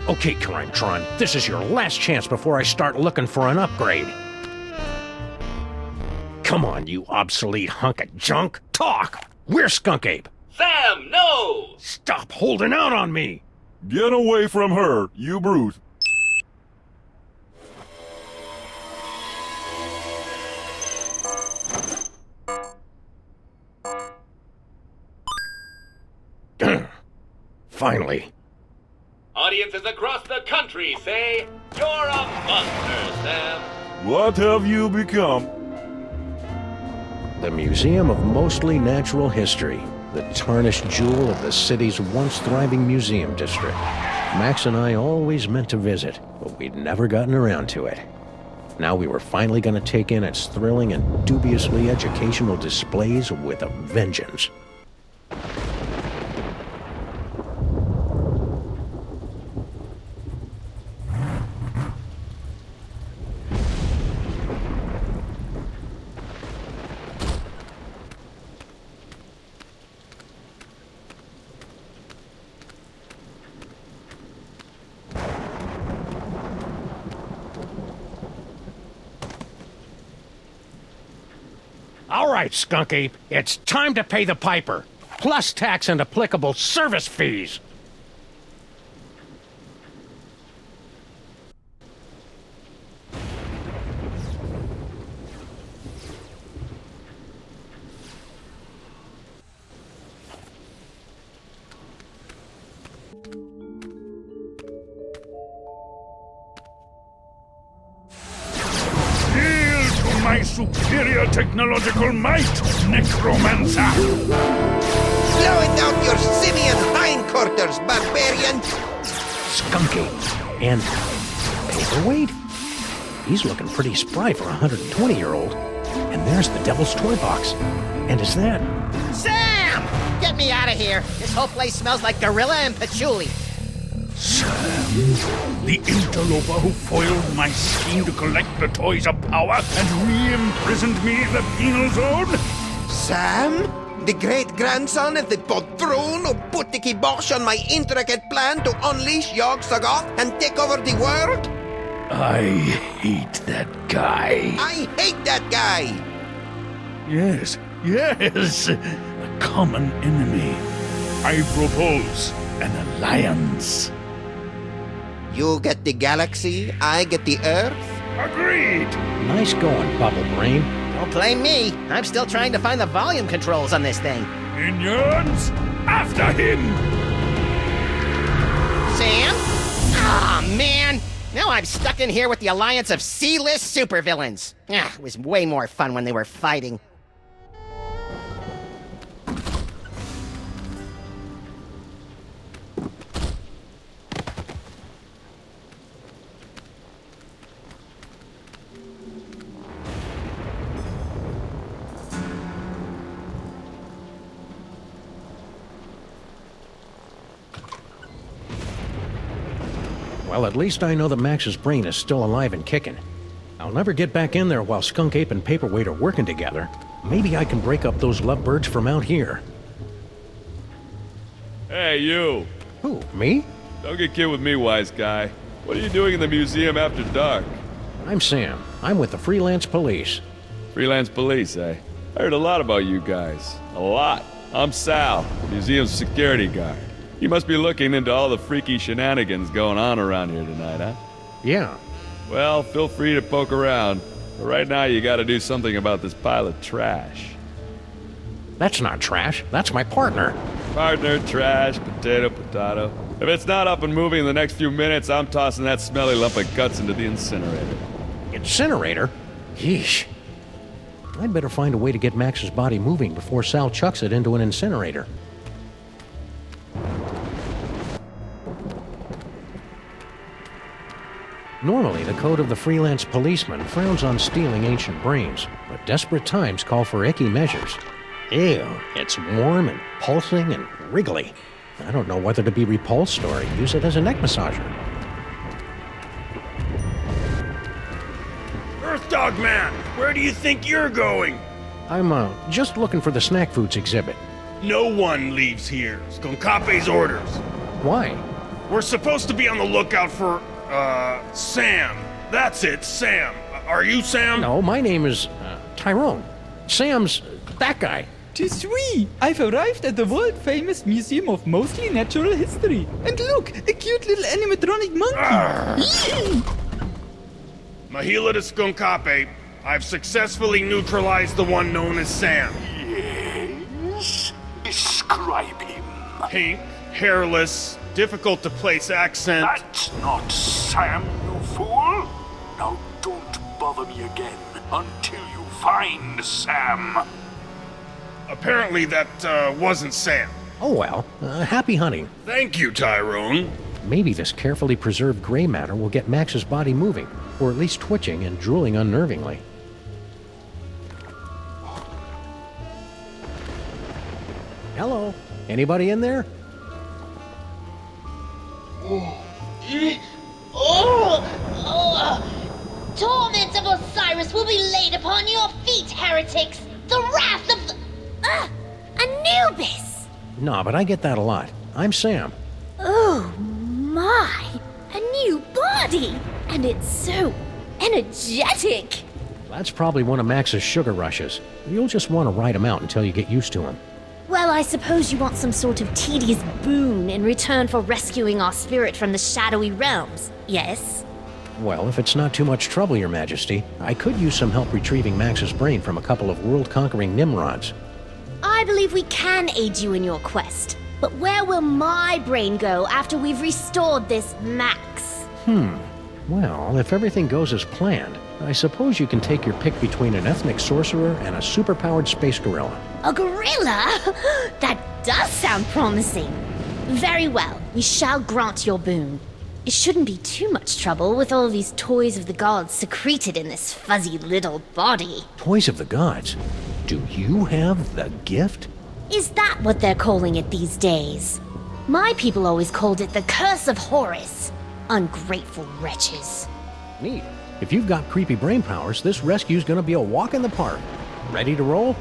Okay, Crimetron, this is your last chance before I start looking for an upgrade. Come on, you obsolete hunk of junk. Talk! Where's Skunk Ape? Sam, no! Stop holding out on me! Get away from her, you brute. Finally. Audiences across the country say, you're a monster, Sam. What have you become? The Museum of Mostly Natural History, the tarnished jewel of the city's once thriving museum district. Max and I always meant to visit, but we'd never gotten around to it. Now we were finally going to take in its thrilling and dubiously educational displays with a vengeance. All right, Skunk Ape, it's time to pay the piper, plus tax and applicable service fees. My superior technological might, necromancer! Blow it out your simian hindquarters, barbarian! Skunk Ape and Paperweight? He's looking pretty spry for a 120-year-old. And there's the Devil's Toy Box. And is that... Sam! Get me out of here! This whole place smells like gorilla and patchouli. Sam, the interloper who foiled my scheme to collect the Toys of Power and re-imprisoned me in the penal zone? Sam? The great-grandson of the patron who put the kibosh on my intricate plan to unleash Yog-Sothoth and take over the world? I hate that guy. I hate that guy! Yes, a common enemy. I propose an alliance. You get the galaxy, I get the Earth? Agreed! Nice going, Bubble Brain. Don't blame me. I'm still trying to find the volume controls on this thing. Minions, after him! Sam? Ah, man! Now I'm stuck in here with the alliance of C-list supervillains. It was way more fun when they were fighting. Well, at least I know that Max's brain is still alive and kicking. I'll never get back in there while Skunk Ape and Paperweight are working together. Maybe I can break up those lovebirds from out here. Hey, you. Who, me? Don't get kid with me, wise guy. What are you doing in the museum after dark? I'm Sam. I'm with the Freelance Police. Freelance police, eh? I heard a lot about you guys. A lot. I'm Sal, the museum's security guard. You must be looking into all the freaky shenanigans going on around here tonight, huh? Yeah. Well, feel free to poke around. But right now, you gotta do something about this pile of trash. That's not trash. That's my partner. Partner, trash, potato. If it's not up and moving in the next few minutes, I'm tossing that smelly lump of guts into the incinerator. Incinerator? Yeesh. I'd better find a way to get Max's body moving before Sal chucks it into an incinerator. Normally, the code of the freelance policeman frowns on stealing ancient brains, but desperate times call for icky measures. Ew, it's warm and pulsing and wriggly. I don't know whether to be repulsed or use it as a neck massager. Earthdog Man, where do you think you're going? I'm, just looking for the snack foods exhibit. No one leaves here. Skonkape's orders. Why? We're supposed to be on the lookout for, Sam. That's it, Sam. Are you Sam? No, my name is, Tyrone. Sam's that guy. Tis we! I've arrived at the world-famous Museum of Mostly Natural History. And look, a cute little animatronic monkey. Mahila to Skonkape, I've successfully neutralized the one known as Sam. Yes? Describe him. Pink, hairless, difficult to place accent. That's not Sam, you fool! Now don't bother me again until you find Sam. Apparently that, wasn't Sam. Oh well, happy hunting. Thank you, Tyrone. Maybe this carefully preserved gray matter will get Max's body moving, or at least twitching and drooling unnervingly. Hello? Anybody in there? Torments of Osiris will be laid upon your feet, heretics! The wrath of the... Anubis! Nah, but I get that a lot. I'm Sam. Oh my! A new body! And it's so energetic! That's probably one of Max's sugar rushes. You'll just want to ride him out until you get used to him. Well, I suppose you want some sort of tedious boon in return for rescuing our spirit from the shadowy realms, yes? Well, if it's not too much trouble, Your Majesty, I could use some help retrieving Max's brain from a couple of world-conquering Nimrods. I believe we can aid you in your quest, but where will my brain go after we've restored this Max? Well, if everything goes as planned, I suppose you can take your pick between an ethnic sorcerer and a superpowered space gorilla. A gorilla? That does sound promising. Very well, we shall grant your boon. It shouldn't be too much trouble with all these toys of the gods secreted in this fuzzy little body. Toys of the gods? Do you have the gift? Is that what they're calling it these days? My people always called it the Curse of Horus. Ungrateful wretches. Neat. If you've got creepy brain powers, this rescue's gonna be a walk in the park. Ready to roll?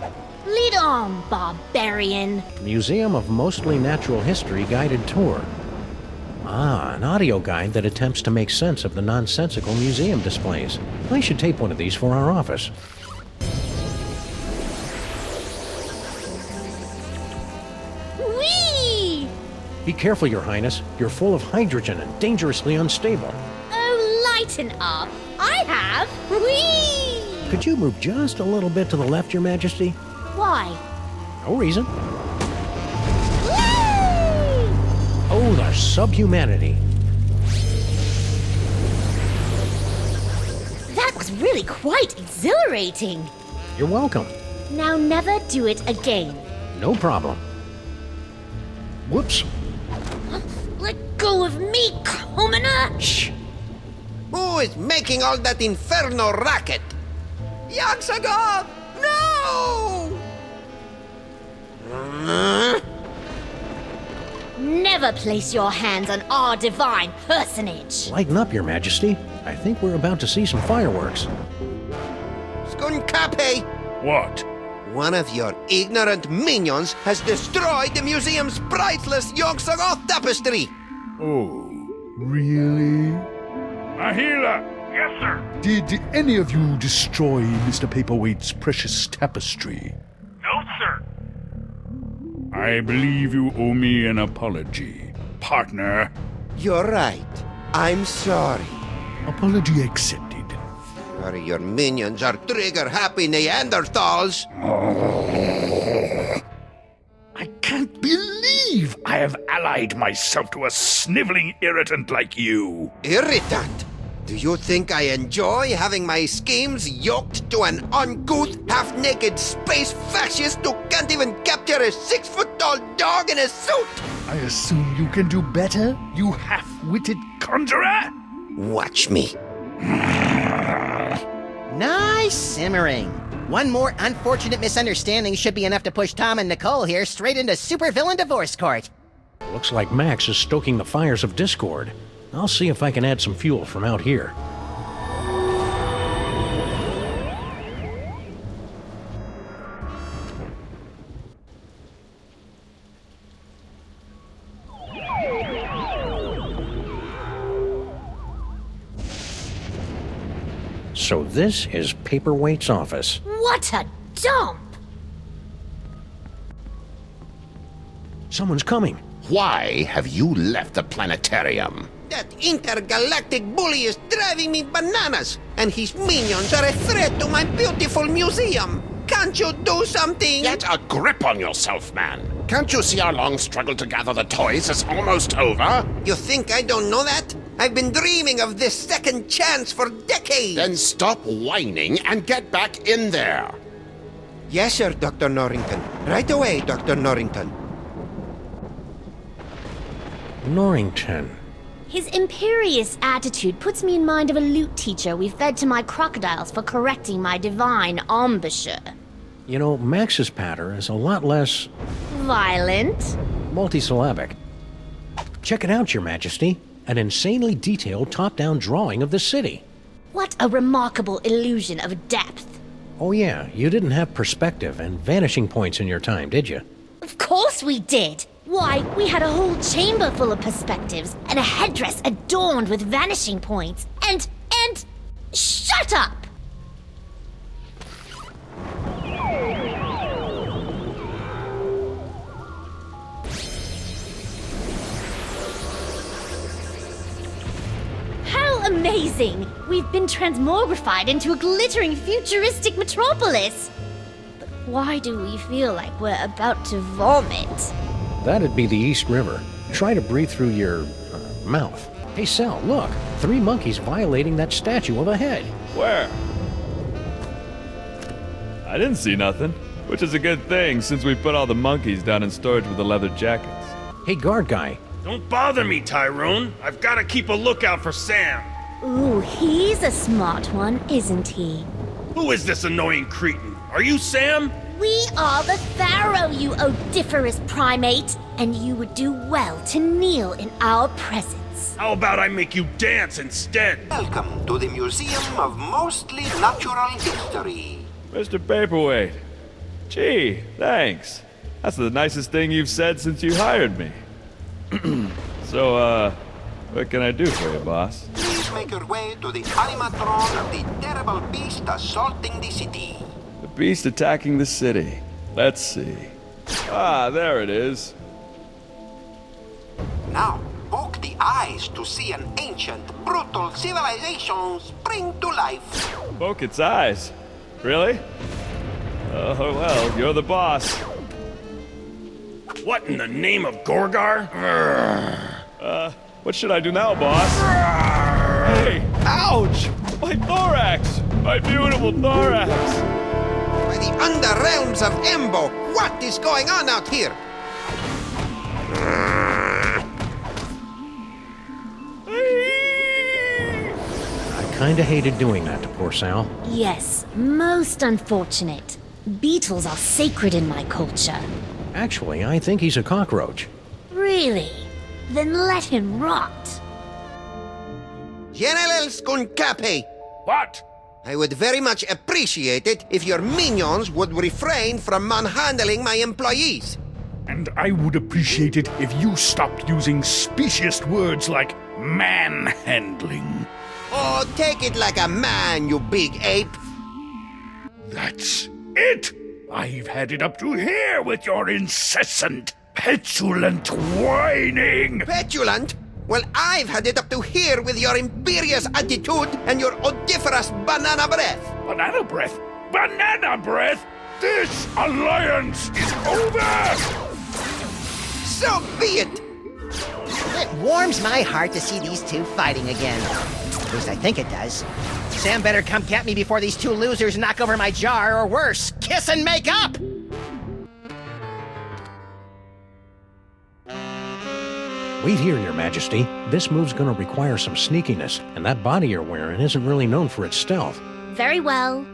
Lead on, barbarian. Museum of Mostly Natural History guided tour. Ah, an audio guide that attempts to make sense of the nonsensical museum displays. I should tape one of these for our office. Whee! Be careful, Your Highness. You're full of hydrogen and dangerously unstable. Oh, lighten up. I have. Whee! Could you move just a little bit to the left, Your Majesty? Why? No reason. Oh, the subhumanity. That was really quite exhilarating. You're welcome. Now never do it again. No problem. Whoops. Let go of me, commoner! Shh! Who is making all that inferno racket? Yaxagov! No! Never place your hands on our divine personage. Lighten up, Your Majesty. I think we're about to see some fireworks. Skonkape! What? One of your ignorant minions has destroyed the museum's priceless Yogg-Sothoth tapestry! Oh, really? Mahila! Yes, sir. Did any of you destroy Mr. Paperweight's precious tapestry? No, sir. I believe you owe me an apology, partner. You're right. I'm sorry. Apology accepted. Sorry, your minions are trigger-happy Neanderthals. I can't believe I have allied myself to a sniveling irritant like you. Irritant? Do you think I enjoy having my schemes yoked to an uncouth, half-naked space fascist who can't even capture a 6-foot-tall dog in a suit? I assume you can do better, you half-witted conjurer? Watch me. Nice simmering. One more unfortunate misunderstanding should be enough to push Tom and Nicole here straight into supervillain divorce court. Looks like Max is stoking the fires of discord. I'll see if I can add some fuel from out here. So this is Paperweight's office. What a dump! Someone's coming. Why have you left the planetarium? That intergalactic bully is driving me bananas, and his minions are a threat to my beautiful museum. Can't you do something? Get a grip on yourself, man. Can't you see our long struggle to gather the toys is almost over? You think I don't know that? I've been dreaming of this second chance for decades. Then stop whining and get back in there. Yes, sir, Dr. Norrington. Right away, Dr. Norrington. Norrington. His imperious attitude puts me in mind of a lute teacher we fed to my crocodiles for correcting my divine embouchure. You know, Max's patter is a lot less... violent? multisyllabic. Check it out, Your Majesty. An insanely detailed top-down drawing of the city. What a remarkable illusion of depth. Oh yeah, you didn't have perspective and vanishing points in your time, did you? Of course we did. Why, we had a whole chamber full of perspectives and a headdress adorned with vanishing points. And... shut up! How amazing! We've been transmogrified into a glittering futuristic metropolis. But why do we feel like we're about to vomit? That'd be the East River. Try to breathe through your mouth. Hey, Sal, look. 3 monkeys violating that statue of a head. Where? I didn't see nothing, which is a good thing since we put all the monkeys down in storage with the leather jackets. Hey, guard guy. Don't bother me, Tyrone. I've got to keep a lookout for Sam. Ooh, he's a smart one, isn't he? Who is this annoying cretin? Are you Sam? We are the Pharaoh, you odiferous primate, and you would do well to kneel in our presence. How about I make you dance instead? Welcome to the Museum of Mostly Natural History. Mr. Paperweight. Gee, thanks. That's the nicest thing you've said since you hired me. So, what can I do for you, boss? Please make your way to the animatron of the terrible beast assaulting the city. The beast attacking the city. Let's see. Ah, there it is. Now, poke the eyes to see an ancient, brutal civilization spring to life. Poke its eyes? Really? Oh, well, you're the boss. What in the name of Gorgar? What should I do now, boss? Hey! Ouch! My thorax! My beautiful thorax! By the underrealms of Embo, what is going on out here? I kinda hated doing that to poor Sal. Yes, most unfortunate. Beetles are sacred in my culture. Actually, I think he's a cockroach. Really? Then let him rot. General Skunkape! What? I would very much appreciate it if your minions would refrain from manhandling my employees. And I would appreciate it if you stopped using specious words like manhandling. Oh, take it like a man, you big ape. That's it! I've had it up to here with your incessant, petulant whining! Petulant? Well, I've had it up to here with your imperious attitude and your odiferous banana breath. Banana breath? Banana breath? This alliance is over! So be it! It warms my heart to see these two fighting again. At least I think it does. Sam better come get me before these two losers knock over my jar, or worse, kiss and make up! Wait here, Your Majesty. This move's gonna require some sneakiness, and that body you're wearing isn't really known for its stealth. Very well.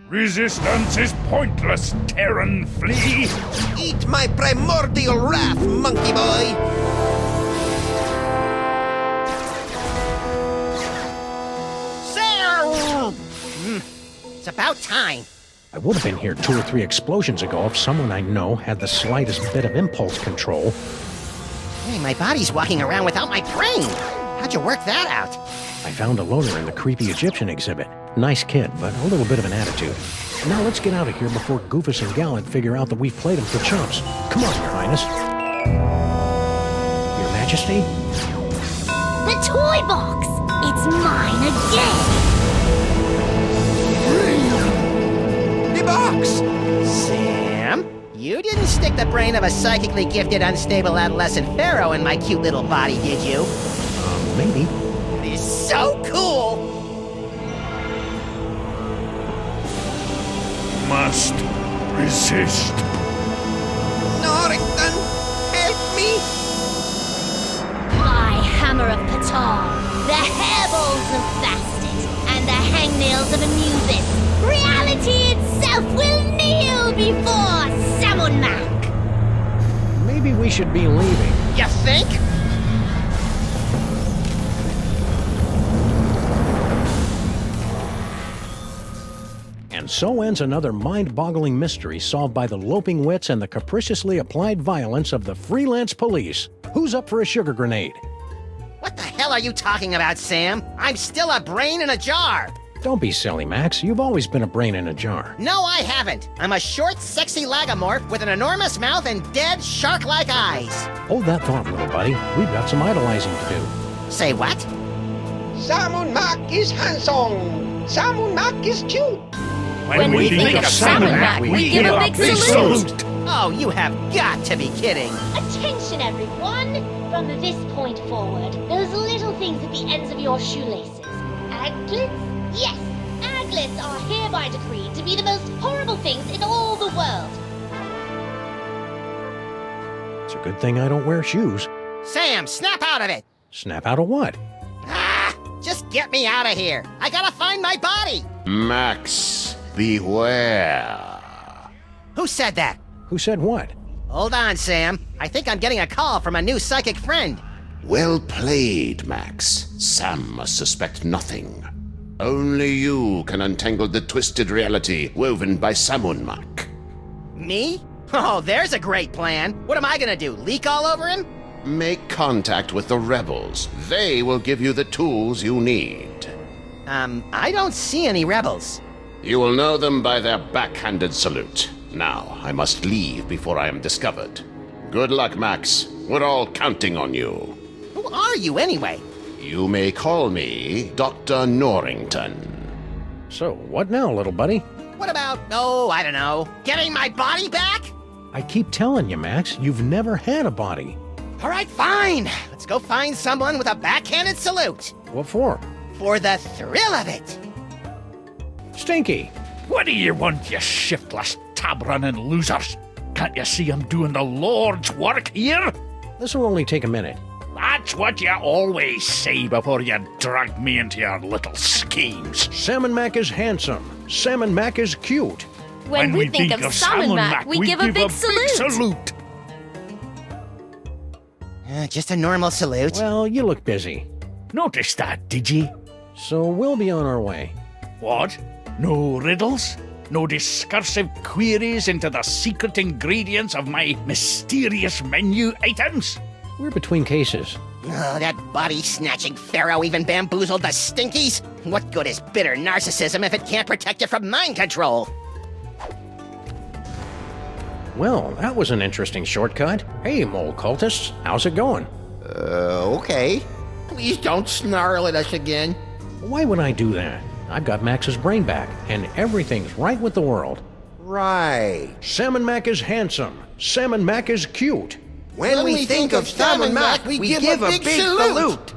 Resistance is pointless, Terran flea! Eat my primordial wrath, monkey boy! Sam! It's about time. I would have been here 2 or 3 explosions ago if someone I know had the slightest bit of impulse control. Hey, my body's walking around without my brain. How'd you work that out? I found a loner in the creepy Egyptian exhibit. Nice kid, but a little bit of an attitude. Now let's get out of here before Goofus and Gallant figure out that we've played him for chumps. Come on, Your Highness. Your Majesty? The toy box! It's mine again! The box! Sam? You didn't stick the brain of a psychically gifted, unstable adolescent pharaoh in my cute little body, did you? Maybe. It is so cool! Must resist. Norrington, help me! My hammer of Penal, the hairballs of Bastet, and the hangnails of Anubis. Reality itself will kneel before Sammun-Mak. Maybe we should be leaving. You think? And so ends another mind-boggling mystery solved by the loping wits and the capriciously applied violence of the freelance police. Who's up for a sugar grenade? What the hell are you talking about, Sam? I'm still a brain in a jar! Don't be silly, Max. You've always been a brain in a jar. No, I haven't. I'm a short, sexy lagomorph with an enormous mouth and dead, shark-like eyes. Hold that thought, little buddy. We've got some idolizing to do. Say what? Sammun-Mak is handsome! Sammun-Mak is cute! When we think of Sammun-Mak, we give a big salute! Oh, you have got to be kidding! Attention, everyone! From this point forward, those little things at the ends of your shoelaces. Aglets? Yes! Aglets are hereby decreed to be the most horrible things in all the world. It's a good thing I don't wear shoes. Sam, snap out of it! Snap out of what? Ah! Just get me out of here! I gotta find my body! Max, beware. Who said that? Who said what? Hold on, Sam. I think I'm getting a call from a new psychic friend. Well played, Max. Sam must suspect nothing. Only you can untangle the twisted reality woven by Sammun-Mak. Me? Oh, there's a great plan. What am I gonna do, leak all over him? Make contact with the rebels. They will give you the tools you need. I don't see any rebels. You will know them by their backhanded salute. Now, I must leave before I am discovered. Good luck, Max. We're all counting on you. Who are you, anyway? You may call me Dr. Norrington. So, what now, little buddy? What about, oh, I don't know, getting my body back? I keep telling you, Max, you've never had a body. All right, fine. Let's go find someone with a backhanded salute. What for? For the thrill of it. Stinky! What do you want, you shiftless, tab-running losers? Can't you see I'm doing the Lord's work here? This'll only take a minute. That's what you always say before you drag me into your little schemes. Sammun-Mak is handsome. Sammun-Mak is cute. When we think of Sammun-Mak, we give a big salute. Just a normal salute. Well, you look busy. Noticed that, did you? So we'll be on our way. What? No riddles? No discursive queries into the secret ingredients of my mysterious menu items? We're between cases. Oh, that body-snatching pharaoh even bamboozled the Stinkies? What good is bitter narcissism if it can't protect you from mind control? Well, that was an interesting shortcut. Hey, mole cultists, how's it going? Okay. Please don't snarl at us again. Why would I do that? I've got Max's brain back, and everything's right with the world. Right. Sammun-Mak is handsome. Sammun-Mak is cute. When we think of Sammun-Mak, we give a big salute.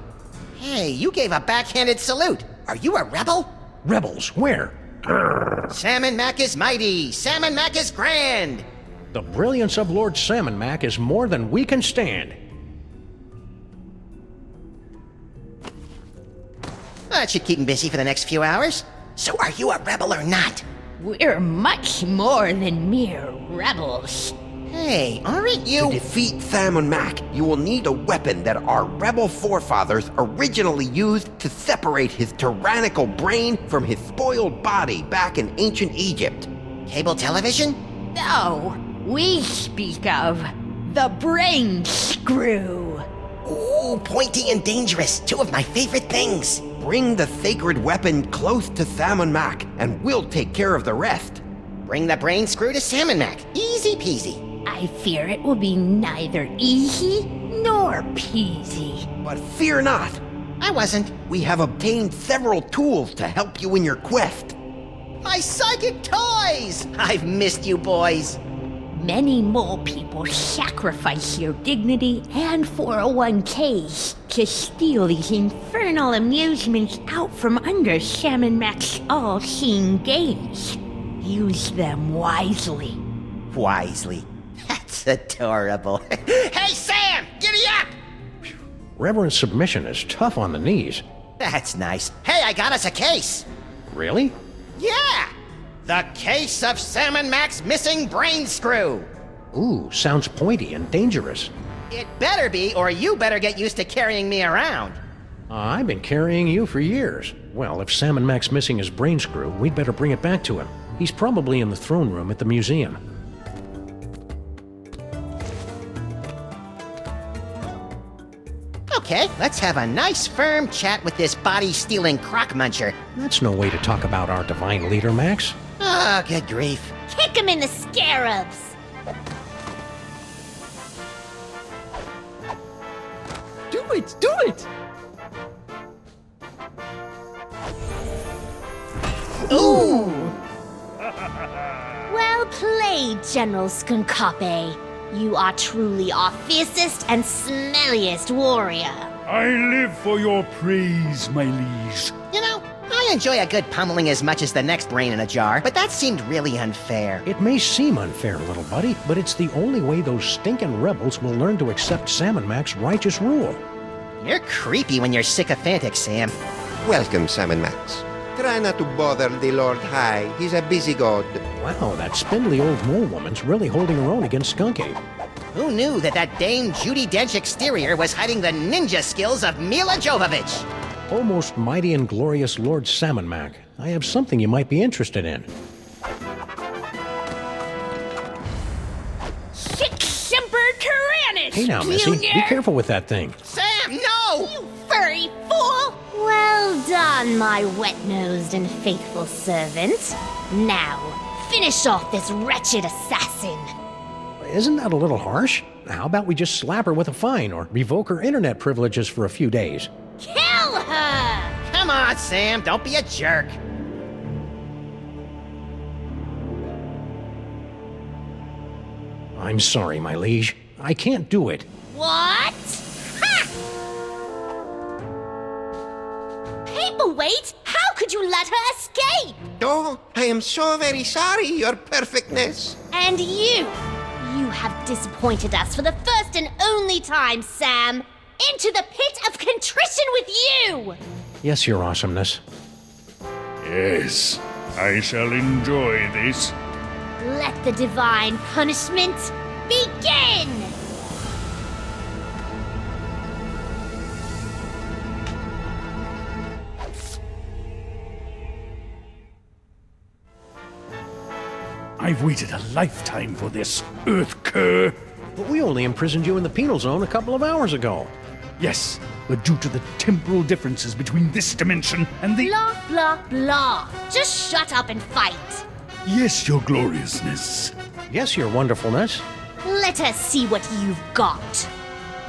Hey, you gave a backhanded salute. Are you a rebel? Rebels, where? Sammun-Mak is mighty. Sammun-Mak is grand. The brilliance of Lord Sammun-Mak is more than we can stand. That should keep him busy for the next few hours. So are you a rebel or not? We're much more than mere rebels. Hey, aren't you? To defeat Sammun-Mak, you will need a weapon that our rebel forefathers originally used to separate his tyrannical brain from his spoiled body back in ancient Egypt. Cable television? No, we speak of the brain screw. Ooh, pointy and dangerous. Two of my favorite things. Bring the sacred weapon close to Sammun-Mak, and we'll take care of the rest. Bring the brain screw to Sammun-Mak. Easy peasy. I fear it will be neither easy nor peasy. But fear not. I wasn't. We have obtained several tools to help you in your quest. My psychic toys! I've missed you boys. Many more people sacrifice their dignity and 401ks to steal these infernal amusements out from under Sammun-Mak's all-seeing gaze. Use them wisely. Wisely. That's adorable. Hey, Sam! Giddy up! Reverend submission is tough on the knees. That's nice. Hey, I got us a case. Really? Yeah! The case of Sammun-Mak's missing brain screw. Ooh, sounds pointy and dangerous. It better be, or you better get used to carrying me around. I've been carrying you for years. Well, if Sammun-Mak's missing his brain screw, we'd better bring it back to him. He's probably in the throne room at the museum. Okay, let's have a nice firm chat with this body-stealing crock muncher. That's no way to talk about our divine leader, Max. Oh, good grief. Kick him in the scarabs. Do it! Do it! Ooh! Well played, General Skunkape. You are truly our fiercest and smelliest warrior. I live for your praise, my liege. You know, I enjoy a good pummeling as much as the next brain in a jar, but that seemed really unfair. It may seem unfair, little buddy, but it's the only way those stinking rebels will learn to accept Sammun-Mak's righteous rule. You're creepy when you're sycophantic, Sam. Welcome, Sammun-Max. Try not to bother the Lord High. He's a busy god. Wow, that spindly old mole woman's really holding her own against Skunk-Ape. Who knew that Dame Judi Dench exterior was hiding the ninja skills of Mila Jovovich? O most mighty and glorious Lord Sammun-Mak, I have something you might be interested in. Sic Semper Tyrannis! Hey now, Missy, Junior. be careful with that thing. Sam, no! You furry fool! Well done, my wet-nosed and faithful servant. Now, finish off this wretched assassin. Isn't that a little harsh? How about we just slap her with a fine or revoke her internet privileges for a few days? Kill her! Come on, Sam, don't be a jerk. I'm sorry, my liege. I can't do it. What? Ha! Paperweight? How could you let her escape? Oh, I am so very sorry, Your Perfectness. And you have disappointed us for the first and only time, Sam. Into the pit of contrition with you! Yes, Your Awesomeness. Yes, I shall enjoy this. Let the divine punishment begin! I've waited a lifetime for this, Earth Cur. But we only imprisoned you in the penal zone a couple of hours ago. Yes, but due to the temporal differences between this dimension and the... Blah, blah, blah. Just shut up and fight. Yes, your gloriousness. Yes, Your Wonderfulness. Let us see what you've got.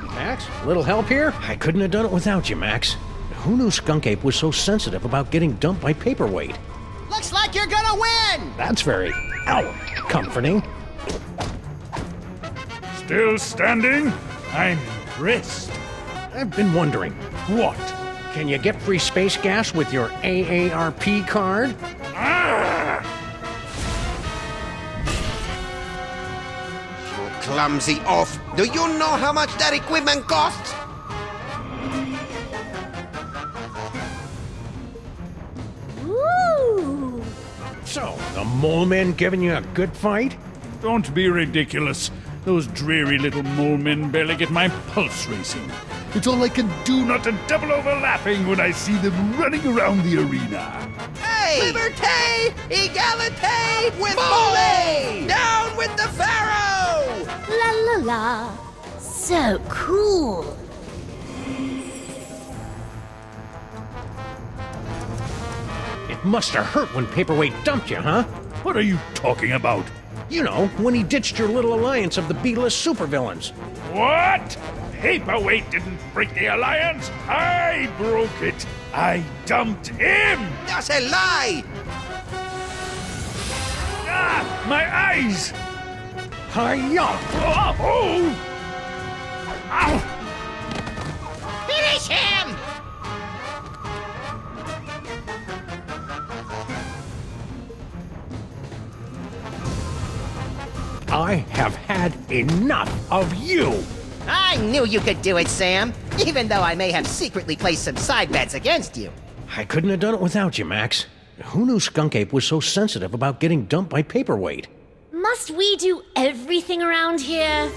Max, little help here? I couldn't have done it without you, Max. Who knew Skunk-Ape was so sensitive about getting dumped by Paperweight? Looks like you're gonna win! That's very, comforting. Still standing? I'm impressed. I've been wondering. What? Can you get free space gas with your AARP card? Ah! You clumsy oaf. Do you know how much that equipment costs? So, the mole men giving you a good fight? Don't be ridiculous. Those dreary little mole men barely get my pulse racing. It's all I can do not to double over laughing when I see them running around the arena. Hey! Liberté! Egalité! With Mole! Down with the Pharaoh! La la la. So cool. It must have hurt when Paperweight dumped you, huh? What are you talking about? You know, when he ditched your little alliance of the B-list supervillains. What? Paperweight didn't break the alliance. I broke it. I dumped him. That's a lie! Ah, my eyes! Hi-ya! Oh, oh. Ow! Finish him! I have had enough of you! I knew you could do it, Sam, even though I may have secretly placed some side bets against you. I couldn't have done it without you, Max. Who knew Skunk Ape was so sensitive about getting dumped by Paperweight? Must we do everything around here?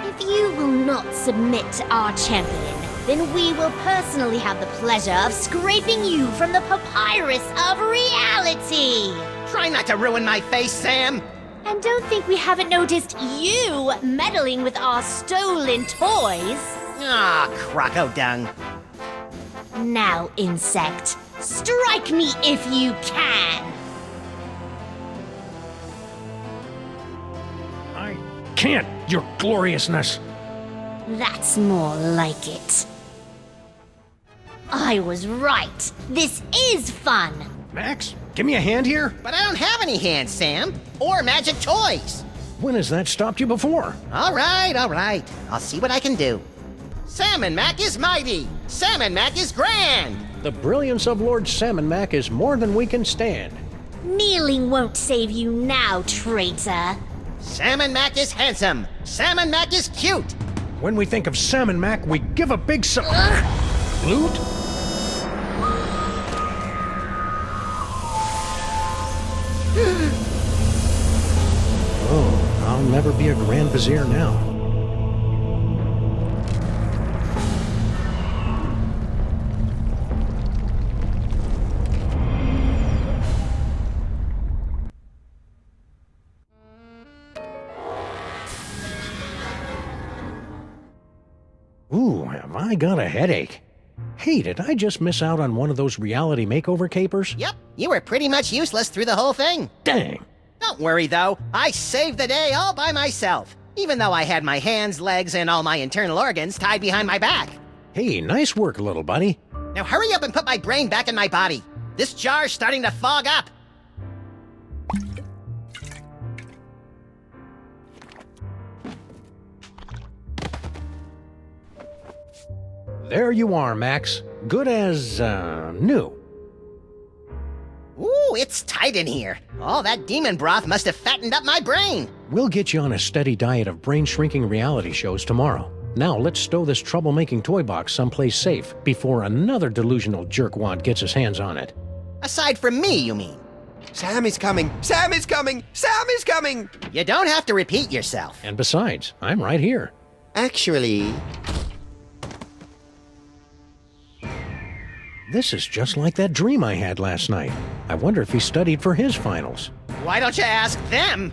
If you will not submit to our champion, then we will personally have the pleasure of scraping you from the papyrus of reality. Try not to ruin my face, Sam. And don't think we haven't noticed you meddling with our stolen toys. Ah, croco dung. Now, insect, strike me if you can. I can't, your gloriousness. That's more like it. I was right. This is fun. Max, give me a hand here. But I don't have any hands, Sam. Or magic toys. When has that stopped you before? All right. I'll see what I can do. Sammun-Mak is mighty. Sammun-Mak is grand. The brilliance of Lord Sammun-Mak is more than we can stand. Kneeling won't save you now, traitor. Sammun-Mak is handsome. Sammun-Mak is cute. When we think of Sammun-Mak, we give a big Flute? Oh, I'll never be a Grand Vizier now. Ooh, have I got a headache. Hey, did I just miss out on one of those reality makeover capers? Yep, you were pretty much useless through the whole thing. Dang. Don't worry, though. I saved the day all by myself, even though I had my hands, legs, and all my internal organs tied behind my back. Hey, nice work, little buddy. Now hurry up and put my brain back in my body. This jar's starting to fog up. There you are, Max. Good as, new. Ooh, it's tight in here. All that demon broth must have fattened up my brain. We'll get you on a steady diet of brain-shrinking reality shows tomorrow. Now let's stow this troublemaking toy box someplace safe before another delusional jerkwad gets his hands on it. Aside from me, you mean? Sam is coming! Sam is coming! Sam is coming! You don't have to repeat yourself. And besides, I'm right here. Actually... This is just like that dream I had last night. I wonder if he studied for his finals. Why don't you ask them?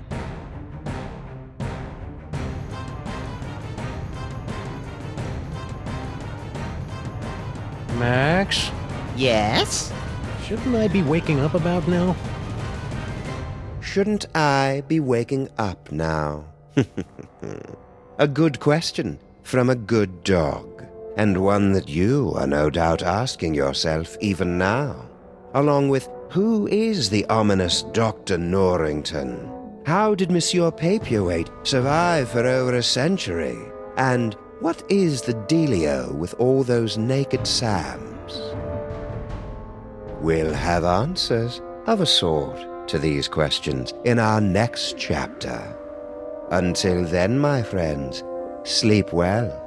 Max? Yes? Shouldn't I be waking up about now? Shouldn't I be waking up now? A good question from a good dog, and one that you are no doubt asking yourself even now, along with who is the ominous Dr. Norrington? How did Monsieur Paperweight survive for over a century? And what is the dealio with all those naked Sams? We'll have answers of a sort to these questions in our next chapter. Until then, my friends, sleep well.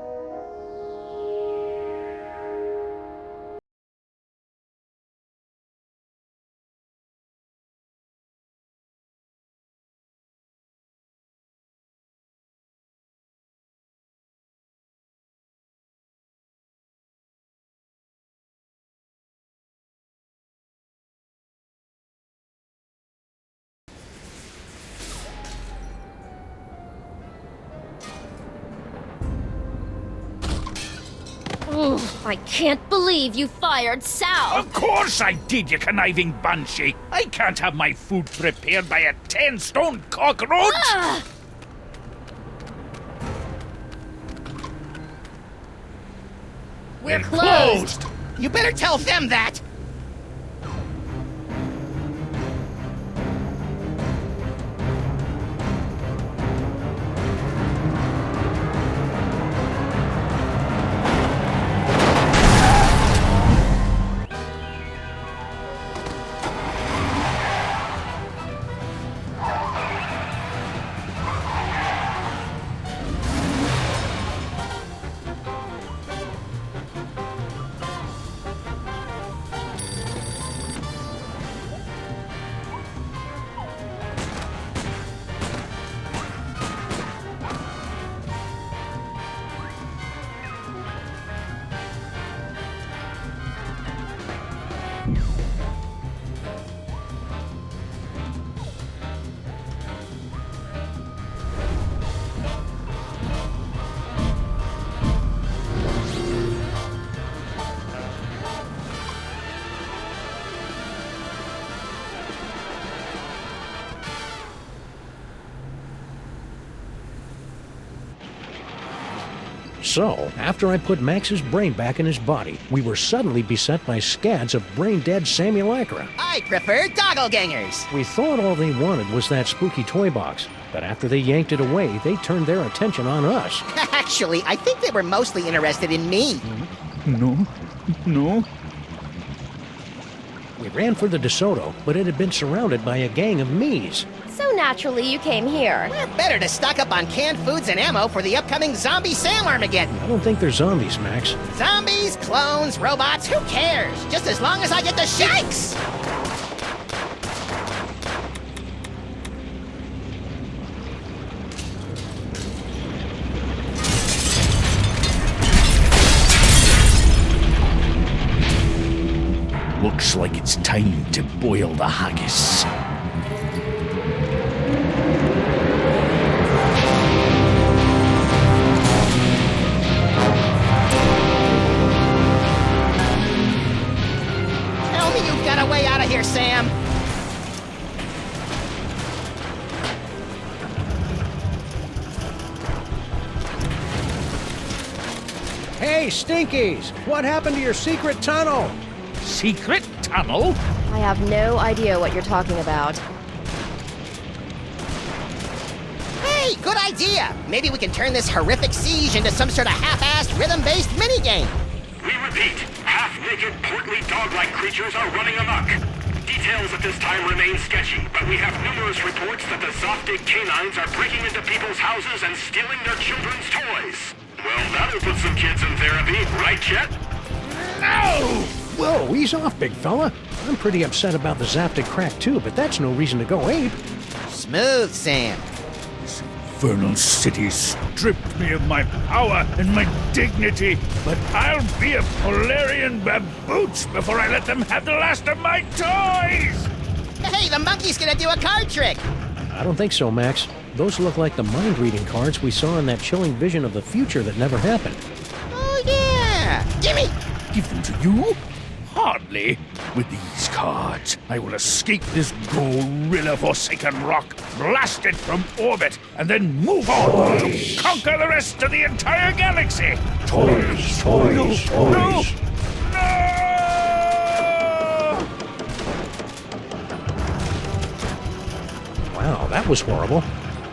I can't believe you fired Sal. Of course I did, you conniving banshee. I can't have my food prepared by a 10-stone cockroach. We're closed. You better tell them that. So, after I put Max's brain back in his body, we were suddenly beset by scads of brain-dead simulacra. I prefer doppelgangers. We thought all they wanted was that spooky toy box, but after they yanked it away, they turned their attention on us. Actually, I think they were mostly interested in me. No. We ran for the DeSoto, but it had been surrounded by a gang of me's. So naturally you came here. Better to stock up on canned foods and ammo for the upcoming zombie Sam Armageddon. I don't think they're zombies, Max. Zombies, clones, robots, who cares? Just as long as I get the shakes! Looks like it's time to boil the haggis. Tell me you've got a way out of here, Sam. Hey, Stinkies! What happened to your secret tunnel? Secret tunnel? I have no idea what you're talking about. Hey, good idea! Maybe we can turn this horrific siege into some sort of half-assed, rhythm-based minigame. We repeat, half-naked, portly dog-like creatures are running amok. Details at this time remain sketchy, but we have numerous reports that the Zoptic canines are breaking into people's houses and stealing their children's toys. Well, that'll put some kids in therapy, right, Chet? No! Whoa, ease off, big fella. I'm pretty upset about the Zaptic crack too, but that's no reason to go ape. Smooth, Sam. This infernal city stripped me of my power and my dignity, but I'll be a Polarian babooch before I let them have the last of my toys! Hey, the monkey's gonna do a card trick! I don't think so, Max. Those look like the mind-reading cards we saw in that chilling vision of the future that never happened. Oh, yeah! Gimme! Give them to you? Hardly. With these cards, I will escape this gorilla-forsaken rock, blast it from orbit, and then move on to conquer the rest of the entire galaxy! Toys! No! Wow, that was horrible.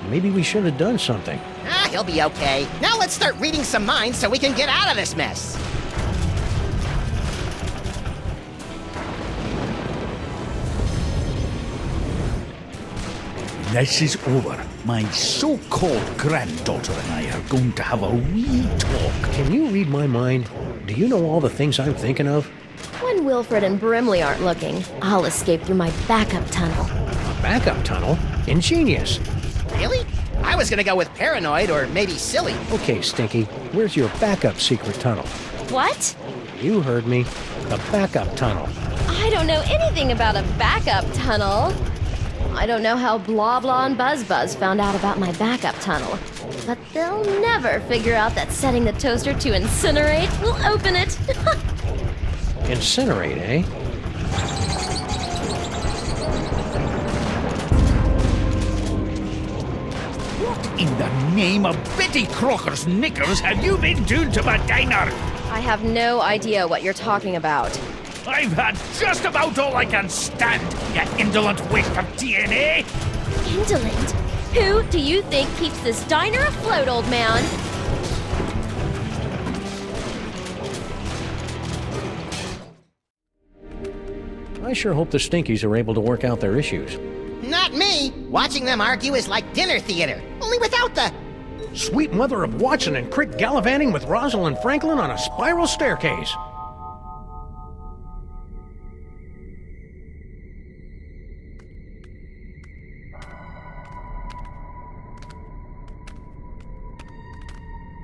Maybe we should have done something. Ah, he'll be okay. Now let's start reading some minds so we can get out of this mess. This is over. My so-called granddaughter and I are going to have a wee talk. Can you read my mind? Do you know all the things I'm thinking of? When Wilfred and Brimley aren't looking, I'll escape through my backup tunnel. A backup tunnel? Ingenious. Really? I was gonna go with paranoid or maybe silly. Okay, Stinky, where's your backup secret tunnel? What? You heard me. The backup tunnel. I don't know anything about a backup tunnel. I don't know how Blah Blah and Buzz Buzz found out about my backup tunnel. But they'll never figure out that setting the toaster to incinerate will open it. Incinerate, eh? What in the name of Betty Crocker's knickers have you been doing to my diner? I have no idea what you're talking about. I've had just about all I can stand, you indolent waste of DNA! Indolent? Who do you think keeps this diner afloat, old man? I sure hope the Stinkies are able to work out their issues. Not me! Watching them argue is like dinner theater, only without the... Sweet mother of Watson and Crick gallivanting with Rosalind Franklin on a spiral staircase.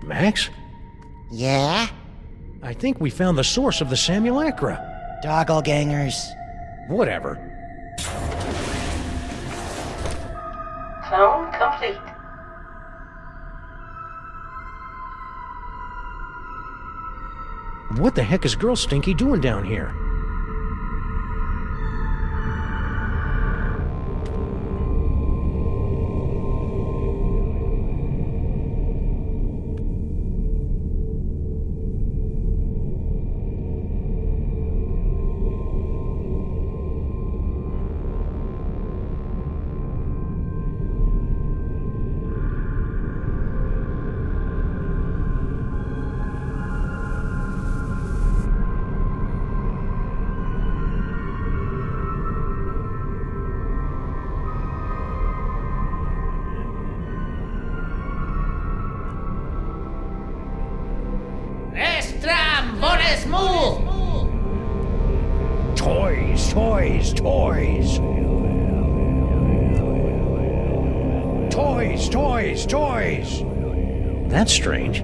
Max? Yeah? I think we found the source of the Sammun-Mak. Doppelgangers. Whatever. Clone complete. What the heck is Girl Stinky doing down here? Toys, toys, toys. Toys, toys, toys. That's strange.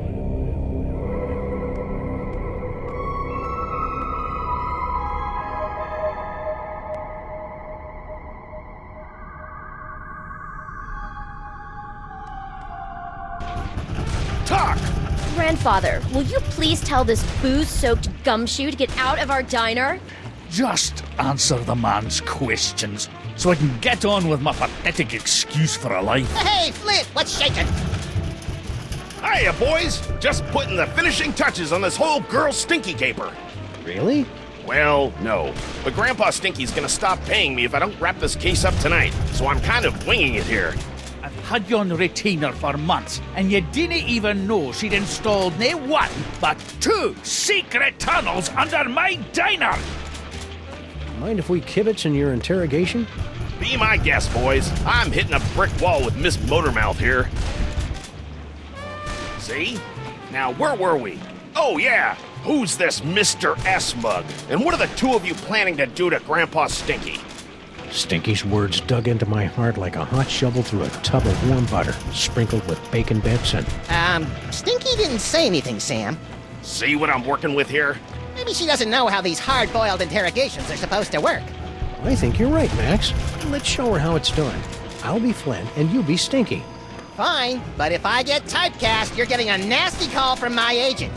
Talk! Grandfather, will you please tell this booze-soaked gumshoe to get out of our diner? Just answer the man's questions, so I can get on with my pathetic excuse for a life. Hey, Flint, what's shaking? Hiya, boys! Just putting the finishing touches on this whole Girl Stinky caper. Really? Well, no. But Grandpa Stinky's gonna stop paying me if I don't wrap this case up tonight, so I'm kind of winging it here. I've had you on retainer for months, and you didn't even know she'd installed nae one, but 2 secret tunnels under my diner! Mind if we kibitz in your interrogation? Be my guest, boys. I'm hitting a brick wall with Miss Motormouth here. See? Now, where were we? Oh, yeah! Who's this Mr. S mug? And what are the two of you planning to do to Grandpa Stinky? Stinky's words dug into my heart like a hot shovel through a tub of warm butter, sprinkled with bacon bits and... Stinky didn't say anything, Sam. See what I'm working with here? Maybe she doesn't know how these hard-boiled interrogations are supposed to work. I think you're right, Max. Let's show her how it's done. I'll be Flint, and you be Stinky. Fine, but if I get typecast, you're getting a nasty call from my agent.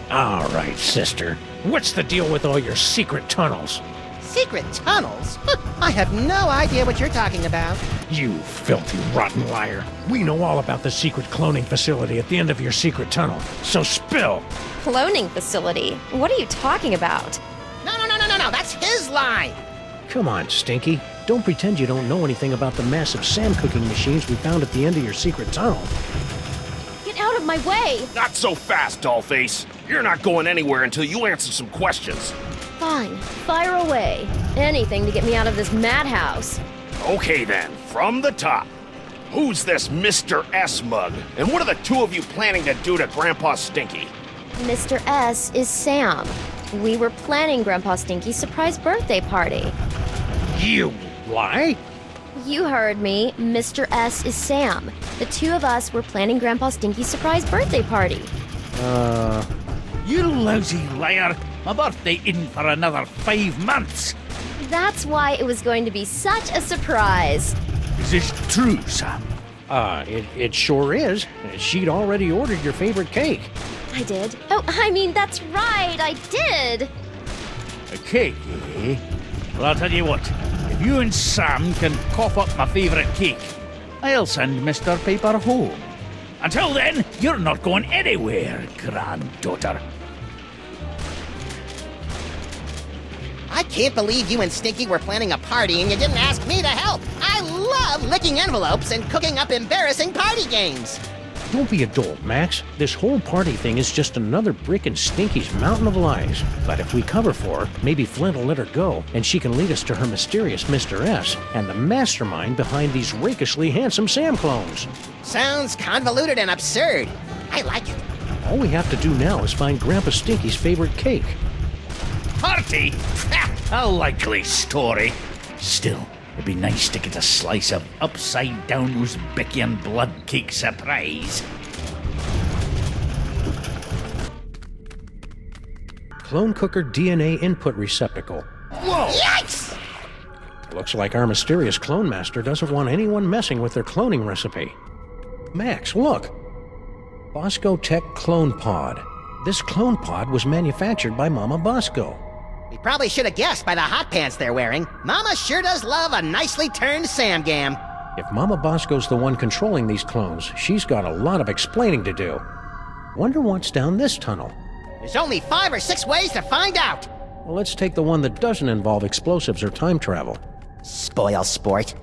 All right, sister. What's the deal with all your secret tunnels? Secret tunnels? I have no idea what you're talking about. You filthy, rotten liar. We know all about the secret cloning facility at the end of your secret tunnel, so spill! Cloning facility? What are you talking about? No, that's his line! Come on, Stinky. Don't pretend you don't know anything about the massive sand cooking machines we found at the end of your secret tunnel. Get out of my way! Not so fast, Dollface. You're not going anywhere until you answer some questions. Fine, fire away. Anything to get me out of this madhouse. Okay then, from the top. Who's this Mr. S mug? And what are the two of you planning to do to Grandpa Stinky? Mr. S is Sam. We were planning Grandpa Stinky's surprise birthday party. You lie? You heard me. Mr. S is Sam. The two of us were planning Grandpa Stinky's surprise birthday party. You lousy liar! My birthday isn't for another 5 months! That's why it was going to be such a surprise. Is this true, Sam? It sure is. She'd already ordered your favorite cake. I did. Oh, I mean, that's right, I did. A cake, eh? Well, I'll tell you what. If you and Sam can cough up my favourite cake, I'll send Mr. Paper home. Until then, you're not going anywhere, granddaughter. I can't believe you and Stinky were planning a party and you didn't ask me to help. I love licking envelopes and cooking up embarrassing party games. Don't be a dolt, Max. This whole party thing is just another brick in Stinky's mountain of lies. But if we cover for her, maybe Flint will let her go, and she can lead us to her mysterious Mr. S and the mastermind behind these rakishly handsome Sam clones. Sounds convoluted and absurd. I like it. All we have to do now is find Grandpa Stinky's favorite cake. Party? A likely story. Still, it'd be nice to get a slice of upside-down Uzbekian blood cake surprise. Clone cooker DNA input receptacle. Whoa! Yikes! Looks like our mysterious clone master doesn't want anyone messing with their cloning recipe. Max, look! Bosco Tech Clone Pod. This clone pod was manufactured by Mama Bosco. We probably should have guessed by the hot pants they're wearing. Mama sure does love a nicely turned Sam Gam. If Mama Bosco's the one controlling these clones, she's got a lot of explaining to do. Wonder what's down this tunnel. There's only 5 or 6 ways to find out. Well, let's take the one that doesn't involve explosives or time travel. Spoil sport.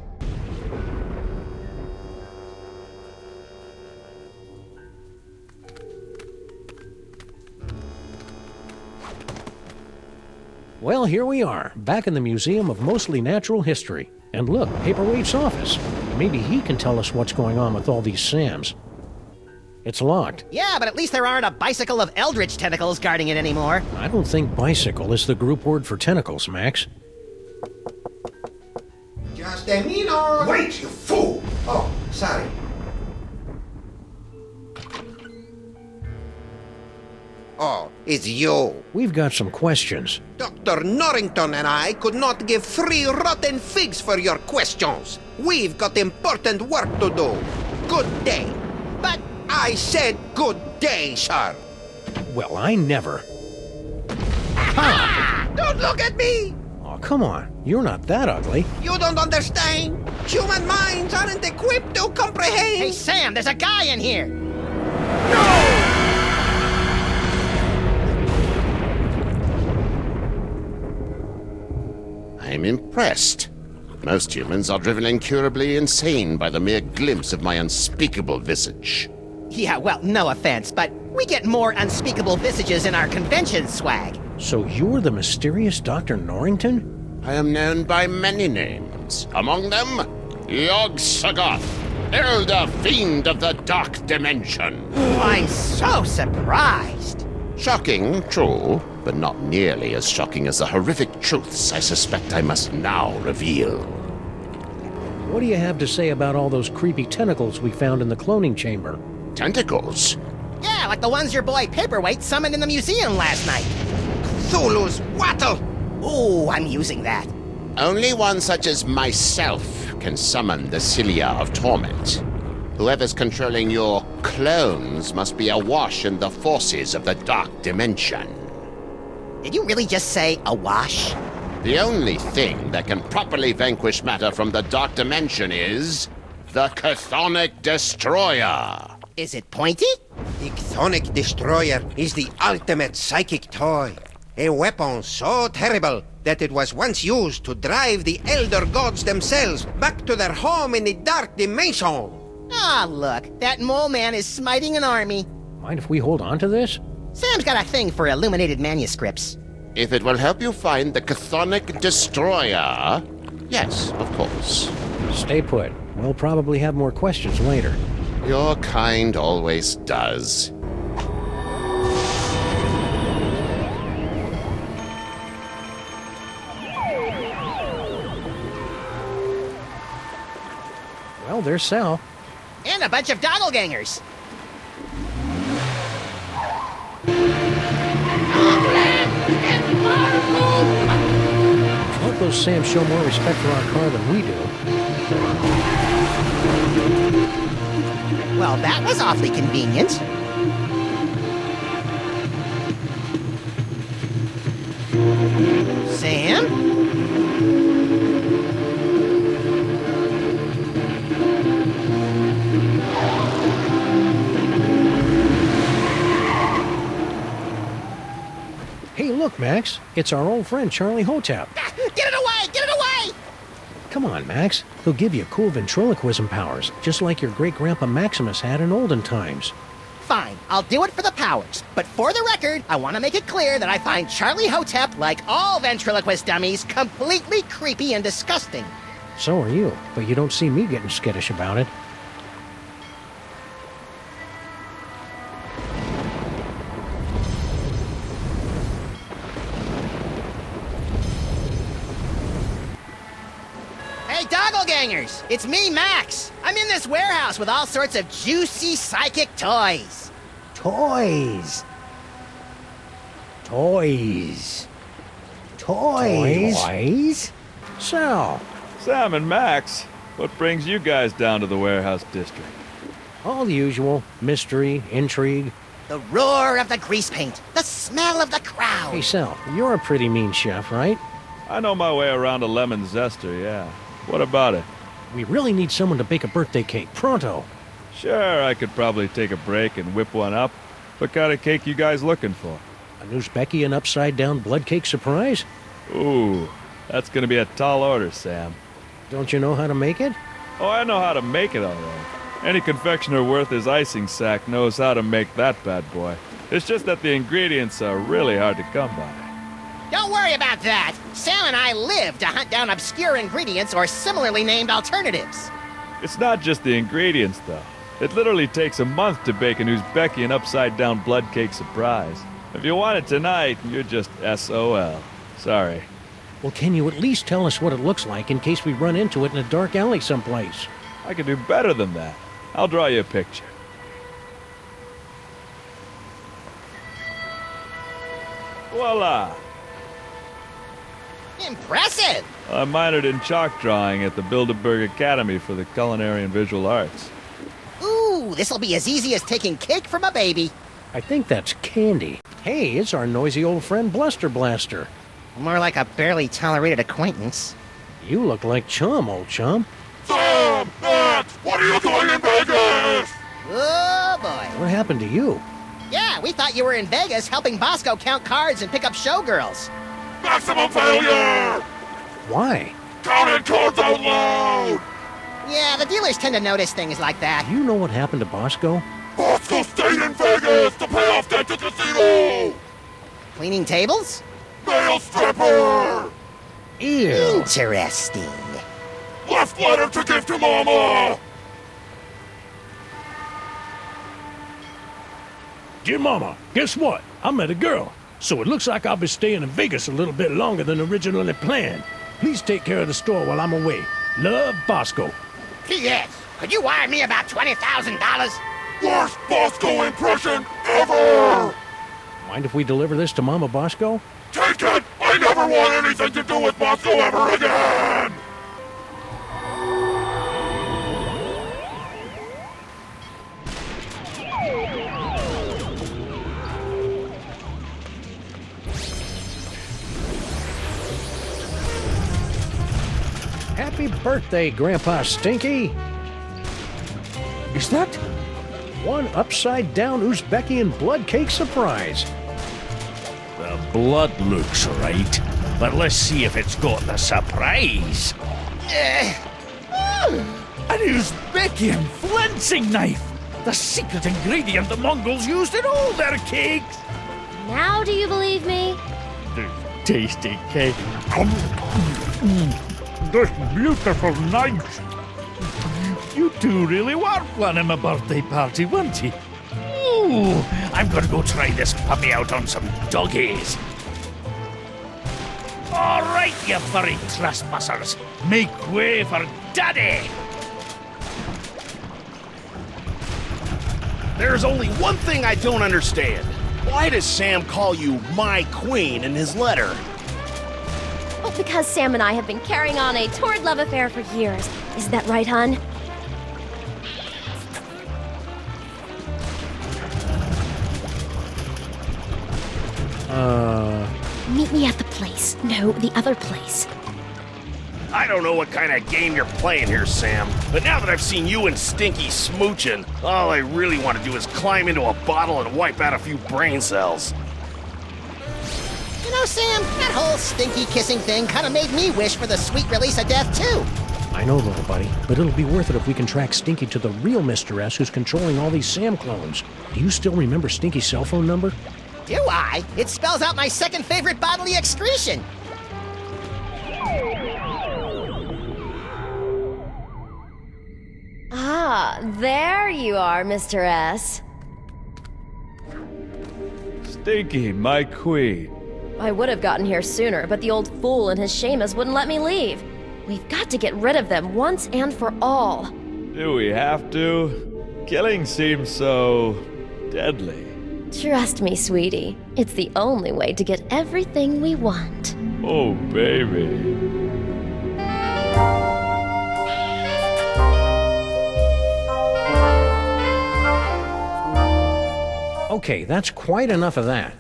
Well, here we are, back in the Museum of Mostly Natural History. And look, Paperweight's office. Maybe he can tell us what's going on with all these Sams. It's locked. Yeah, but at least there aren't a bicycle of eldritch tentacles guarding it anymore. I don't think bicycle is the group word for tentacles, Max. Just a minute! Wait, you fool! Oh, sorry. Oh, it's you. We've got some questions. Dr. Norrington and I could not give 3 rotten figs for your questions. We've got important work to do. Good day. But I said good day, sir. Well, I never. Don't look at me! Oh, come on. You're not that ugly. You don't understand. Human minds aren't equipped to comprehend. Hey, Sam, there's a guy in here. I'm impressed. Most humans are driven incurably insane by the mere glimpse of my unspeakable visage. Yeah, well, no offense, but we get more unspeakable visages in our convention swag. So you're the mysterious Dr. Norrington? I am known by many names. Among them, Yog-Sothoth, Elder Fiend of the Dark Dimension. I'm so surprised. Shocking, true, but not nearly as shocking as the horrific truths I suspect I must now reveal. What do you have to say about all those creepy tentacles we found in the cloning chamber? Tentacles? Yeah, like the ones your boy Paperweight summoned in the museum last night. Cthulhu's wattle! Ooh, I'm using that. Only one such as myself can summon the Cilia of Torment. Whoever's controlling your clones must be awash in the forces of the Dark Dimension. Did you really just say awash? The only thing that can properly vanquish matter from the Dark Dimension is the Chthonic Destroyer. Is it pointy? The Chthonic Destroyer is the ultimate psychic toy. A weapon so terrible that it was once used to drive the Elder Gods themselves back to their home in the Dark Dimension. Ah, look, that mole man is smiting an army. Mind if we hold on to this? Sam's got a thing for illuminated manuscripts. If it will help you find the Chthonic Destroyer, yes, of course. Stay put. We'll probably have more questions later. Your kind always does. Well, there's Sal. And a bunch of doppelgangers. Hope those Sams show more respect for our car than we do. Well, that was awfully convenient. Sam? Hey, look, Max. It's our old friend Charlie Hotep. Get it away! Get it away! Come on, Max. He'll give you cool ventriloquism powers, just like your great-grandpa Maximus had in olden times. Fine, I'll do it for the powers. But for the record, I want to make it clear that I find Charlie Hotep, like all ventriloquist dummies, completely creepy and disgusting. So are you, but you don't see me getting skittish about it. Hey, doppelgangers! It's me, Max! I'm in this warehouse with all sorts of juicy psychic toys. Toys. Toys. Toys. Toys? Sal. Sam and Max, what brings you guys down to the warehouse district? All the usual. Mystery, intrigue. The roar of the grease paint, the smell of the crowd. Hey, Sal, you're a pretty mean chef, right? I know my way around a lemon zester, yeah. What about it? We really need someone to bake a birthday cake, pronto. Sure, I could probably take a break and whip one up. What kind of cake you guys looking for? An Uzbeki and upside-down blood cake surprise? Ooh, that's gonna be a tall order, Sam. Don't you know how to make it? Oh, I know how to make it, all right. Any confectioner worth his icing sack knows how to make that bad boy. It's just that the ingredients are really hard to come by. Don't worry about that. Sam and I live to hunt down obscure ingredients or similarly named alternatives. It's not just the ingredients, though. It literally takes a month to bake an Uzbeki and upside-down blood cake surprise. If you want it tonight, you're just SOL. Sorry. Well, can you at least tell us what it looks like in case we run into it in a dark alley someplace? I can do better than that. I'll draw you a picture. Voila! Impressive! I minored in chalk drawing at the Bilderberg Academy for the Culinary and Visual Arts. Ooh, this'll be as easy as taking cake from a baby. I think that's candy. Hey, it's our noisy old friend Bluster Blaster. More like a barely tolerated acquaintance. You look like Chum, old chum. Sam! Max! What are you doing in Vegas? Oh, boy. What happened to you? Yeah, we thought you were in Vegas helping Bosco count cards and pick up showgirls. Maximum failure! Why? Counting cards out loud! Yeah, the dealers tend to notice things like that. Do you know what happened to Bosco? Bosco stayed in Vegas to pay off debt to casino! Cleaning tables? Male stripper! Ew. Interesting. Left letter to give to Mama! Dear Mama, guess what? I met a girl. So it looks like I'll be staying in Vegas a little bit longer than originally planned. Please take care of the store while I'm away. Love, Bosco. P.S. Could you wire me about $20,000? Worst Bosco impression ever! Mind if we deliver this to Mama Bosco? Take it! I never want anything to do with Bosco ever again! Happy birthday, Grandpa Stinky! Is that? One upside-down Uzbekian blood cake surprise. The blood looks right, but let's see if it's got the surprise. An Uzbekian flensing knife! The secret ingredient the Mongols used in all their cakes! Now do you believe me? This tasty cake. This beautiful knife. You two really were planning a birthday party, weren't you? Ooh, I'm gonna go try this puppy out on some doggies. All right, you furry trespassers. Make way for Daddy. There's only one thing I don't understand. Why does Sam call you my queen in his letter? Well, because Sam and I have been carrying on a torrid love affair for years. Isn't that right, hon? Meet me at the place. No, the other place. I don't know what kind of game you're playing here, Sam, but now that I've seen you and Stinky smooching, all I really want to do is climb into a bottle and wipe out a few brain cells. You know, Sam, that whole stinky kissing thing kind of made me wish for the sweet release of death, too. I know, little buddy, but it'll be worth it if we can track Stinky to the real Mr. S who's controlling all these Sam clones. Do you still remember Stinky's cell phone number? Do I? It spells out my second favorite bodily excretion. Ah, there you are, Mr. S. Stinky, my queen. I would have gotten here sooner, but the old fool and his Seamus wouldn't let me leave. We've got to get rid of them once and for all. Do we have to? Killing seems so deadly. Trust me, sweetie. It's the only way to get everything we want. Oh, baby. Okay, that's quite enough of that.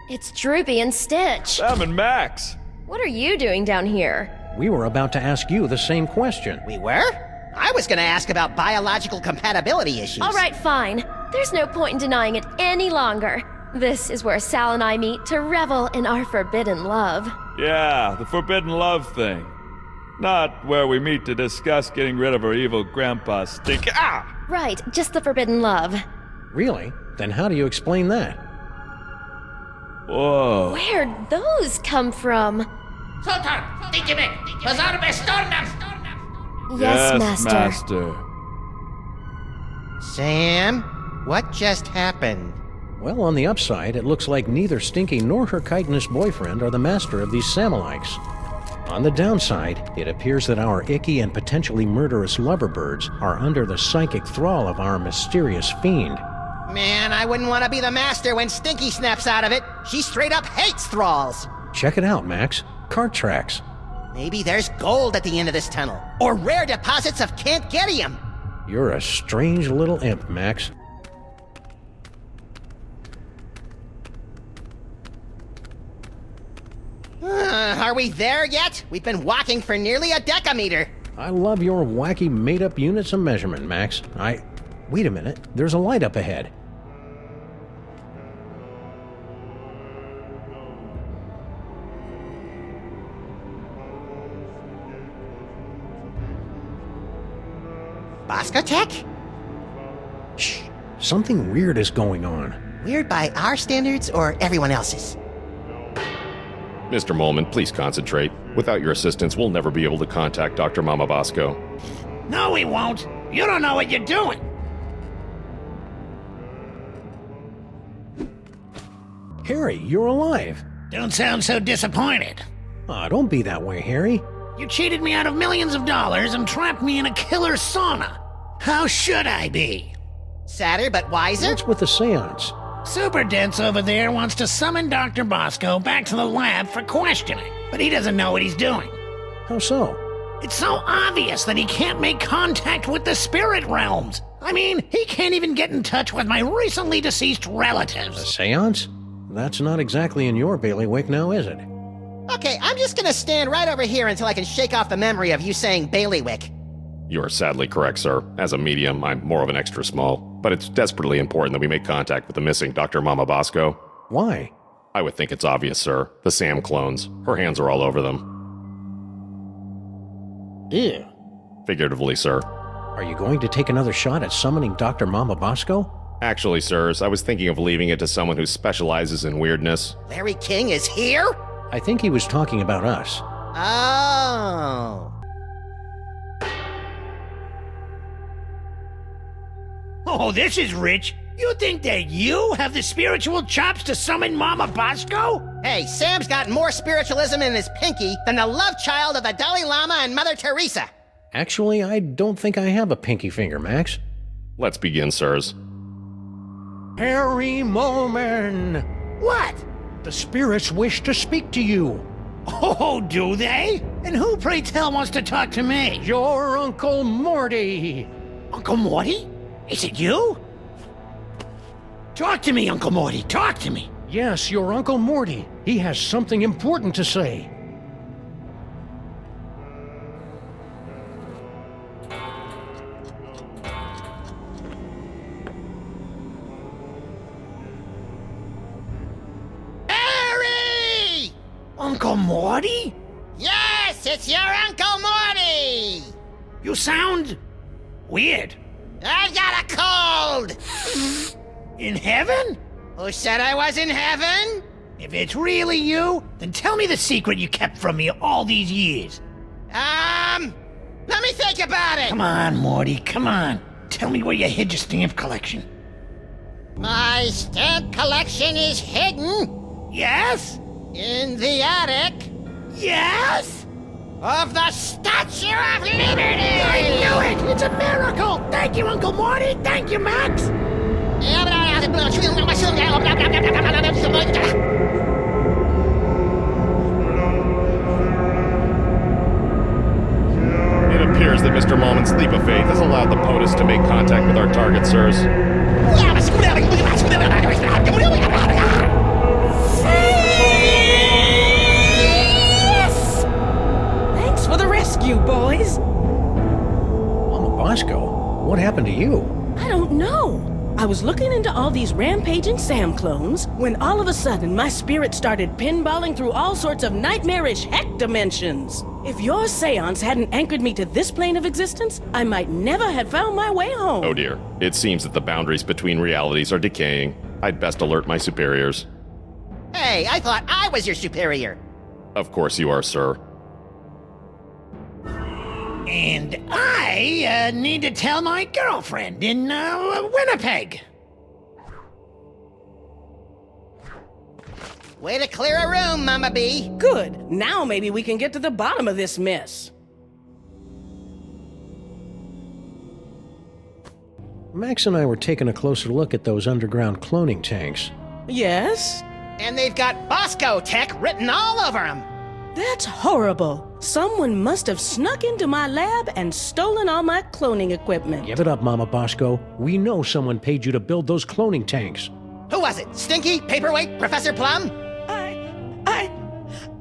It's Droopy and Stitch. Sammun-Mak. What are you doing down here? We were about to ask you the same question. We were? I was going to ask about biological compatibility issues. All right, fine. There's no point in denying it any longer. This is where Sal and I meet to revel in our forbidden love. Yeah, the forbidden love thing. Not where we meet to discuss getting rid of our evil grandpa Stinky. Ah! Right, just the forbidden love. Really? Then how do you explain that? Whoa. Where'd those come from? Yes, Master. Sam, what just happened? Well, on the upside, it looks like neither Stinky nor her chitinous boyfriend are the master of these Samalites. On the downside, it appears that our icky and potentially murderous loverbirds are under the psychic thrall of our mysterious fiend. Man, I wouldn't want to be the master when Stinky snaps out of it. She straight up hates thralls. Check it out, Max. Cart tracks. Maybe there's gold at the end of this tunnel, or rare deposits of Cantgetium. You're a strange little imp, Max. Are we there yet? We've been walking for nearly a decameter. I love your wacky made-up units of measurement, Max. Wait a minute. There's a light up ahead. Bosco Tech? Shh. Something weird is going on. Weird by our standards or everyone else's? Mr. Molman, please concentrate. Without your assistance, we'll never be able to contact Dr. Mama Bosco. No, we won't. You don't know what you're doing. Harry, you're alive. Don't sound so disappointed. Aw, don't be that way, Harry. You cheated me out of millions of dollars and trapped me in a killer sauna. How should I be? Sadder but wiser? What's with the seance? Super Dense over there wants to summon Dr. Bosco back to the lab for questioning, but he doesn't know what he's doing. How so? It's so obvious that he can't make contact with the spirit realms. I mean, he can't even get in touch with my recently deceased relatives. A seance? That's not exactly in your bailiwick now, is it? Okay, I'm just gonna stand right over here until I can shake off the memory of you saying bailiwick. You are sadly correct, sir. As a medium, I'm more of an extra small, but it's desperately important that we make contact with the missing Dr. Mama Bosco. Why? I would think it's obvious, sir. The Sam clones. Her hands are all over them. Ew. Figuratively, sir. Are you going to take another shot at summoning Dr. Mama Bosco? Actually, sirs, I was thinking of leaving it to someone who specializes in weirdness. Larry King is here? I think he was talking about us. Oh. Oh, this is rich. You think that you have the spiritual chops to summon Mama Bosco? Hey, Sam's got more spiritualism in his pinky than the love child of the Dalai Lama and Mother Teresa. Actually, I don't think I have a pinky finger, Max. Let's begin, sirs. Harry Molman! What? The spirits wish to speak to you. Oh, do they? And who, pray tell, wants to talk to me? Your Uncle Morty. Uncle Morty? Is it you? Talk to me, Uncle Morty. Talk to me. Yes, your Uncle Morty. He has something important to say. Harry! Uncle Morty? Yes, it's your Uncle Morty! You sound weird. I've got a cold! In heaven? Who said I was in heaven? If it's really you, then tell me the secret you kept from me all these years. Let me think about it! Come on, Morty, come on. Tell me where you hid your stamp collection. My stamp collection is hidden. Yes? In the attic. Yes? Of the Statue of Liberty! I knew it! It's a miracle! Thank you, Uncle Morty! Thank you, Max! It appears that Mr. Mallman's leap of faith has allowed the POTUS to make contact with our target, sirs. Thanks for the rescue, boys. Mama Bosco, what happened to you? I don't know. I was looking into all these rampaging Sam clones when all of a sudden my spirit started pinballing through all sorts of nightmarish heck dimensions. If your seance hadn't anchored me to this plane of existence, I might never have found my way home. Oh dear. It seems that the boundaries between realities are decaying. I'd best alert my superiors. Hey, I thought I was your superior. Of course you are, sir. And I need to tell my girlfriend in Winnipeg. Way to clear a room, Mama B. Good. Now maybe we can get to the bottom of this mess. Max and I were taking a closer look at those underground cloning tanks. Yes? And they've got Bosco Tech written all over them. That's horrible. Someone must have snuck into my lab and stolen all my cloning equipment. Give it up, Mama Bosco. We know someone paid you to build those cloning tanks. Who was it? Stinky? Paperweight? Professor Plum?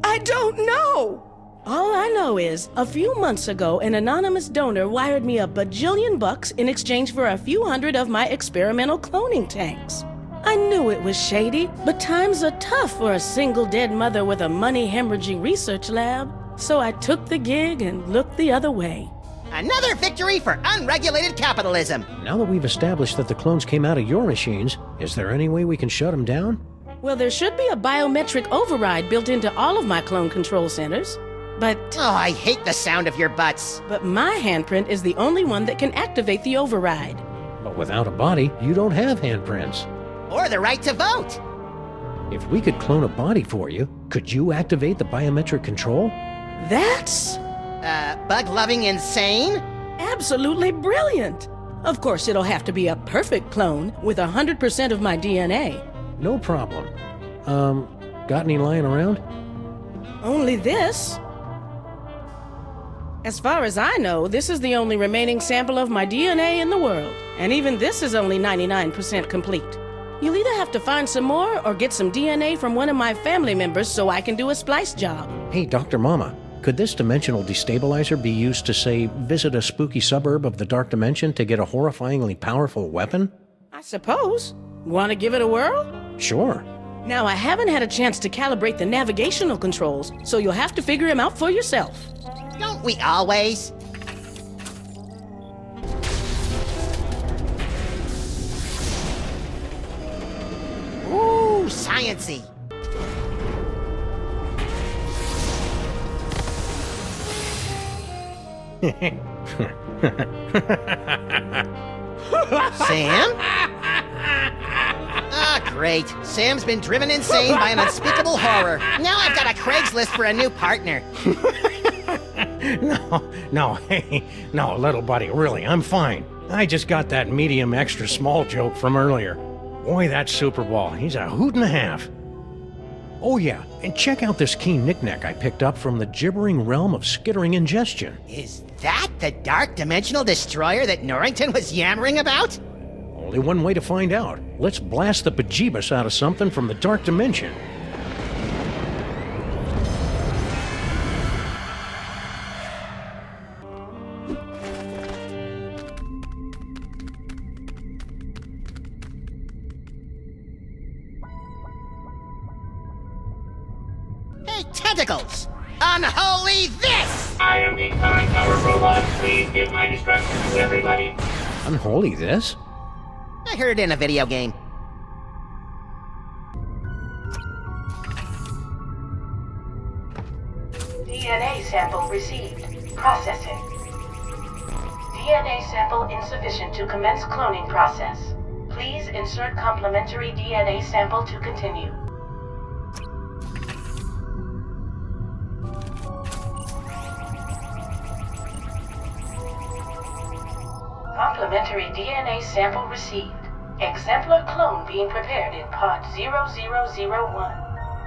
I don't know. All I know is, a few months ago, an anonymous donor wired me $1 bajillion in exchange for a few hundred of my experimental cloning tanks. I knew it was shady, but times are tough for a single dead mother with a money-hemorrhaging research lab. So I took the gig and looked the other way. Another victory for unregulated capitalism. Now that we've established that the clones came out of your machines, is there any way we can shut them down? Well, there should be a biometric override built into all of my clone control centers. But... Oh, I hate the sound of your butts. But my handprint is the only one that can activate the override. But without a body, you don't have handprints. Or the right to vote. If we could clone a body for you, could you activate the biometric control? That's... bug-loving insane? Absolutely brilliant. Of course, it'll have to be a perfect clone with 100% of my DNA. No problem. Got any lying around? Only this. As far as I know, this is the only remaining sample of my DNA in the world. And even this is only 99% complete. You'll either have to find some more or get some DNA from one of my family members so I can do a splice job. Hey, Dr. Mama, could this dimensional destabilizer be used to, say, visit a spooky suburb of the Dark Dimension to get a horrifyingly powerful weapon? I suppose. Want to give it a whirl? Sure. Now, I haven't had a chance to calibrate the navigational controls, so you'll have to figure them out for yourself. Don't we always? Ooh, science-y. Sam? Ah, great. Sam's been driven insane by an unspeakable horror. Now I've got a Craigslist for a new partner. No, little buddy, really, I'm fine. I just got that medium extra small joke from earlier. Boy, that Super Ball, he's a hoot and a half. Oh yeah, and check out this keen knick-knack I picked up from the gibbering realm of skittering ingestion. Is that the dark dimensional destroyer that Norrington was yammering about? Only one way to find out. Let's blast the bejeebus out of something from the dark dimension. Hey, tentacles! Unholy this! I am the Time Tower Robot. Please give my instructions to everybody. Unholy this? I heard it in a video game. DNA sample received. Processing. DNA sample insufficient to commence cloning process. Please insert complementary DNA sample to continue. Complementary DNA sample received. Exemplar clone being prepared in pod 0001.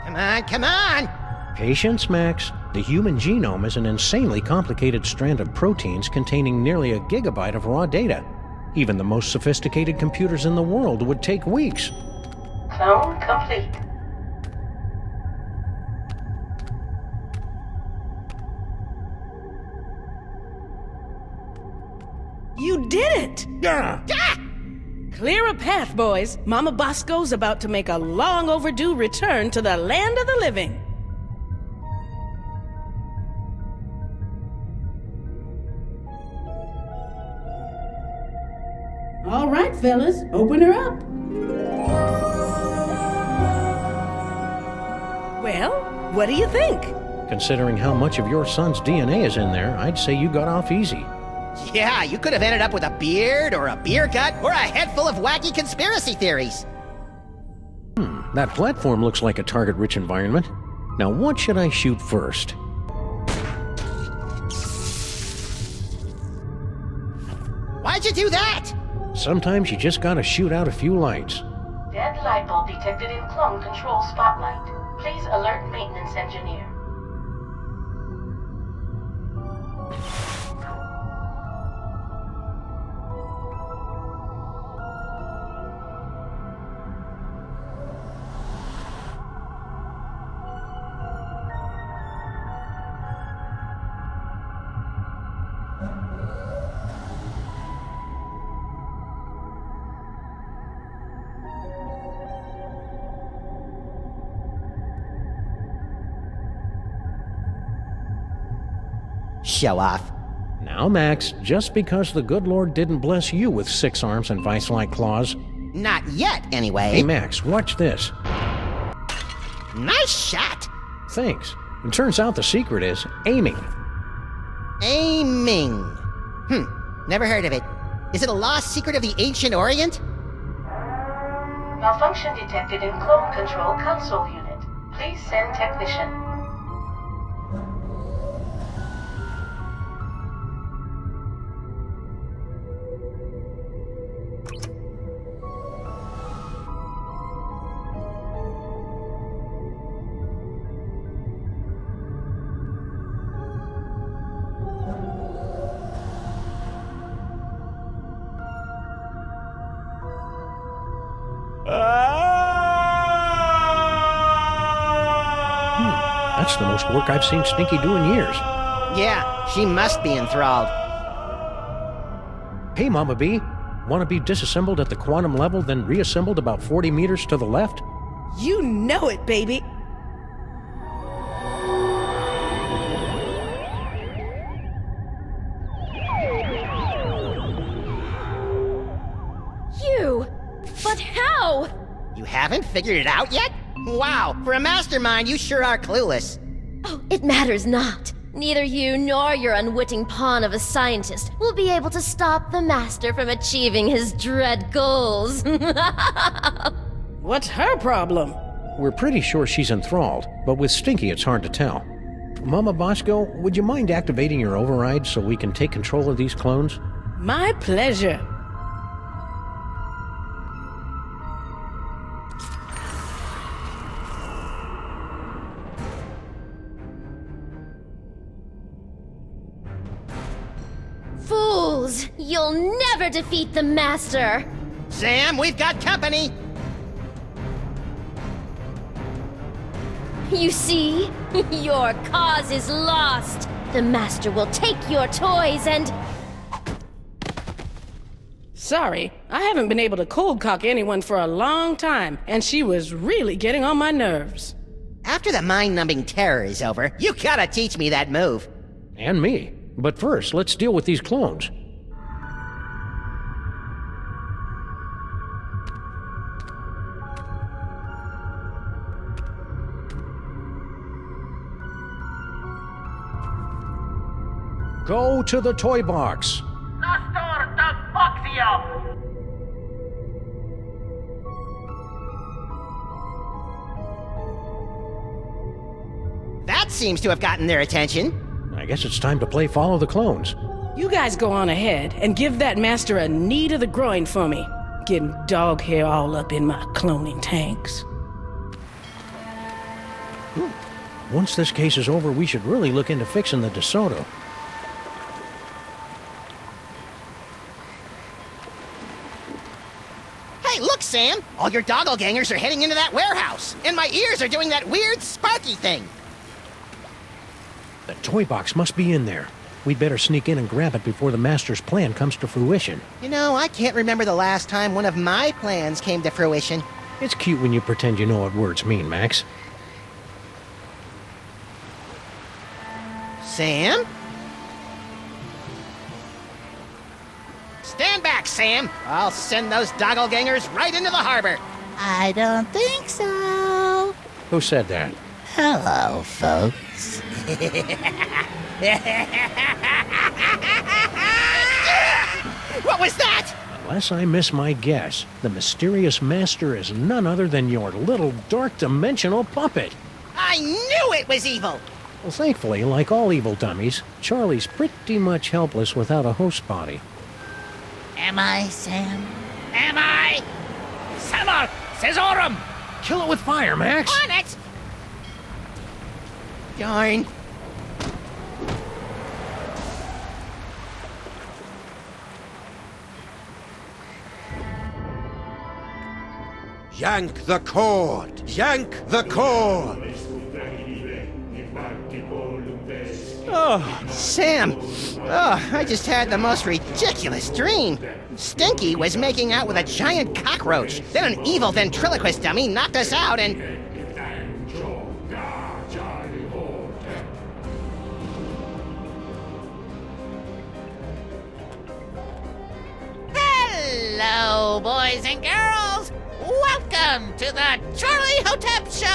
Come on, come on! Patience, Max. The human genome is an insanely complicated strand of proteins containing nearly a gigabyte of raw data. Even the most sophisticated computers in the world would take weeks. Clone complete. You did it! Yeah. Clear a path, boys. Mama Bosco's about to make a long overdue return to the land of the living. All right, fellas, open her up. Well, what do you think? Considering how much of your son's DNA is in there, I'd say you got off easy. Yeah, you could have ended up with a beard, or a beer gut, or a head full of wacky conspiracy theories. That platform looks like a target-rich environment. Now what should I shoot first? Why'd you do that? Sometimes you just gotta shoot out a few lights. Dead light bulb detected in clone control spotlight. Please alert maintenance engineer. Show off. Now, Max, just because the good Lord didn't bless you with 6 arms and vice-like claws. Not yet, anyway. Hey, Max, watch this. Nice shot. Thanks. It turns out the secret is aiming. Aiming. Never heard of it. Is it a lost secret of the ancient Orient? Malfunction detected in clone control console unit. Please send technician. That's the most work I've seen Stinky do in years. Yeah, she must be enthralled. Hey, Mama B, want to be disassembled at the quantum level, then reassembled about 40 meters to the left? You know it, baby. You! But how? You haven't figured it out yet? Wow, for a mastermind, you sure are clueless. Oh, it matters not. Neither you nor your unwitting pawn of a scientist will be able to stop the Master from achieving his dread goals. What's her problem? We're pretty sure she's enthralled, but with Stinky it's hard to tell. Mama Bosco, would you mind activating your override so we can take control of these clones? My pleasure. Fools! You'll never defeat the Master! Sam, we've got company! You see? Your cause is lost. The Master will take your toys and... Sorry, I haven't been able to cold cock anyone for a long time, and she was really getting on my nerves. After the mind-numbing terror is over, you gotta teach me that move. And me. But first, let's deal with these clones. Go to the toy box. That seems to have gotten their attention. I guess it's time to play Follow the Clones. You guys go on ahead and give that master a knee to the groin for me. Getting dog hair all up in my cloning tanks. Once this case is over, we should really look into fixing the DeSoto. Hey, look, Sam! All your doppelgangers are heading into that warehouse, and my ears are doing that weird sparky thing. The toy box must be in there. We'd better sneak in and grab it before the Master's plan comes to fruition. You know, I can't remember the last time one of my plans came to fruition. It's cute when you pretend you know what words mean, Max. Sam? Stand back, Sam! I'll send those doppelgangers right into the harbor. I don't think so. Who said that? Hello, folks. What was that? Unless I miss my guess, the mysterious Master is none other than your little dark dimensional puppet. I knew it was evil! Well, thankfully, like all evil dummies, Charlie's pretty much helpless without a host body. Am I, Sam? Am I? Samar! Cesarum! Kill it with fire, Max! On it! Darn. Yank the cord! Yank the cord! Oh, Sam! Oh, I just had the most ridiculous dream. Stinky was making out with a giant cockroach. Then an evil ventriloquist dummy knocked us out and... Hello, boys and girls! Welcome to the Charlie Hotep Show!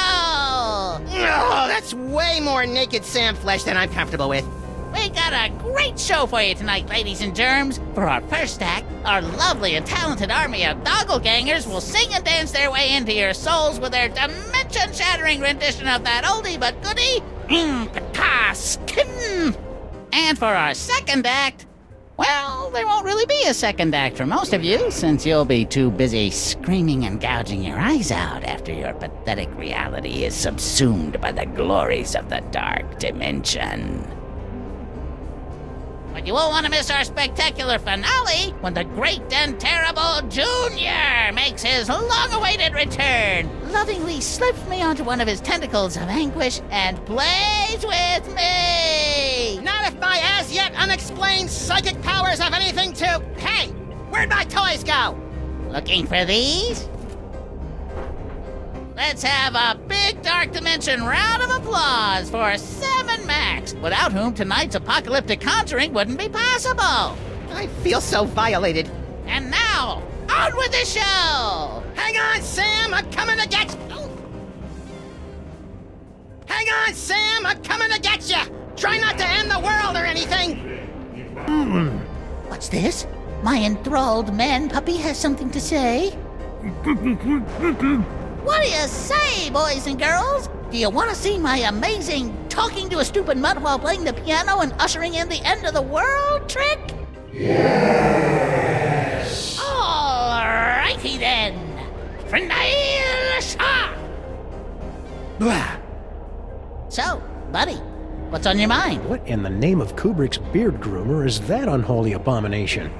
Oh, that's way more naked Sam flesh than I'm comfortable with. We got a great show for you tonight, ladies and germs. For our first act, our lovely and talented army of doppelgangers will sing and dance their way into your souls with their dimension-shattering rendition of that oldie but goodie, Skin. And for our second act, well, there won't really be a second act for most of you, since you'll be too busy screaming and gouging your eyes out after your pathetic reality is subsumed by the glories of the dark dimension. But you won't want to miss our spectacular finale when the great and terrible Junior makes his long-awaited return, lovingly slips me onto one of his tentacles of anguish and plays with me! Not if my as-yet unexplained psychic powers have anything to... Hey! Where'd my toys go? Looking for these? Let's have a big Dark Dimension round of applause for Sammun-Mak, without whom tonight's apocalyptic conjuring wouldn't be possible. I feel so violated. And now, on with the show! Hang on, Sam! I'm coming to get you! Hang on, Sam! I'm coming to get you! Try not to end the world or anything! What's this? My enthralled man puppy has something to say? What do you say, boys and girls? Do you want to see my amazing talking to a stupid mutt while playing the piano and ushering in the end of the world trick? Yes! Alrighty then. Penal shot! So, buddy, what's on your mind? What in the name of Kubrick's beard groomer is that unholy abomination?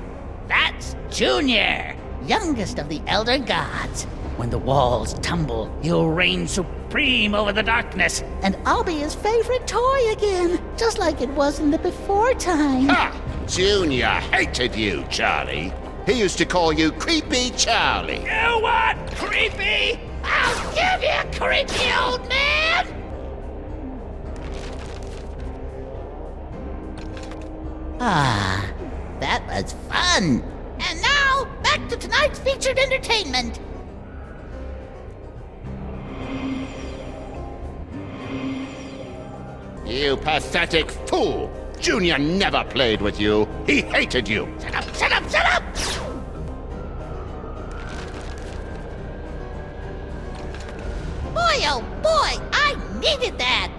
That's Junior! youngest of the Elder Gods. When the walls tumble, he'll reign supreme over the darkness, and I'll be his favorite toy again, just like it was in the before time. Ha! Junior hated you, Charlie. He used to call you Creepy Charlie. You what? Creepy? I'll give you, creepy old man! Ah, that was fun. And now, back to tonight's featured entertainment. You pathetic fool! Junior never played with you. He hated you. Shut up, shut up, shut up! Boy, oh boy, I needed that!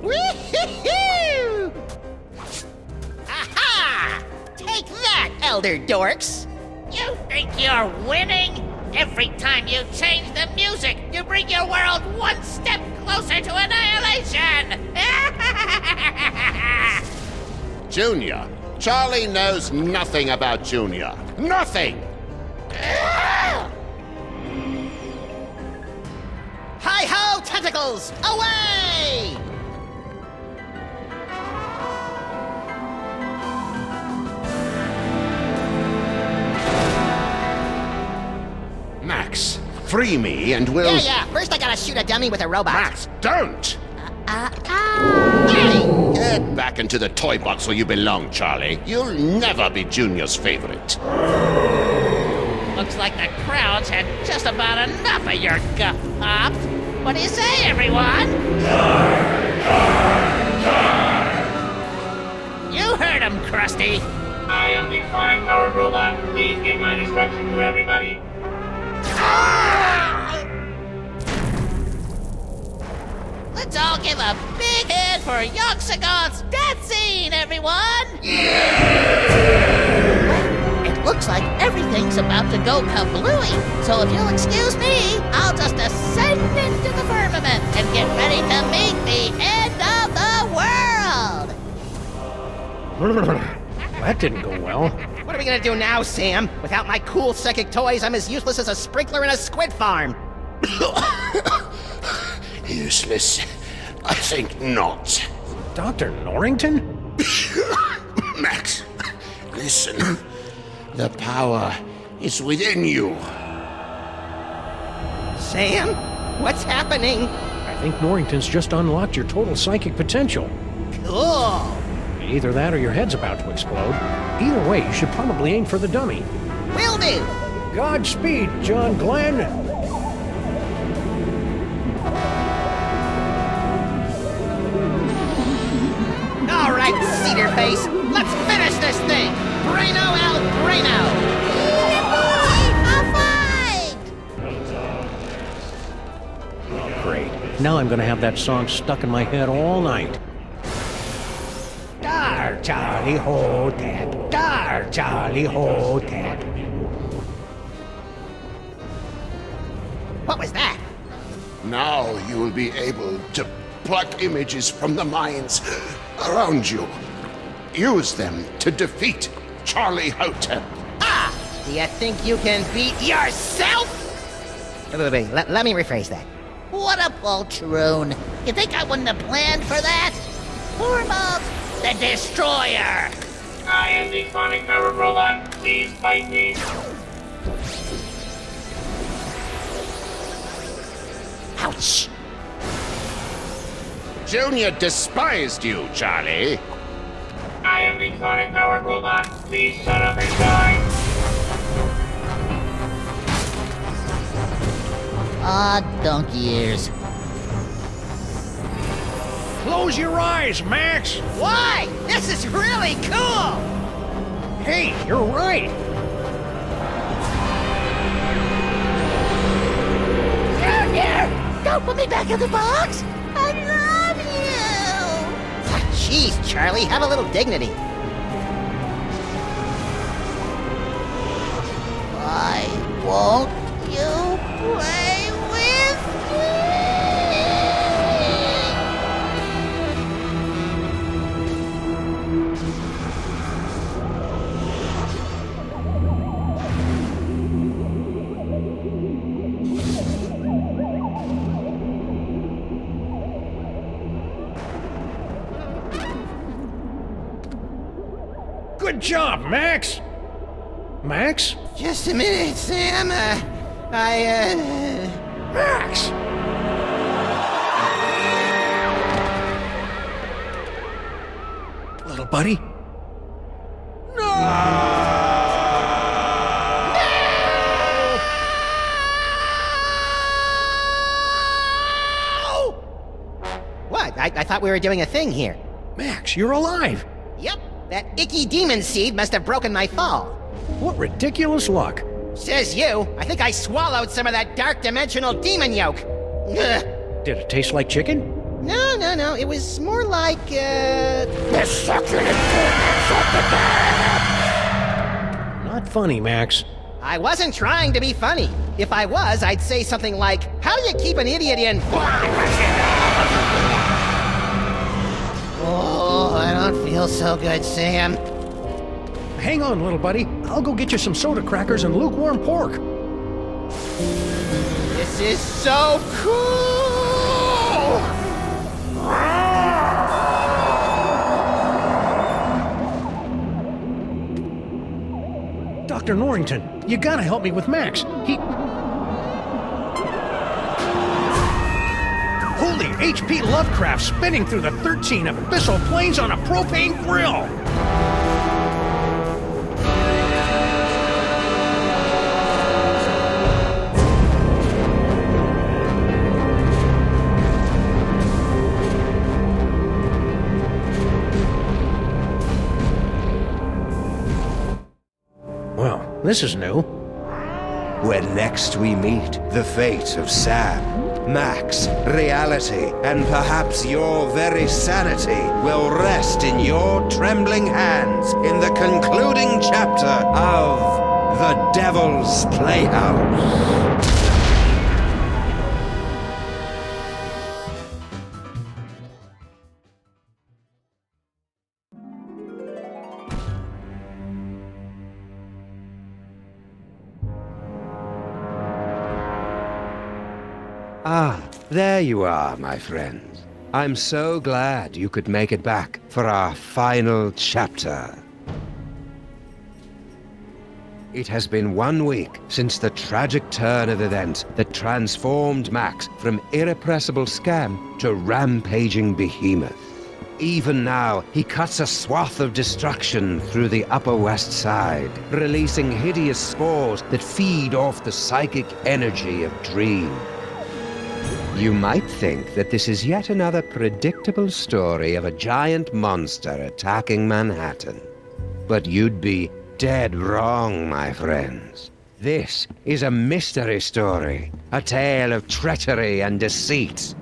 Wee-hee-hoo! Aha! Take that, Elder Dorks! You think you're winning? Every time you change the music, you bring your world one step closer to annihilation! Junior, Charlie knows nothing about Junior. Nothing! Hi-ho, tentacles! Away! Max, free me and we'll... Yeah. First I gotta shoot a dummy with a robot. Max, don't! Hey! Get back into the toy box where you belong, Charlie. You'll never be Junior's favorite. Looks like the crowd's had just about enough of your guff pops. What do you say, everyone? You heard him, Krusty. I am the flying powered robot. Please give my instruction to everybody. Let's all give a big hand for Yoxagon's death scene, everyone! It looks like everything's about to go kablooey, so if you'll excuse me, I'll just ascend into the firmament and get ready to meet the end of the world! That didn't go well. What are we gonna do now, Sam? Without my cool psychic toys, I'm as useless as a sprinkler in a squid farm. Useless? I think not. Dr. Norrington? Max, listen. The power is within you. Sam? What's happening? I think Norrington's just unlocked your total psychic potential. Cool. Either that or your head's about to explode. Either way, you should probably aim for the dummy. Will do. Godspeed, John Glenn. All right, Cedar Face, let's finish this thing. Braino el Braino. Great. Now I'm gonna have that song stuck in my head all night. Dar Charlie Hotep, Dar Charlie Hotep. What was that? Now you will be able to pluck images from the minds around you. Use them to defeat Charlie Hotep. Ah! Do you think you can beat yourself? Wait, let me rephrase that. What a poltroon! You think I wouldn't have planned for that? Form of the Destroyer! I am the sonic powered robot. Please fight me. Ouch! Junior despised you, Charlie. I am the sonic powered robot. Please shut up and die. Ah, donkey ears. Close your eyes, Max! Why? This is really cool! Hey, you're right! Junior! Don't put me back in the box! I love you! Jeez, Charlie, have a little dignity. Why won't you play with me? Good job, Max! Max? Just a minute, Sam. Max! Little buddy? What? I thought we were doing a thing here. Max, you're alive! Yep, that icky demon seed must have broken my fall. What ridiculous luck! Says you. I think I swallowed some of that dark dimensional demon yolk. Ugh. Did it taste like chicken? No. It was more like, the succulent goodness of the damned. Not funny, Max. I wasn't trying to be funny. If I was, I'd say something like, how do you keep an idiot in... Oh, I don't feel so good, Sam. Hang on, little buddy. I'll go get you some soda crackers and lukewarm pork. This is so cool! Dr. Norrington, you gotta help me with Max. Holy H.P. Lovecraft spinning through the 13 abyssal planes on a propane grill! Well, this is new. When next we meet, the fate of Sam, Max, reality, and perhaps your very sanity will rest in your trembling hands in the concluding chapter of The Devil's Playhouse. Ah, there you are, my friends. I'm so glad you could make it back for our final chapter. It has been 1 week since the tragic turn of events that transformed Max from irrepressible scam to rampaging behemoth. Even now, he cuts a swath of destruction through the Upper West Side, releasing hideous spores that feed off the psychic energy of dreams. You might think that this is yet another predictable story of a giant monster attacking Manhattan. But you'd be dead wrong, my friends. This is a mystery story, a tale of treachery and deceit.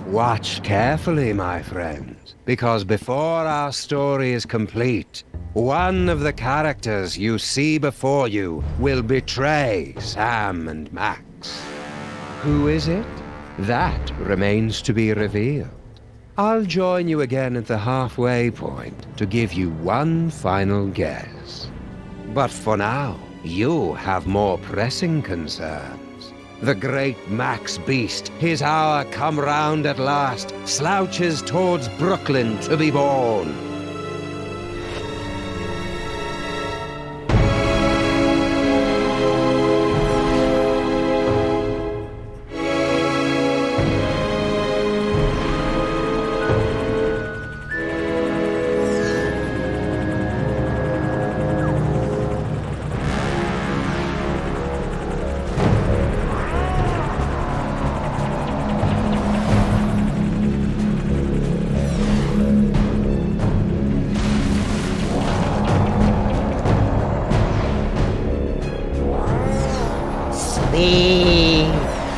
Watch carefully, my friends, because before our story is complete, one of the characters you see before you will betray Sam and Max. Who is it? That remains to be revealed. I'll join you again at the halfway point to give you one final guess. But for now, you have more pressing concerns. The great Max Beast, his hour come round at last, slouches towards Brooklyn to be born.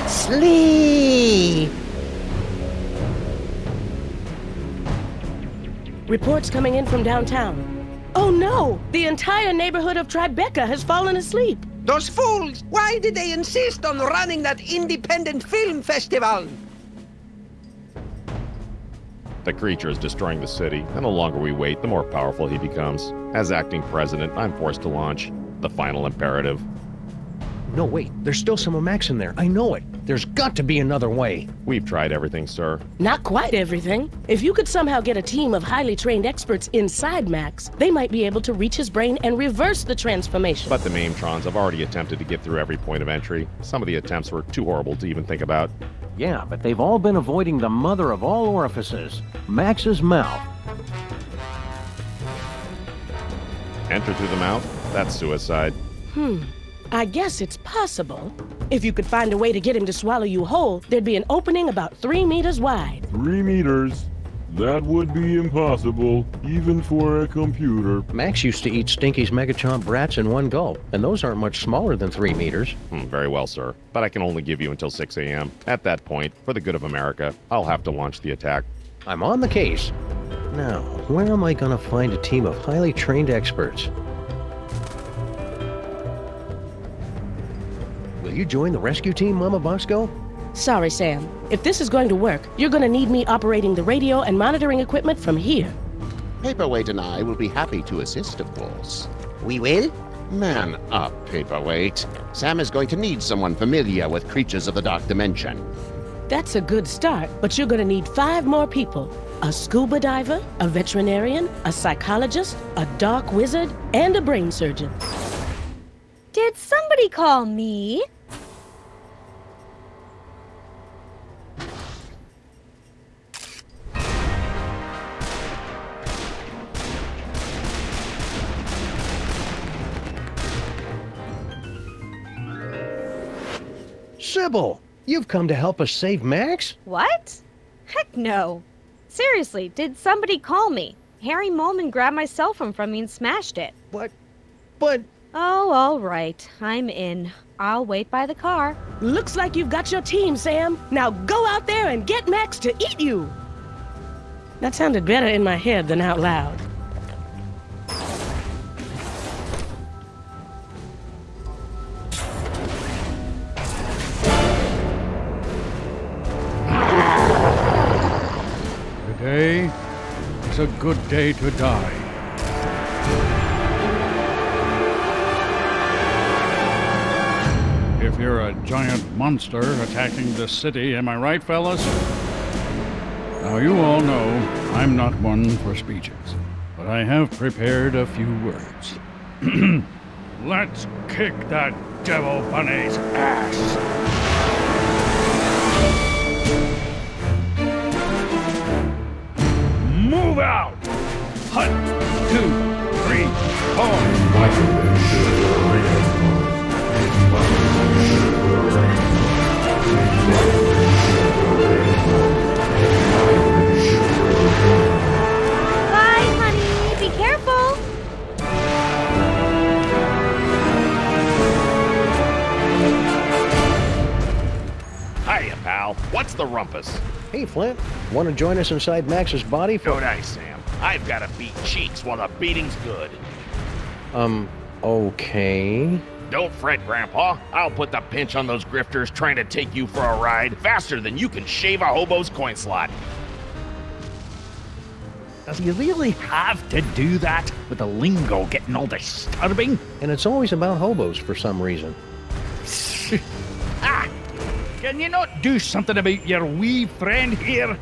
Sleep! Reports coming in from downtown. Oh no! The entire neighborhood of Tribeca has fallen asleep. Those fools! Why did they insist on running that independent film festival? The creature is destroying the city, and the longer we wait, the more powerful he becomes. As acting president, I'm forced to launch the final imperative. No, wait. There's still some of Max in there. I know it. There's got to be another way. We've tried everything, sir. Not quite everything. If you could somehow get a team of highly trained experts inside Max, they might be able to reach his brain and reverse the transformation. But the Maimtrons have already attempted to get through every point of entry. Some of the attempts were too horrible to even think about. Yeah, but they've all been avoiding the mother of all orifices, Max's mouth. Enter through the mouth? That's suicide. I guess it's possible. If you could find a way to get him to swallow you whole, there'd be an opening about 3 meters wide. 3 meters? That would be impossible, even for a computer. Max used to eat Stinky's Megachomp brats in one gulp, and those aren't much smaller than 3 meters. Very well, sir. But I can only give you until 6 a.m. At that point, for the good of America, I'll have to launch the attack. I'm on the case. Now, where am I gonna find a team of highly trained experts? Will you join the rescue team, Mama Bosco? Sorry, Sam. If this is going to work, you're going to need me operating the radio and monitoring equipment from here. Paperweight and I will be happy to assist, of course. We will? Man up, Paperweight. Sam is going to need someone familiar with creatures of the Dark Dimension. That's a good start, but you're going to need 5 more people. A scuba diver, a veterinarian, a psychologist, a dark wizard, and a brain surgeon. Did somebody call me? Sybil, you've come to help us save Max? What? Heck no. Seriously, did somebody call me? Harry Molman grabbed my cell phone from me and smashed it. But... Oh, all right. I'm in. I'll wait by the car. Looks like you've got your team, Sam. Now go out there and get Max to eat you. That sounded better in my head than out loud. Today is a good day to die. If you're a giant monster attacking the city, am I right, fellas? Now, you all know I'm not one for speeches, but I have prepared a few words. Let's kick that devil bunny's ass! Move out! 1, 2, 3, 4! Bye, honey. Be careful. Hiya, pal. What's the rumpus? Hey, Flint. Want to join us inside Max's body for... Don't I, Sam? I've got to beat cheeks while the beating's good. Okay. Don't fret, Grandpa. I'll put the pinch on those grifters trying to take you for a ride faster than you can shave a hobo's coin slot. Does he really have to do that with the lingo getting all disturbing? And it's always about hobos for some reason. Ah! Can you not do something about your wee friend here?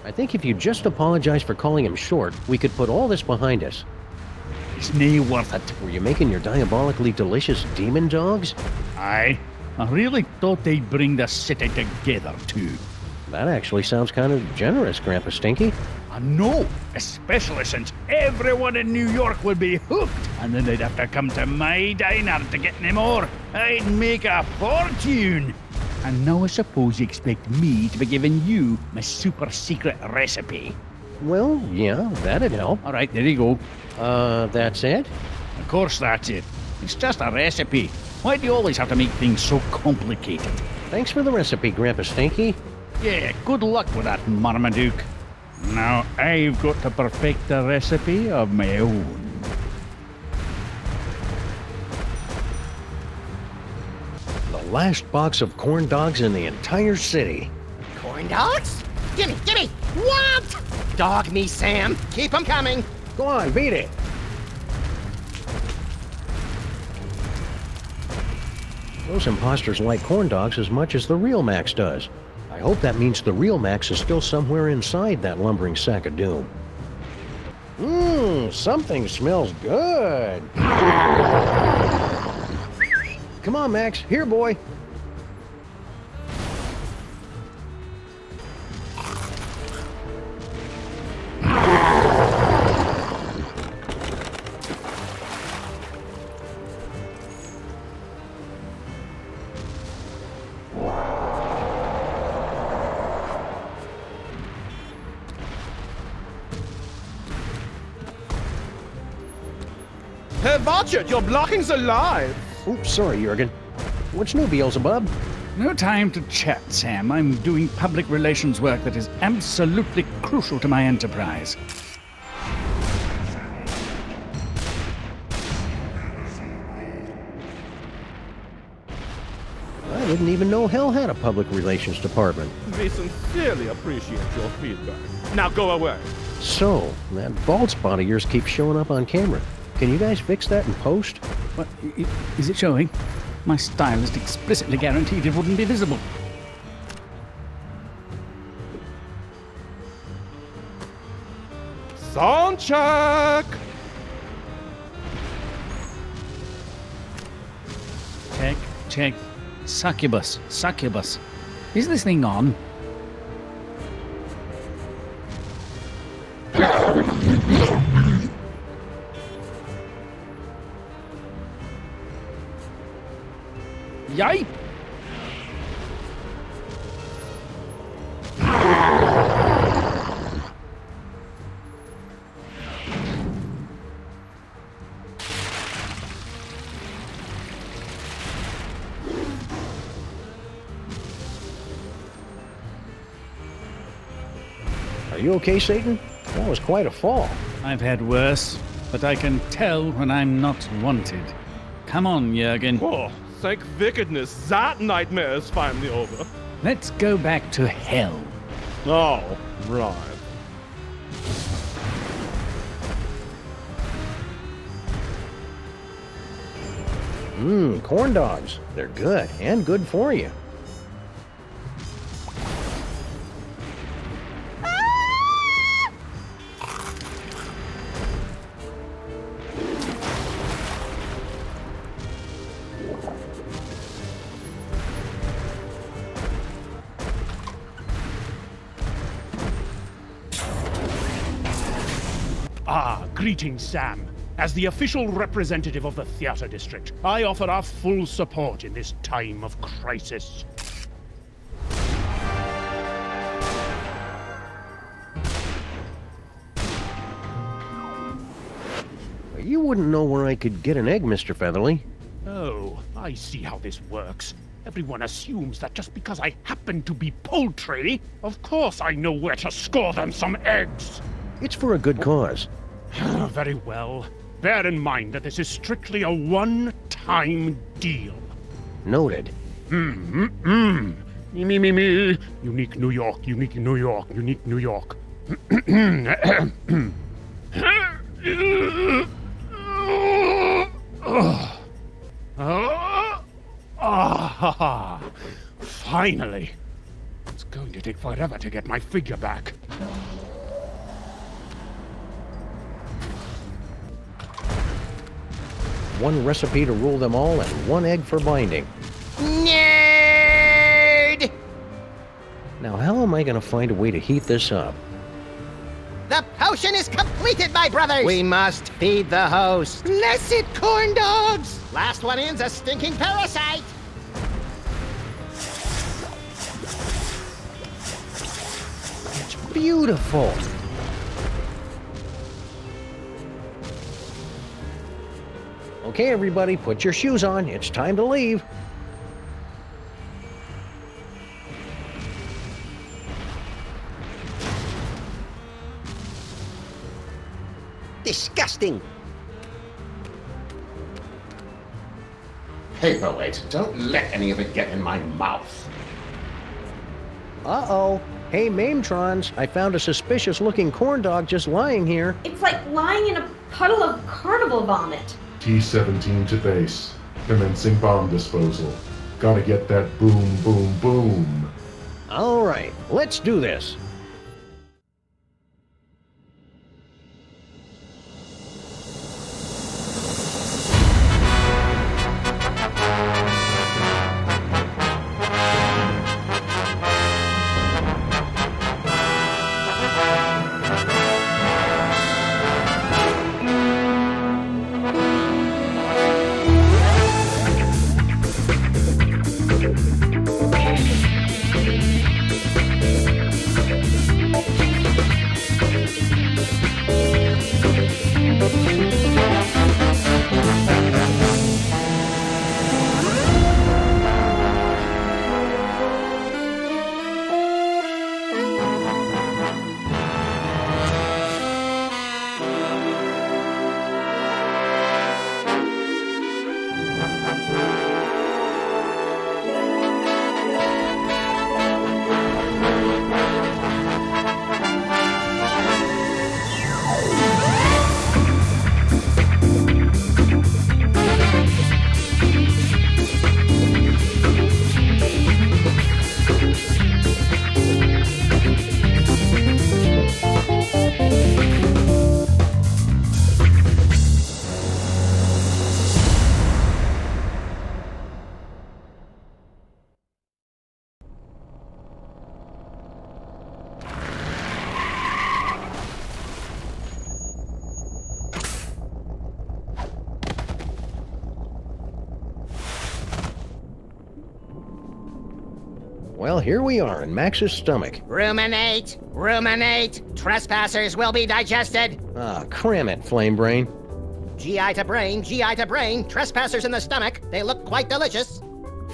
I think if you just apologize for calling him short, we could put all this behind us. It's nae worth it. Were you making your diabolically delicious demon dogs? Aye. I really thought they'd bring the city together, too. That actually sounds kind of generous, Grandpa Stinky. I know, especially since everyone in New York would be hooked, and then they'd have to come to my diner to get any more. I'd make a fortune. And now I suppose you expect me to be giving you my super secret recipe. Well, yeah, that'd help. All right, there you go. That's it? Of course that's it. It's just a recipe. Why do you always have to make things so complicated? Thanks for the recipe, Grandpa Stinky. Yeah, good luck with that, Marmaduke. Now I've got to perfect a recipe of my own. The last box of corn dogs in the entire city. Corn dogs? Gimme! What? Dog me, Sam. Keep them coming. Go on, beat it. Those imposters like corn dogs as much as the real Max does. I hope that means the real Max is still somewhere inside that lumbering sack of doom. Something smells good. Come on, Max. Here, boy. Hey, watch it! You're blocking the live! Oops, sorry, Jurgen. What's new, Beelzebub? No time to chat, Sam. I'm doing public relations work that is absolutely crucial to my enterprise. I didn't even know Hell had a public relations department. We sincerely appreciate your feedback. Now go away. So, that bald spot of yours keeps showing up on camera. Can you guys fix that in post? What? Is it showing? My stylist explicitly guaranteed it wouldn't be visible. Sound check! Check. Succubus. Is this thing on? Yipe! Are you okay, Satan? That was quite a fall. I've had worse, but I can tell when I'm not wanted. Come on, Jurgen. Oh, thank wickedness, that nightmare is finally over. Let's go back to hell. Oh, right. Corn dogs. They're good, and good for you. Greetings, Sam. As the official representative of the Theater District, I offer our full support in this time of crisis. You wouldn't know where I could get an egg, Mr. Featherly. Oh, I see how this works. Everyone assumes that just because I happen to be poultry, of course I know where to score them some eggs. It's for a good cause. Very well. Bear in mind that this is strictly a one-time deal. Noted. Me. Unique New York, unique New York, unique New York. Finally. It's going to take forever to get my figure back. One recipe to rule them all and one egg for binding. Nerd! Now, how am I going to find a way to heat this up? The potion is completed, my brothers! We must feed the host. Blessed corn dogs! Last one in's a stinking parasite! It's beautiful! Okay, everybody, put your shoes on. It's time to leave. Disgusting. Paperweight, don't let any of it get in my mouth. Uh-oh. Hey, Mametrons, I found a suspicious-looking corn dog just lying here. It's like lying in a puddle of carnival vomit. T-17 to base. Commencing bomb disposal. Gotta get that boom, boom, boom. All right, let's do this. Well, here we are in Max's stomach. Ruminate! Ruminate! Trespassers will be digested! Ah, cram it, Flame Brain. GI to brain, GI to brain. Trespassers in the stomach. They look quite delicious.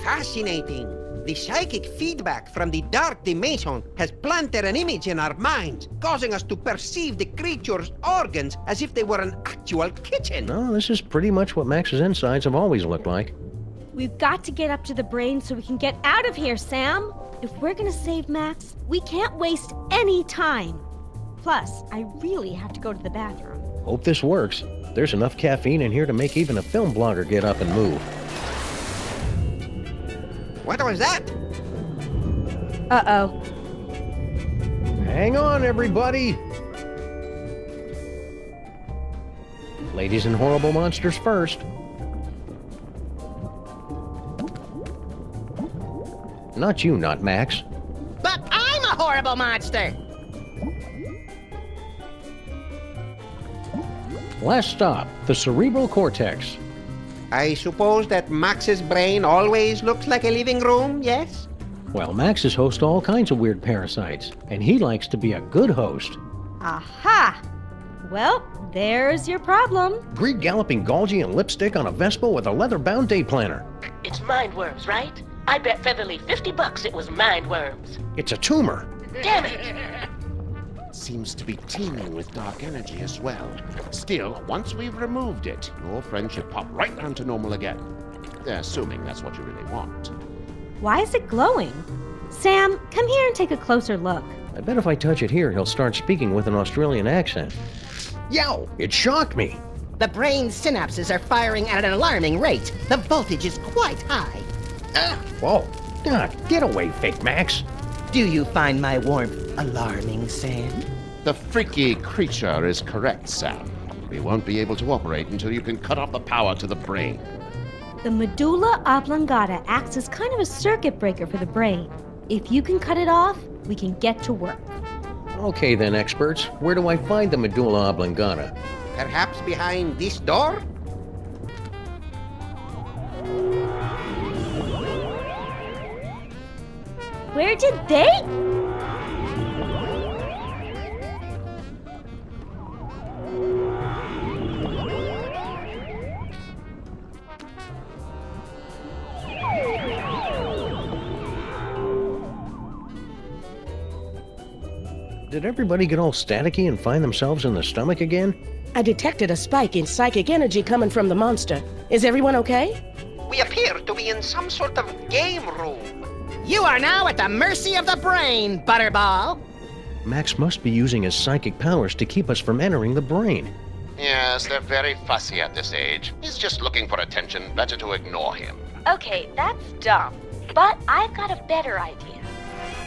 Fascinating. The psychic feedback from the dark dimension has planted an image in our minds, causing us to perceive the creature's organs as if they were an actual kitchen. No, this is pretty much what Max's insides have always looked like. We've got to get up to the brain so we can get out of here, Sam. If we're gonna save Max, we can't waste any time. Plus, I really have to go to the bathroom. Hope this works. There's enough caffeine in here to make even a film blogger get up and move. What was that? Uh-oh. Hang on, everybody! Ladies and horrible monsters first. Not you, not Max. But I'm a horrible monster! Last stop, the cerebral cortex. I suppose that Max's brain always looks like a living room, yes? Well, Max is host to all kinds of weird parasites, and he likes to be a good host. Aha! Well, there's your problem. Greed galloping Golgi and lipstick on a Vespa with a leather-bound day planner. It's mind worms, right? I bet Featherly $50 it was mind worms. It's a tumor. Damn it! Seems to be teeming with dark energy as well. Still, once we've removed it, your friend should pop right down to normal again. Assuming that's what you really want. Why is it glowing? Sam, come here and take a closer look. I bet if I touch it here, he'll start speaking with an Australian accent. Yow! It shocked me! The brain synapses are firing at an alarming rate. The voltage is quite high. Whoa! Ah, get away, fake Max! Do you find my warmth alarming, Sam? The freaky creature is correct, Sam. We won't be able to operate until you can cut off the power to the brain. The medulla oblongata acts as kind of a circuit breaker for the brain. If you can cut it off, we can get to work. Okay then, experts. Where do I find the medulla oblongata? Perhaps behind this door? Where did they? Did everybody get all staticky and find themselves in the stomach again? I detected a spike in psychic energy coming from the monster. Is everyone okay? We appear to be in some sort of game room. You are now at the mercy of the brain, Butterball. Max must be using his psychic powers to keep us from entering the brain. Yes, they're very fussy at this age. He's just looking for attention. Better to ignore him. Okay, that's dumb. But I've got a better idea.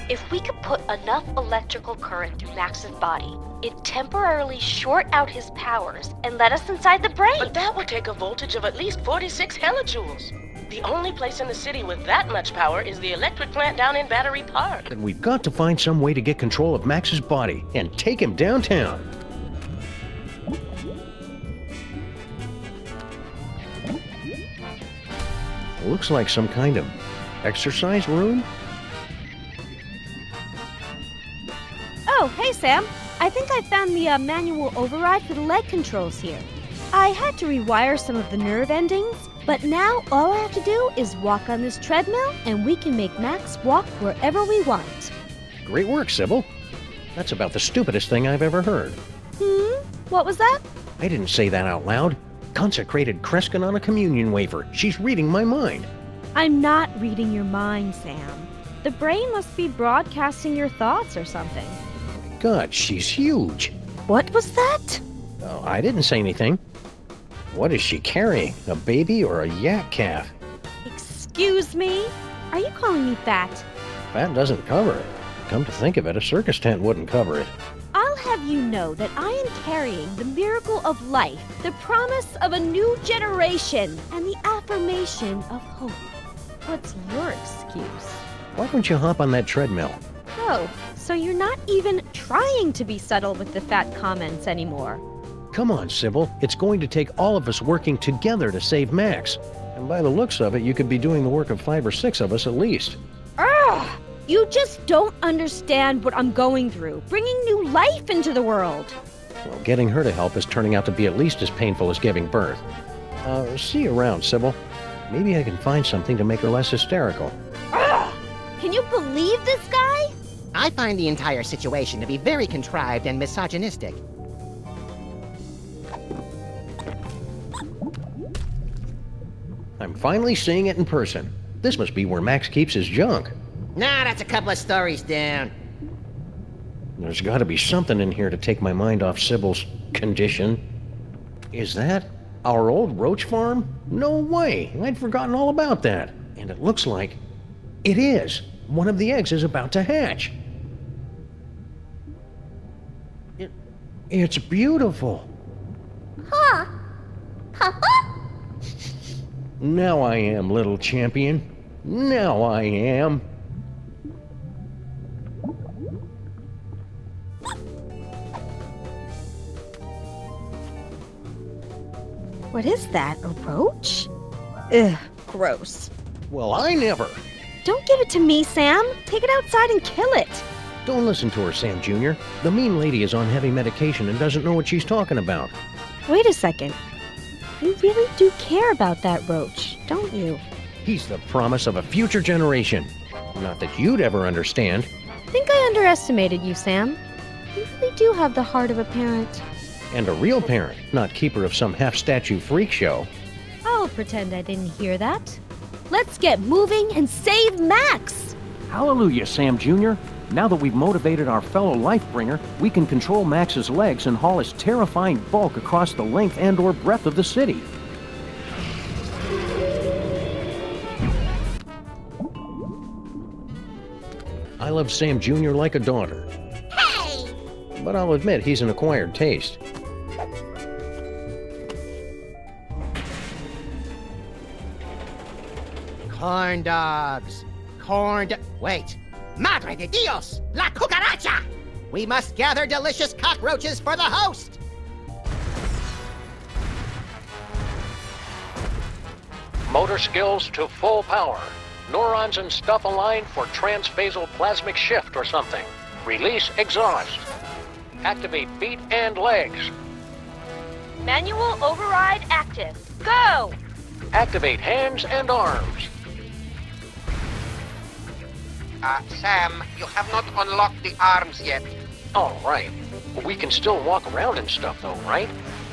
If we could put enough electrical current through Max's body, it'd temporarily short out his powers and let us inside the brain. But that would take a voltage of at least 46 hellijoules. The only place in the city with that much power is the electric plant down in Battery Park. Then we've got to find some way to get control of Max's body and take him downtown. Looks like some kind of exercise room? Oh, hey, Sam. I think I found the manual override for the leg controls here. I had to rewire some of the nerve endings, but now all I have to do is walk on this treadmill and we can make Max walk wherever we want. Great work, Sybil. That's about the stupidest thing I've ever heard. What was that? I didn't say that out loud. Consecrated Kreskin on a communion wafer. She's reading my mind. I'm not reading your mind, Sam. The brain must be broadcasting your thoughts or something. God, she's huge. What was that? Oh, I didn't say anything. What is she carrying? A baby or a yak calf? Excuse me? Are you calling me fat? Fat doesn't cover it. Come to think of it, a circus tent wouldn't cover it. I'll have you know that I am carrying the miracle of life, the promise of a new generation, and the affirmation of hope. What's your excuse? Why don't you hop on that treadmill? Oh, so you're not even trying to be subtle with the fat comments anymore. Come on, Sybil. It's going to take all of us working together to save Max. And by the looks of it, you could be doing the work of 5 or 6 of us at least. Ugh! You just don't understand what I'm going through, bringing new life into the world. Well, getting her to help is turning out to be at least as painful as giving birth. See you around, Sybil. Maybe I can find something to make her less hysterical. Ugh! Can you believe this guy? I find the entire situation to be very contrived and misogynistic. I'm finally seeing it in person. This must be where Max keeps his junk. Nah, that's a couple of stories down. There's got to be something in here to take my mind off Sybil's condition. Is that our old roach farm? No way! I'd forgotten all about that. And it looks like it is. One of the eggs is about to hatch. It's beautiful. Huh? Papa? Now I am, little champion. Now I am. What is that, a roach? Ugh, gross. Well, I never. Don't give it to me, Sam. Take it outside and kill it. Don't listen to her, Sam Jr. The mean lady is on heavy medication and doesn't know what she's talking about. Wait a second. You really do care about that roach, don't you? He's the promise of a future generation. Not that you'd ever understand. I think I underestimated you, Sam. You really do have the heart of a parent. And a real parent, not keeper of some half-statue freak show. I'll pretend I didn't hear that. Let's get moving and save Max! Hallelujah, Sam Jr. Now that we've motivated our fellow Lifebringer, we can control Max's legs and haul his terrifying bulk across the length and/or breadth of the city. I love Sam Jr. like a daughter. Hey! But I'll admit he's an acquired taste. Corn dogs. Wait. Madre de Dios! La cucaracha! We must gather delicious cockroaches for the host! Motor skills to full power. Neurons and stuff aligned for transphasal plasmic shift or something. Release exhaust. Activate feet and legs. Manual override active. Go! Activate hands and arms. Sam, you have not unlocked the arms yet. All right. We can still walk around and stuff though, right?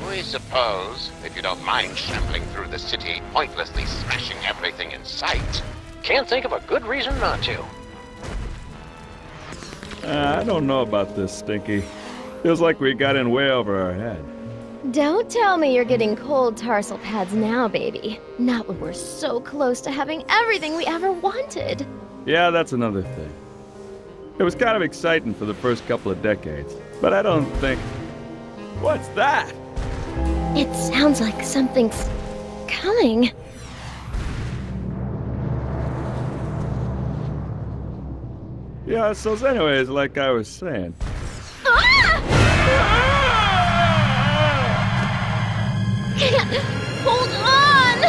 We suppose, if you don't mind shambling through the city, pointlessly smashing everything in sight. Can't think of a good reason not to. I don't know about this, Stinky. Feels like we got in way over our head. Don't tell me you're getting cold tarsal pads now, baby. Not when we're so close to having everything we ever wanted. Yeah, that's another thing. It was kind of exciting for the first couple of decades, but I don't think... What's that? It sounds like something's coming. Yeah, so anyways, like I was saying... Hold on!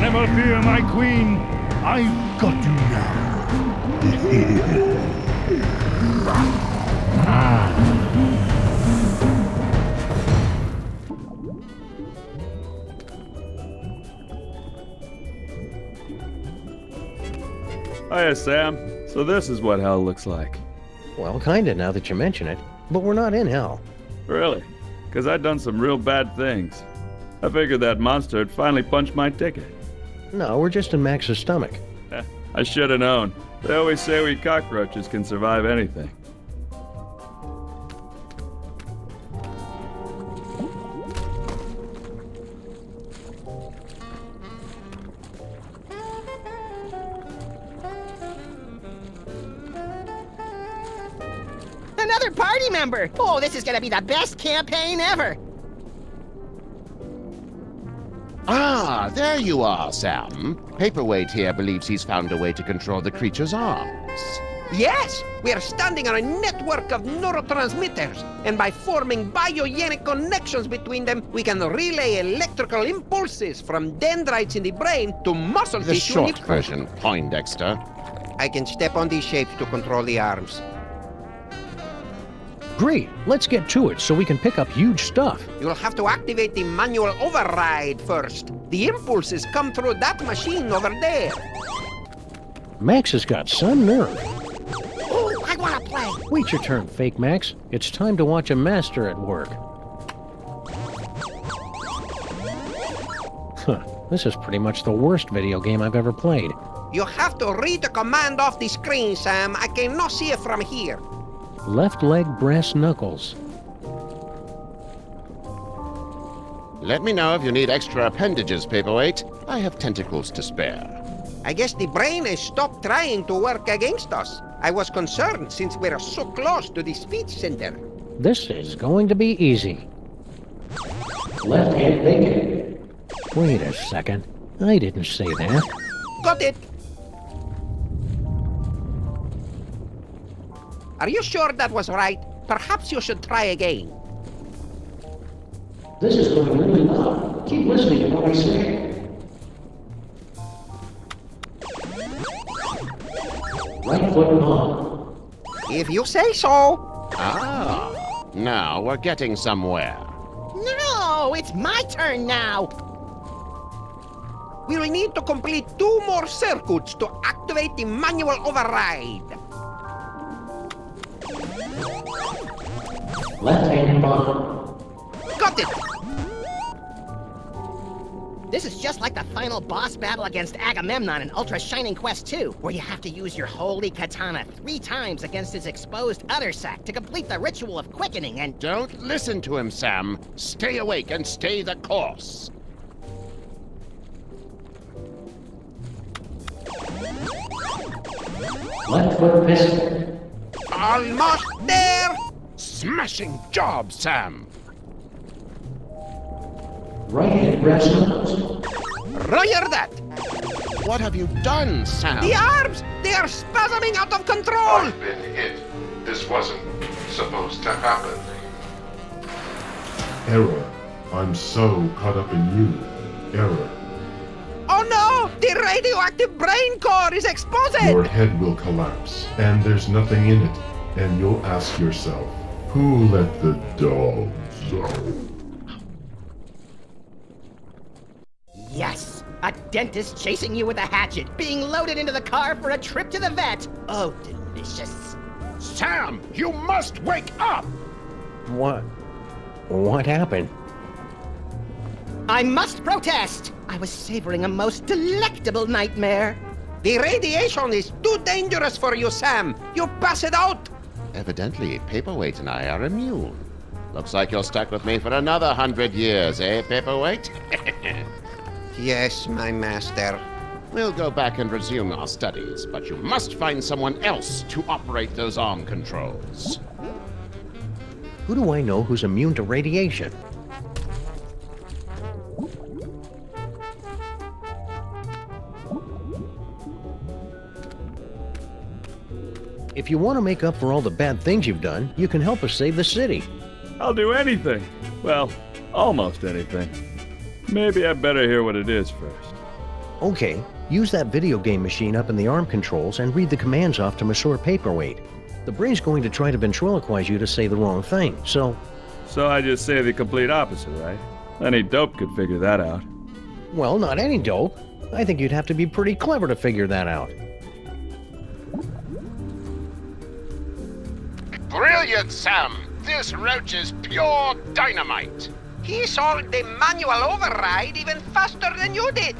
Never fear, my queen. I've got you Hiya, Sam. So this is what hell looks like. Well, kinda now that you mention it, but we're not in hell. Really? Because I'd done some real bad things. I figured that monster had finally punched my ticket. No, we're just in Max's stomach. I should have known. They always say we cockroaches can survive anything. Another party member! Oh, this is gonna be the best campaign ever! Ah, there you are, Sam. Paperweight here believes he's found a way to control the creature's arms. Yes, we are standing on a network of neurotransmitters, and by forming biogenic connections between them, we can relay electrical impulses from dendrites in the brain to muscle The tissue. short version, Poindexter. I can step on these shapes to control the arms. Great, let's get to it so we can pick up huge stuff. You'll have to activate the manual override first. The impulses come through that machine over there. Max has got some nerve. Oh, I wanna play! Wait your turn, Fake Max. It's time to watch a master at work. Huh, this is pretty much the worst video game I've ever played. You have to read the command off the screen, Sam. I cannot see it from here. Left leg brass knuckles. Let me know if you need extra appendages, Paperweight. I have tentacles to spare. I guess the brain has stopped trying to work against us. I was concerned since we're so close to the speech center. This is going to be easy. Left hand bacon. Wait a second. I didn't say that. Got it. Are you sure that was right? Perhaps you should try again. This is going really well. Keep listening to what I say. Right foot on. If you say so. Ah, now we're getting somewhere. No, it's my turn now! We will need to complete 2 more circuits to activate the manual override. Left hand bottom. Got it! This is just like the final boss battle against Agamemnon in Ultra Shining Quest 2, where you have to use your holy katana 3 times against his exposed udder sac to complete the ritual of quickening and... Don't listen to him, Sam. Stay awake and stay the course. Left foot pistol. Almost there! Smashing job, Sam. Right hand brass knuckles. Roger that! What have you done, Sam? The arms! They are spasming out of control! I've been hit. This wasn't supposed to happen. Error. I'm so caught up in you. Error. Oh no! The radioactive brain core is exposed! Your head will collapse, and there's nothing in it. And you'll ask yourself, who let the dogs out? Yes! A dentist chasing you with a hatchet, being loaded into the car for a trip to the vet! Oh, delicious. Sam, you must wake up! What happened? I must protest! I was savoring a most delectable nightmare. The radiation is too dangerous for you, Sam. You pass it out. Evidently, Paperweight and I are immune. Looks like you're stuck with me for another 100 years, eh, Paperweight? Yes, my master. We'll go back and resume our studies, but you must find someone else to operate those arm controls. Who do I know who's immune to radiation? If you want to make up for all the bad things you've done, you can help us save the city. I'll do anything. Well, almost anything. Maybe I better hear what it is first. Okay, use that video game machine up in the arm controls and read the commands off to Monsieur Paperweight. The brain's going to try to ventriloquize you to say the wrong thing, so... So I just say the complete opposite, right? Any dope could figure that out. Well, not any dope. I think you'd have to be pretty clever to figure that out. Brilliant, Sam! This roach is pure dynamite! He solved the manual override even faster than you did.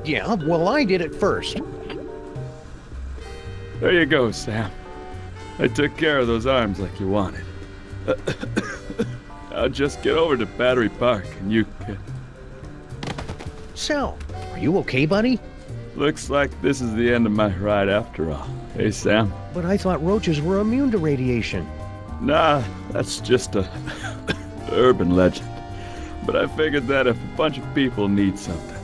Yeah, well, I did it first. There you go, Sam. I took care of those arms like you wanted. Now just get over to Battery Park and you can... Sal, are you okay, buddy? Looks like this is the end of my ride after all. Hey, Sam? But I thought roaches were immune to radiation. Nah, that's just a urban legend. But I figured that if a bunch of people need something,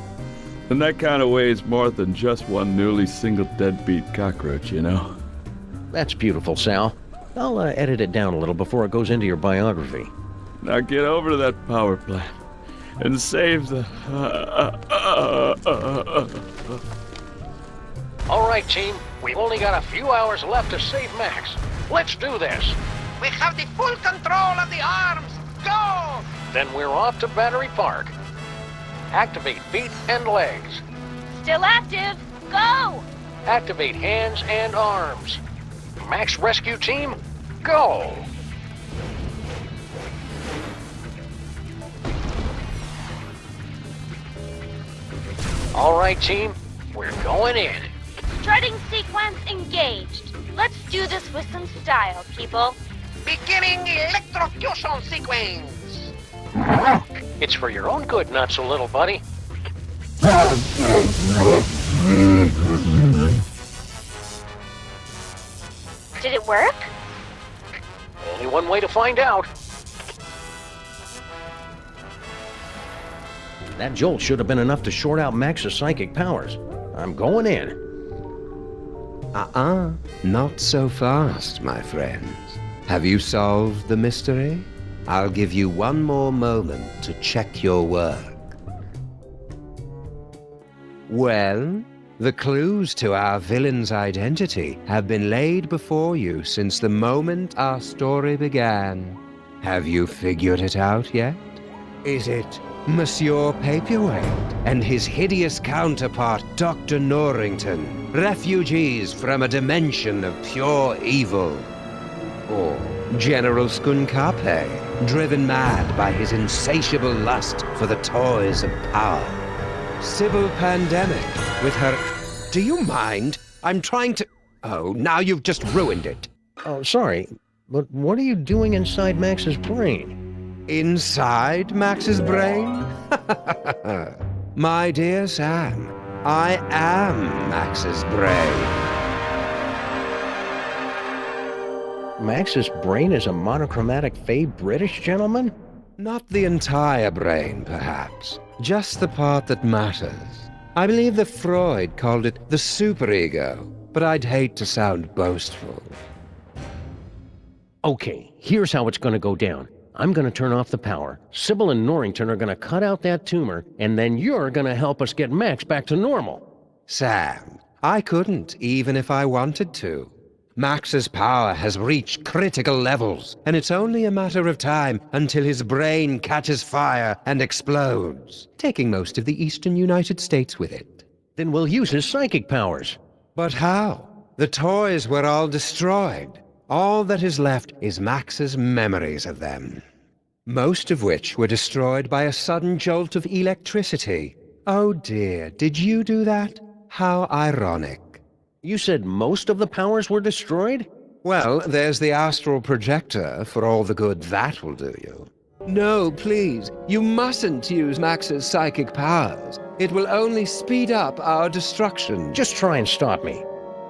then that kind of weighs more than just one newly single deadbeat cockroach, you know? That's beautiful, Sal. I'll edit it down a little before it goes into your biography. Now get over to that power plant and save the... All right, team. We've only got a few hours left to save Max. Let's do this. We have the full control of the arms. Go! Then we're off to Battery Park. Activate feet and legs. Still active. Go! Activate hands and arms. Max Rescue Team, go! All right, team. We're going in. Strutting sequence engaged. Let's do this with some style, people. Beginning electrocution sequence. It's for your own good, not so little buddy. Did it work? Only one way to find out. That jolt should have been enough to short out Max's psychic powers. I'm going in. Not so fast, my friends. Have you solved the mystery? I'll give you one more moment to check your work. Well, the clues to our villain's identity have been laid before you since the moment our story began. Have you figured it out yet? Is it Monsieur Paperweight and his hideous counterpart, Dr. Norrington, refugees from a dimension of pure evil? Or General Skunkape, driven mad by his insatiable lust for the toys of power? Sybil Pandemic, with her... Do you mind? I'm trying to... Oh, now you've just ruined it. Oh, sorry, but what are you doing inside Max's brain? Inside Max's brain? My dear Sam, I am Max's brain. Max's brain is a monochromatic fey British gentleman? Not the entire brain, perhaps. Just the part that matters. I believe that Freud called it the superego, but I'd hate to sound boastful. Okay, here's how it's gonna go down. I'm gonna turn off the power. Sybil and Norrington are gonna cut out that tumor, and then you're gonna help us get Max back to normal. Sam, I couldn't, even if I wanted to. Max's power has reached critical levels, and it's only a matter of time until his brain catches fire and explodes, taking most of the eastern United States with it. Then we'll use his psychic powers. But how? The toys were all destroyed. All that is left is Max's memories of them. Most of which were destroyed by a sudden jolt of electricity. Oh dear, did you do that? How ironic. You said most of the powers were destroyed? Well, there's the astral projector for all the good that will do you. No, please, you mustn't use Max's psychic powers. It will only speed up our destruction. Just try and stop me.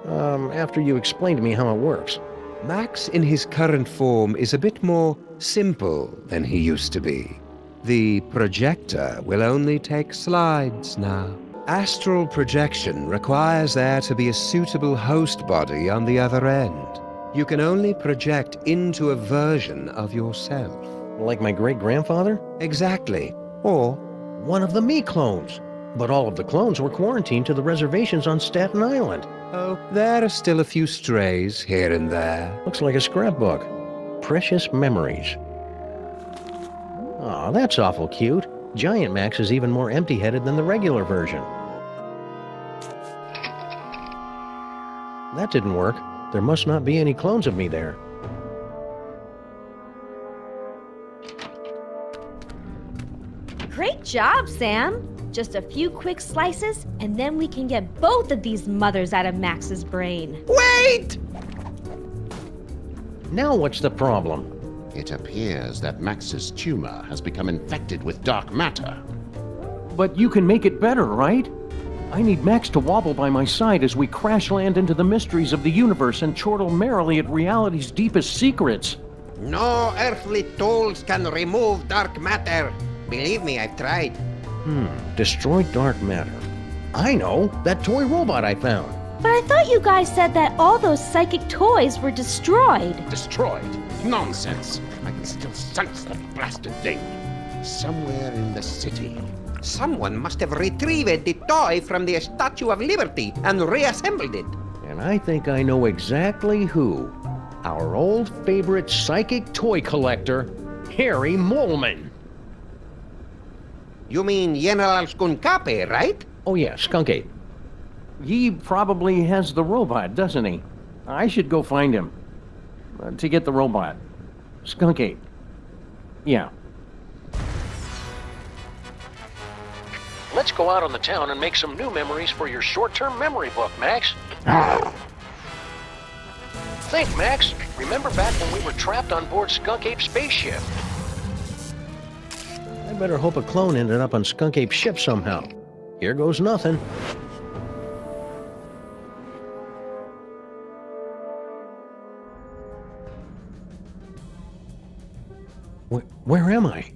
After you explain to me how it works. Max in his current form is a bit more simple than he used to be. The projector will only take slides now. Astral projection requires there to be a suitable host body on the other end. You can only project into a version of yourself. Like my great-grandfather? Exactly. Or one of the me clones. But all of the clones were quarantined to the reservations on Staten Island. Oh, there are still a few strays here and there. Looks like a scrapbook. Precious memories. Aw, that's awful cute. Giant Max is even more empty-headed than the regular version. That didn't work. There must not be any clones of me there. Great job, Sam. Just a few quick slices, and then we can get both of these mothers out of Max's brain. Wait! Now what's the problem? It appears that Max's tumor has become infected with dark matter. But you can make it better, right? I need Max to wobble by my side as we crash land into the mysteries of the universe and chortle merrily at reality's deepest secrets. No earthly tools can remove dark matter. Believe me, I've tried. Destroy dark matter. I know, that toy robot I found. But I thought you guys said that all those psychic toys were destroyed. Destroyed? Nonsense. I can still sense the blasted thing. Somewhere in the city. Someone must have retrieved the toy from the Statue of Liberty and reassembled it. And I think I know exactly who. Our old favorite psychic toy collector, Harry Moleman. You mean General Skunkape, right? Oh yeah, Skunk Ape. He probably has the robot, doesn't he? I should go find him. To get the robot. Skunk Ape. Yeah. Let's go out on the town and make some new memories for your short-term memory book, Max. Think, Max. Remember back when we were trapped on board Skunk Ape's spaceship? I better hope a clone ended up on Skunk Ape's ship somehow. Here goes nothing. Where am I?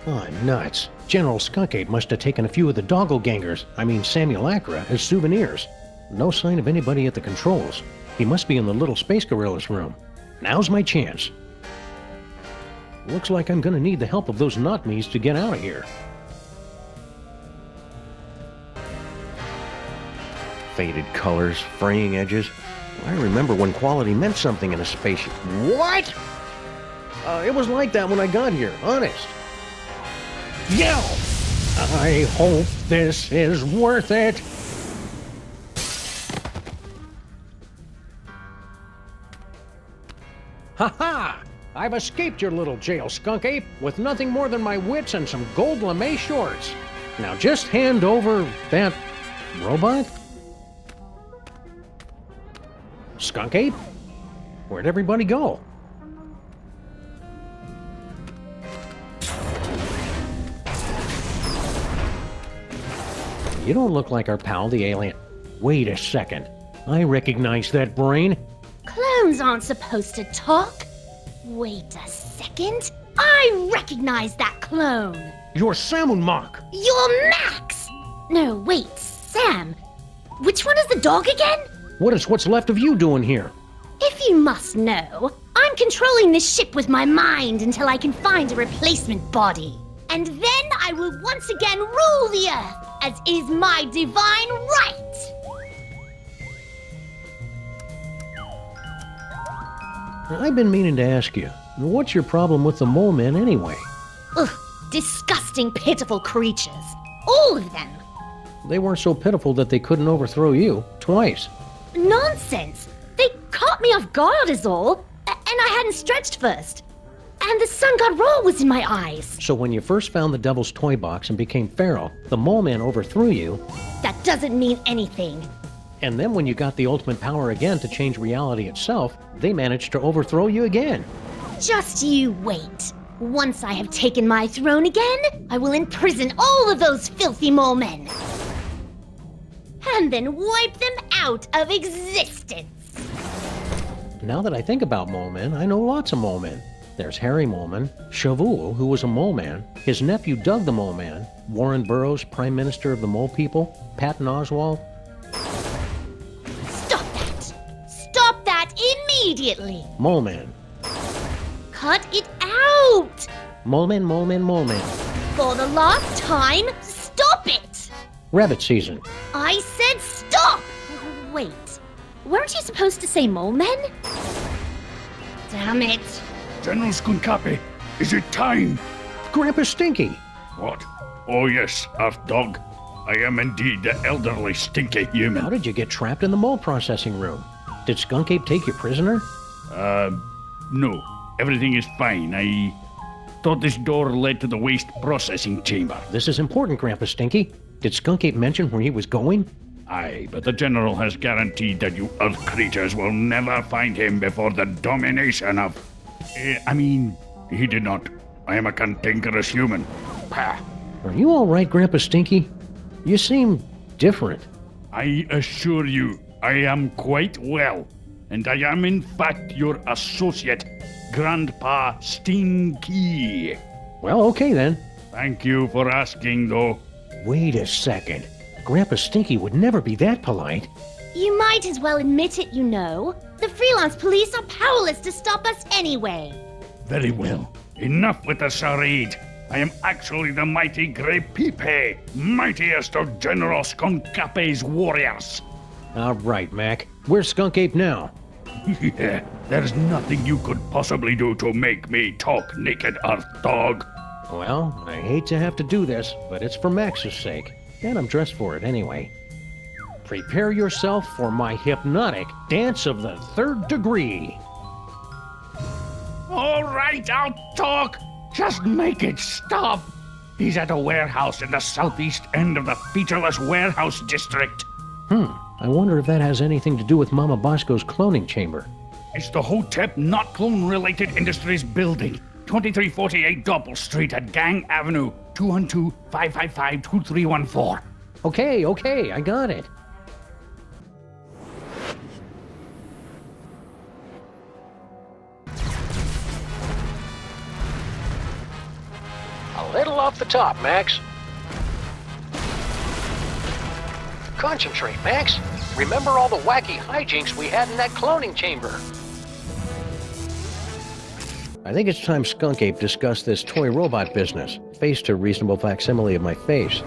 Oh, nuts. General Skunk Ape must have taken a few of the Sammun-Mak, as souvenirs. No sign of anybody at the controls. He must be in the little space gorilla's room. Now's my chance. Looks like I'm gonna need the help of those not-me's to get out of here. Faded colors, fraying edges. I remember when quality meant something in a spaceship. What? It was like that when I got here, honest. Yell! I hope this is worth it. Ha-ha! I've escaped your little jail, Skunk Ape, with nothing more than my wits and some gold lame shorts. Now just hand over that robot? Skunk Ape? Where'd everybody go? You don't look like our pal, the alien. Wait a second. I recognize that brain. Clones aren't supposed to talk. Wait a second. I recognize that clone. You're Sammun-Mak. You're Max. No, wait, Sam. Which one is the dog again? What is what's left of you doing here? If you must know, I'm controlling this ship with my mind until I can find a replacement body. And then I will once again rule the Earth, as is my divine right. I've been meaning to ask you, what's your problem with the mole men anyway? Ugh, disgusting, pitiful creatures. All of them. They weren't so pitiful that they couldn't overthrow you twice. Nonsense. They caught me off guard is all, and I hadn't stretched first. And the sun god roll was in my eyes. So when you first found the devil's toy box and became feral, the mole man overthrew you. That doesn't mean anything. And then when you got the ultimate power again to change reality itself, they managed to overthrow you again. Just you wait. Once I have taken my throne again, I will imprison all of those filthy mole men. And then wipe them out of existence. Now that I think about mole men, I know lots of mole men. There's Harry Moleman, Shavul, who was a mole man, his nephew Doug the Mole Man, Warren Burroughs, Prime Minister of the Mole People, Patton Oswalt. Stop that immediately! Mole man. Cut it out! Mole man, mole man, mole man. For the last time, stop it! Rabbit season. I said stop! Wait, weren't you supposed to say mole men? Damn it. General Skunkapi, is it time? Grandpa Stinky. What? Oh yes, Earth Dog. I am indeed the elderly stinky human. How did you get trapped in the mole processing room? Did Skunk Ape take you prisoner? No. Everything is fine. I thought this door led to the waste processing chamber. This is important, Grandpa Stinky. Did Skunk Ape mention where he was going? Aye, but the General has guaranteed that you Earth creatures will never find him before the domination of... he did not. I am a cantankerous human. Pah. Are you all right, Grandpa Stinky? You seem different. I assure you, I am quite well. And I am in fact your associate, Grandpa Stinky. Well, okay then. Thank you for asking, though. Wait a second. Grandpa Stinky would never be that polite. You might as well admit it, you know. The freelance police are powerless to stop us anyway. Very well. Enough with the charade. I am actually the mighty Grey Pipe, mightiest of General Skunkape's warriors. All right, Mac. Where's Skunk Ape now? Yeah, there's nothing you could possibly do to make me talk, naked Earth Dog. Well, I hate to have to do this, but it's for Max's sake. And I'm dressed for it anyway. Prepare yourself for my hypnotic dance of the third degree. All right, I'll talk. Just make it stop. He's at a warehouse in the southeast end of the featureless warehouse district. I wonder if that has anything to do with Mama Bosco's cloning chamber. It's the Hotep Not Clone-Related Industries Building, 2348 Doppel Street at Gang Avenue, 212-555-2314. Okay, I got it. A little off the top, Max. Concentrate, Max. Remember all the wacky hijinks we had in that cloning chamber. I think it's time Skunk Ape discussed this toy robot business. Faced a reasonable facsimile of my face.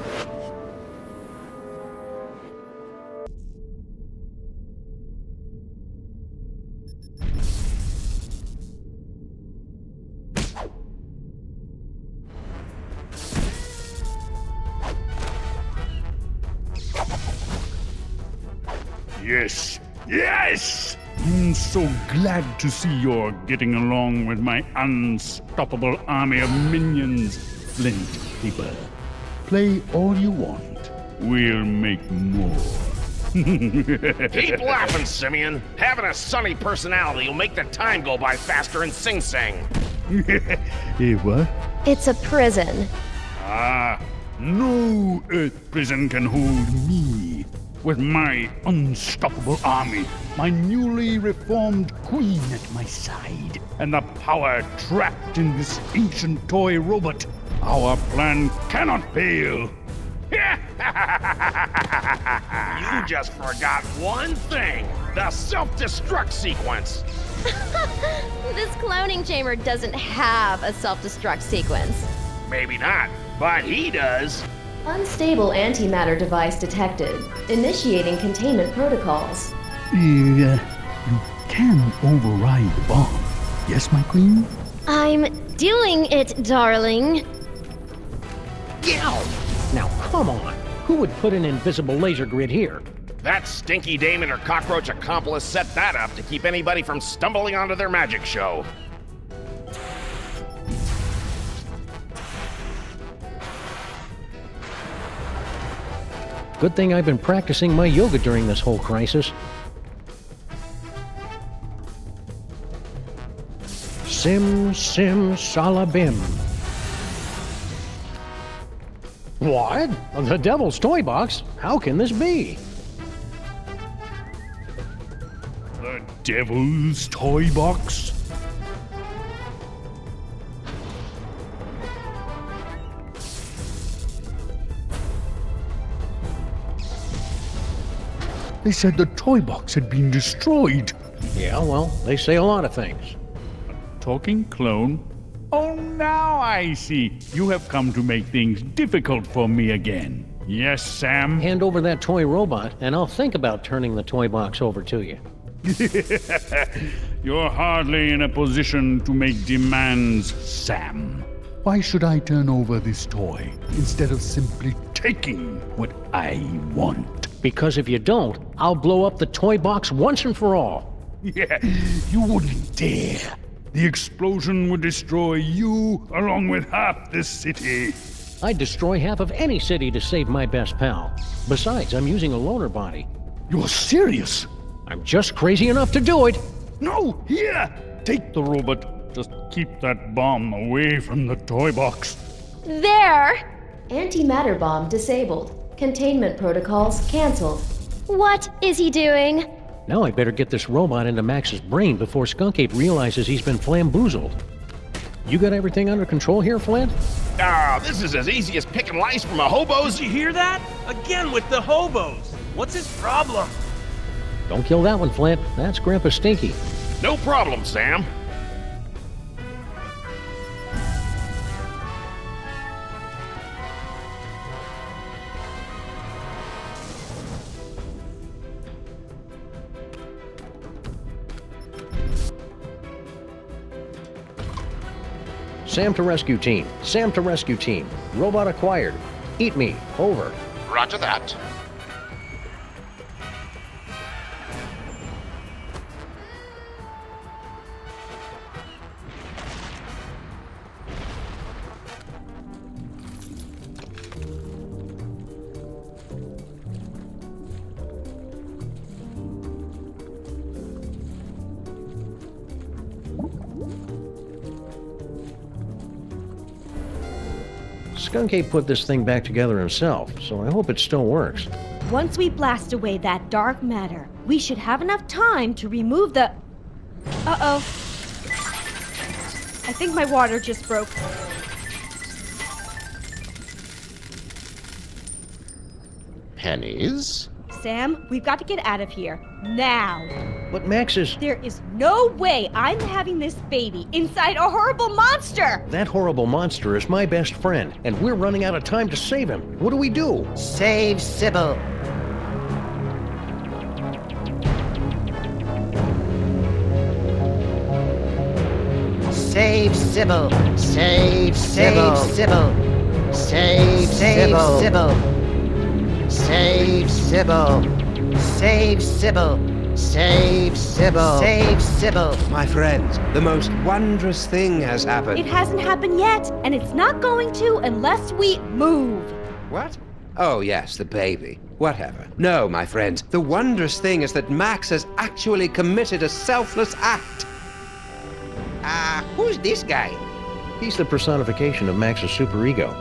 Yes! I'm so glad to see you're getting along with my unstoppable army of minions, Flint People. Play all you want. We'll make more. Keep laughing, Simeon. Having a sunny personality will make the time go by faster in Sing Sing. What? It's a prison. No Earth prison can hold me. With my unstoppable army, my newly reformed queen at my side, and the power trapped in this ancient toy robot, our plan cannot fail. You just forgot one thing. The self-destruct sequence. This cloning chamber doesn't have a self-destruct sequence. Maybe not, but he does. Unstable antimatter device detected. Initiating containment protocols. You can override the bomb. Yes, my queen? I'm doing it, darling. Now, come on. Who would put an invisible laser grid here? That stinky Damon or cockroach accomplice set that up to keep anybody from stumbling onto their magic show. Good thing I've been practicing my yoga during this whole crisis. Sim, sim, salabim. What? The Devil's Toy Box? How can this be? The Devil's Toy Box? They said the toy box had been destroyed. Yeah, well, they say a lot of things. Talking clone? Oh, now I see. You have come to make things difficult for me again. Yes, Sam? Hand over that toy robot, and I'll think about turning the toy box over to you. You're hardly in a position to make demands, Sam. Why should I turn over this toy instead of simply taking what I want? Because if you don't, I'll blow up the toy box once and for all. Yeah, you wouldn't dare. The explosion would destroy you along with half this city. I'd destroy half of any city to save my best pal. Besides, I'm using a loaner body. You're serious? I'm just crazy enough to do it. No, here! Take the robot. Just keep that bomb away from the toy box. There! Antimatter bomb disabled. Containment protocols canceled. What is he doing? Now I better get this robot into Max's brain before Skunk Ape realizes he's been flamboozled. You got everything under control here, Flint? This is as easy as picking lice from a hobo's. Did you hear that? Again with the hobos. What's his problem? Don't kill that one, Flint. That's Grandpa Stinky. No problem, Sam. Sam to rescue team. Sam to rescue team. Robot acquired. Eat me. Over. Roger that. Skunk Ape put this thing back together himself, so I hope it still works. Once we blast away that dark matter, we should have enough time to remove the... Uh-oh. I think my water just broke. Pennies? Sam, we've got to get out of here. Now. But Max is... There is no way I'm having this baby inside a horrible monster! That horrible monster is my best friend, and we're running out of time to save him. What do we do? Save Sybil. Save Sybil. Save Sybil. Save Sybil. Save Sybil. Save Sybil. Save Sybil. Save Sybil. My friends, the most wondrous thing has happened. It hasn't happened yet, and it's not going to unless we move. What? Oh, yes, the baby. Whatever. No, my friends, the wondrous thing is that Max has actually committed a selfless act. Who's this guy? He's the personification of Max's superego.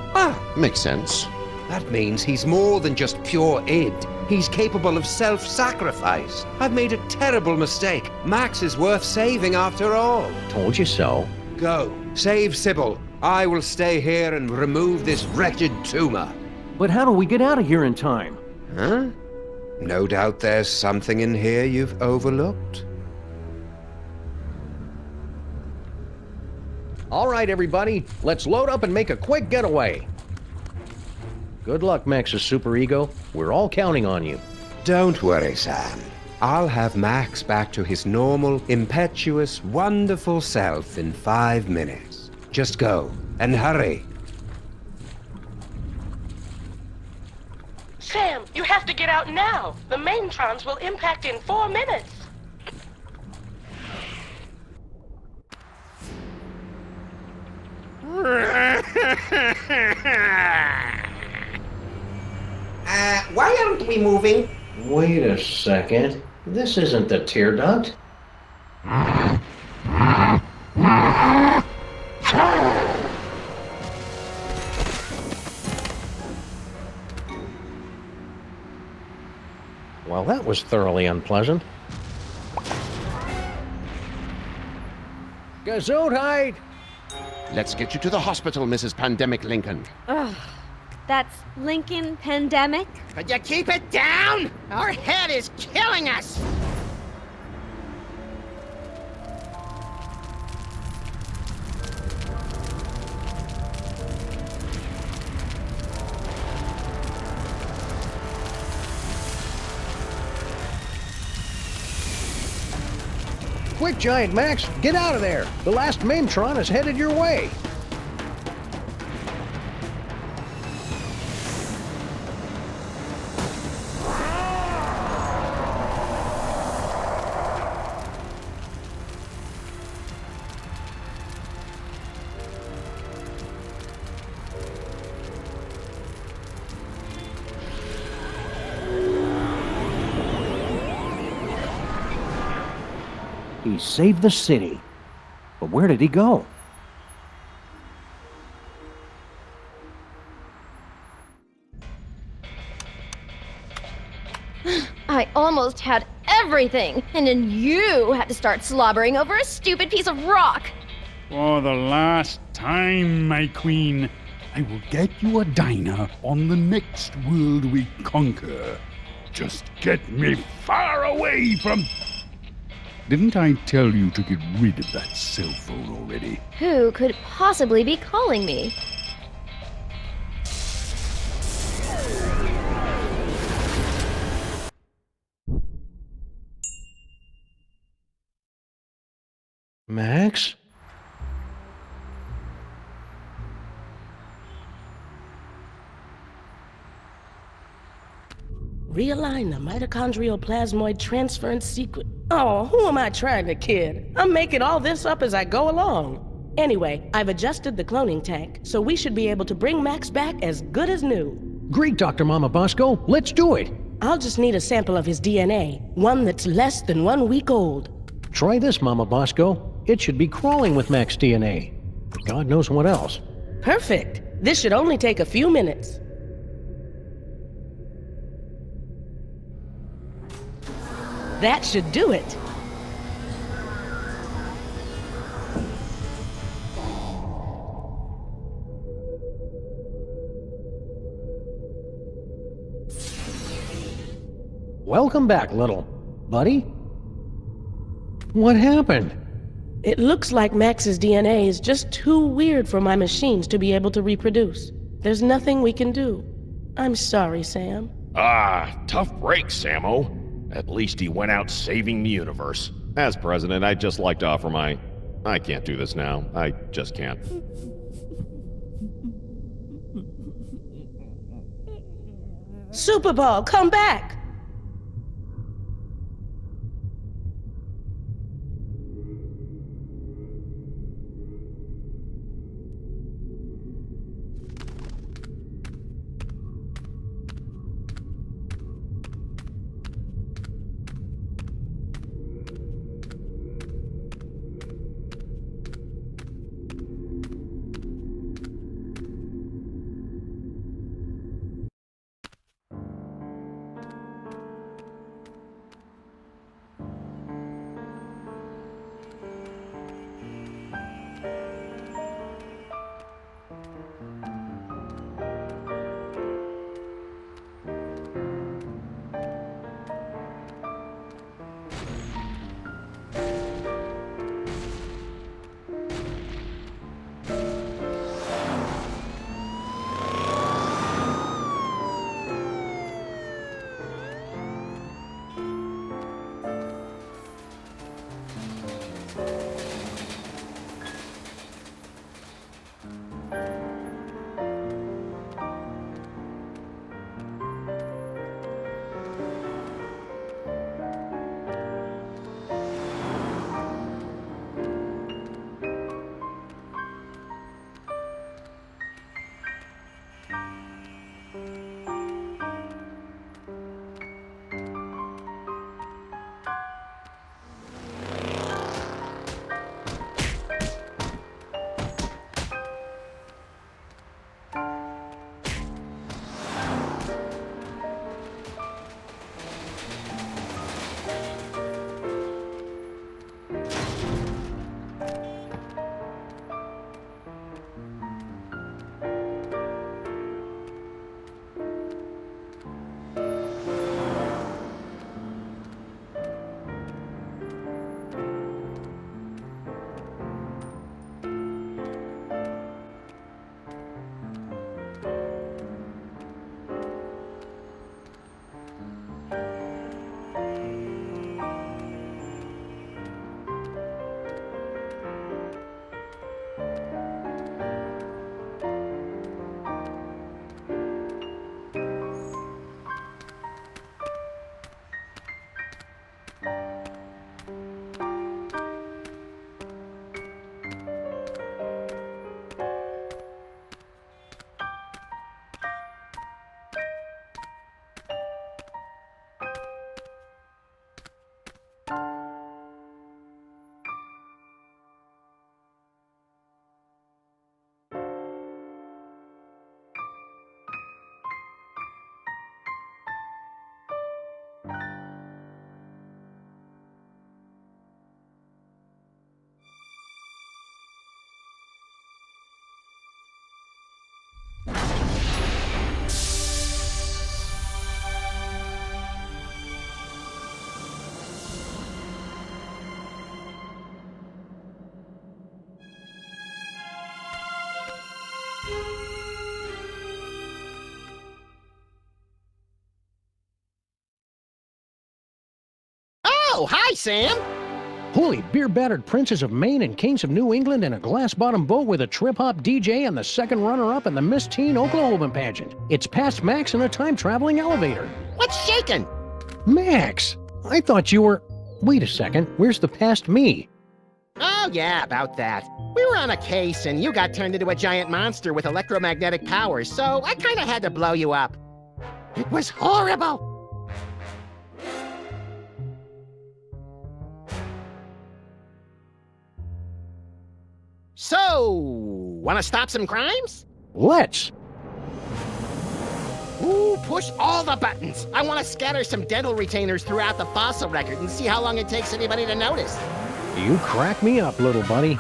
Makes sense. That means he's more than just pure id. He's capable of self-sacrifice. I've made a terrible mistake. Max is worth saving after all. Told you so. Go. Save Sybil. I will stay here and remove this wretched tumor. But how do we get out of here in time? Huh? No doubt there's something in here you've overlooked. All right, everybody. Let's load up and make a quick getaway. Good luck, Max's superego. We're all counting on you. Don't worry, Sam. I'll have Max back to his normal, impetuous, wonderful self in 5 minutes. Just go, and hurry. Sam, you have to get out now. The maintrons will impact in 4 minutes. Why we moving? Wait a second. This isn't the tear duct. Well, that was thoroughly unpleasant. Gesundheit! Let's get you to the hospital, Mrs. Pandemic Lincoln. Ugh, that's Lincoln Pandemic? Could you keep it down? Our head is killing us! Quick, Giant Max, get out of there! The last Maimtron is headed your way! He saved the city. But where did he go? I almost had everything, and then you had to start slobbering over a stupid piece of rock. For the last time, my queen, I will get you a diner on the next world we conquer. Just get me far away from... Didn't I tell you to get rid of that cell phone already? Who could possibly be calling me? Max? Realign the mitochondrial plasmoid transference sequence. Oh, who am I trying to kid? I'm making all this up as I go along. Anyway, I've adjusted the cloning tank, so we should be able to bring Max back as good as new. Great, Dr. Mama Bosco. Let's do it. I'll just need a sample of his DNA, one that's less than 1 week old. Try this, Mama Bosco. It should be crawling with Max DNA. God knows what else. Perfect. This should only take a few minutes. That should do it. Welcome back, little buddy. What happened? It looks like Max's DNA is just too weird for my machines to be able to reproduce. There's nothing we can do. I'm sorry, Sam. Tough break, Sammo. At least he went out saving the universe. As president, I'd just like to offer my... I can't do this now. I just can't. Super Ball, come back! Oh, hi, Sam. Holy beer-battered princes of Maine and kings of New England in a glass-bottom boat with a trip-hop DJ and the second runner-up in the Miss Teen Oklahoma pageant. It's past Max in a time-traveling elevator. What's shaking? Max! I thought you were... Wait a second, where's the past me? Oh, yeah, about that. We were on a case, and you got turned into a giant monster with electromagnetic powers, so I kinda had to blow you up. It was horrible. So, wanna stop some crimes? Let's! Ooh, push all the buttons. I wanna scatter some dental retainers throughout the fossil record and see how long it takes anybody to notice. You crack me up, little buddy.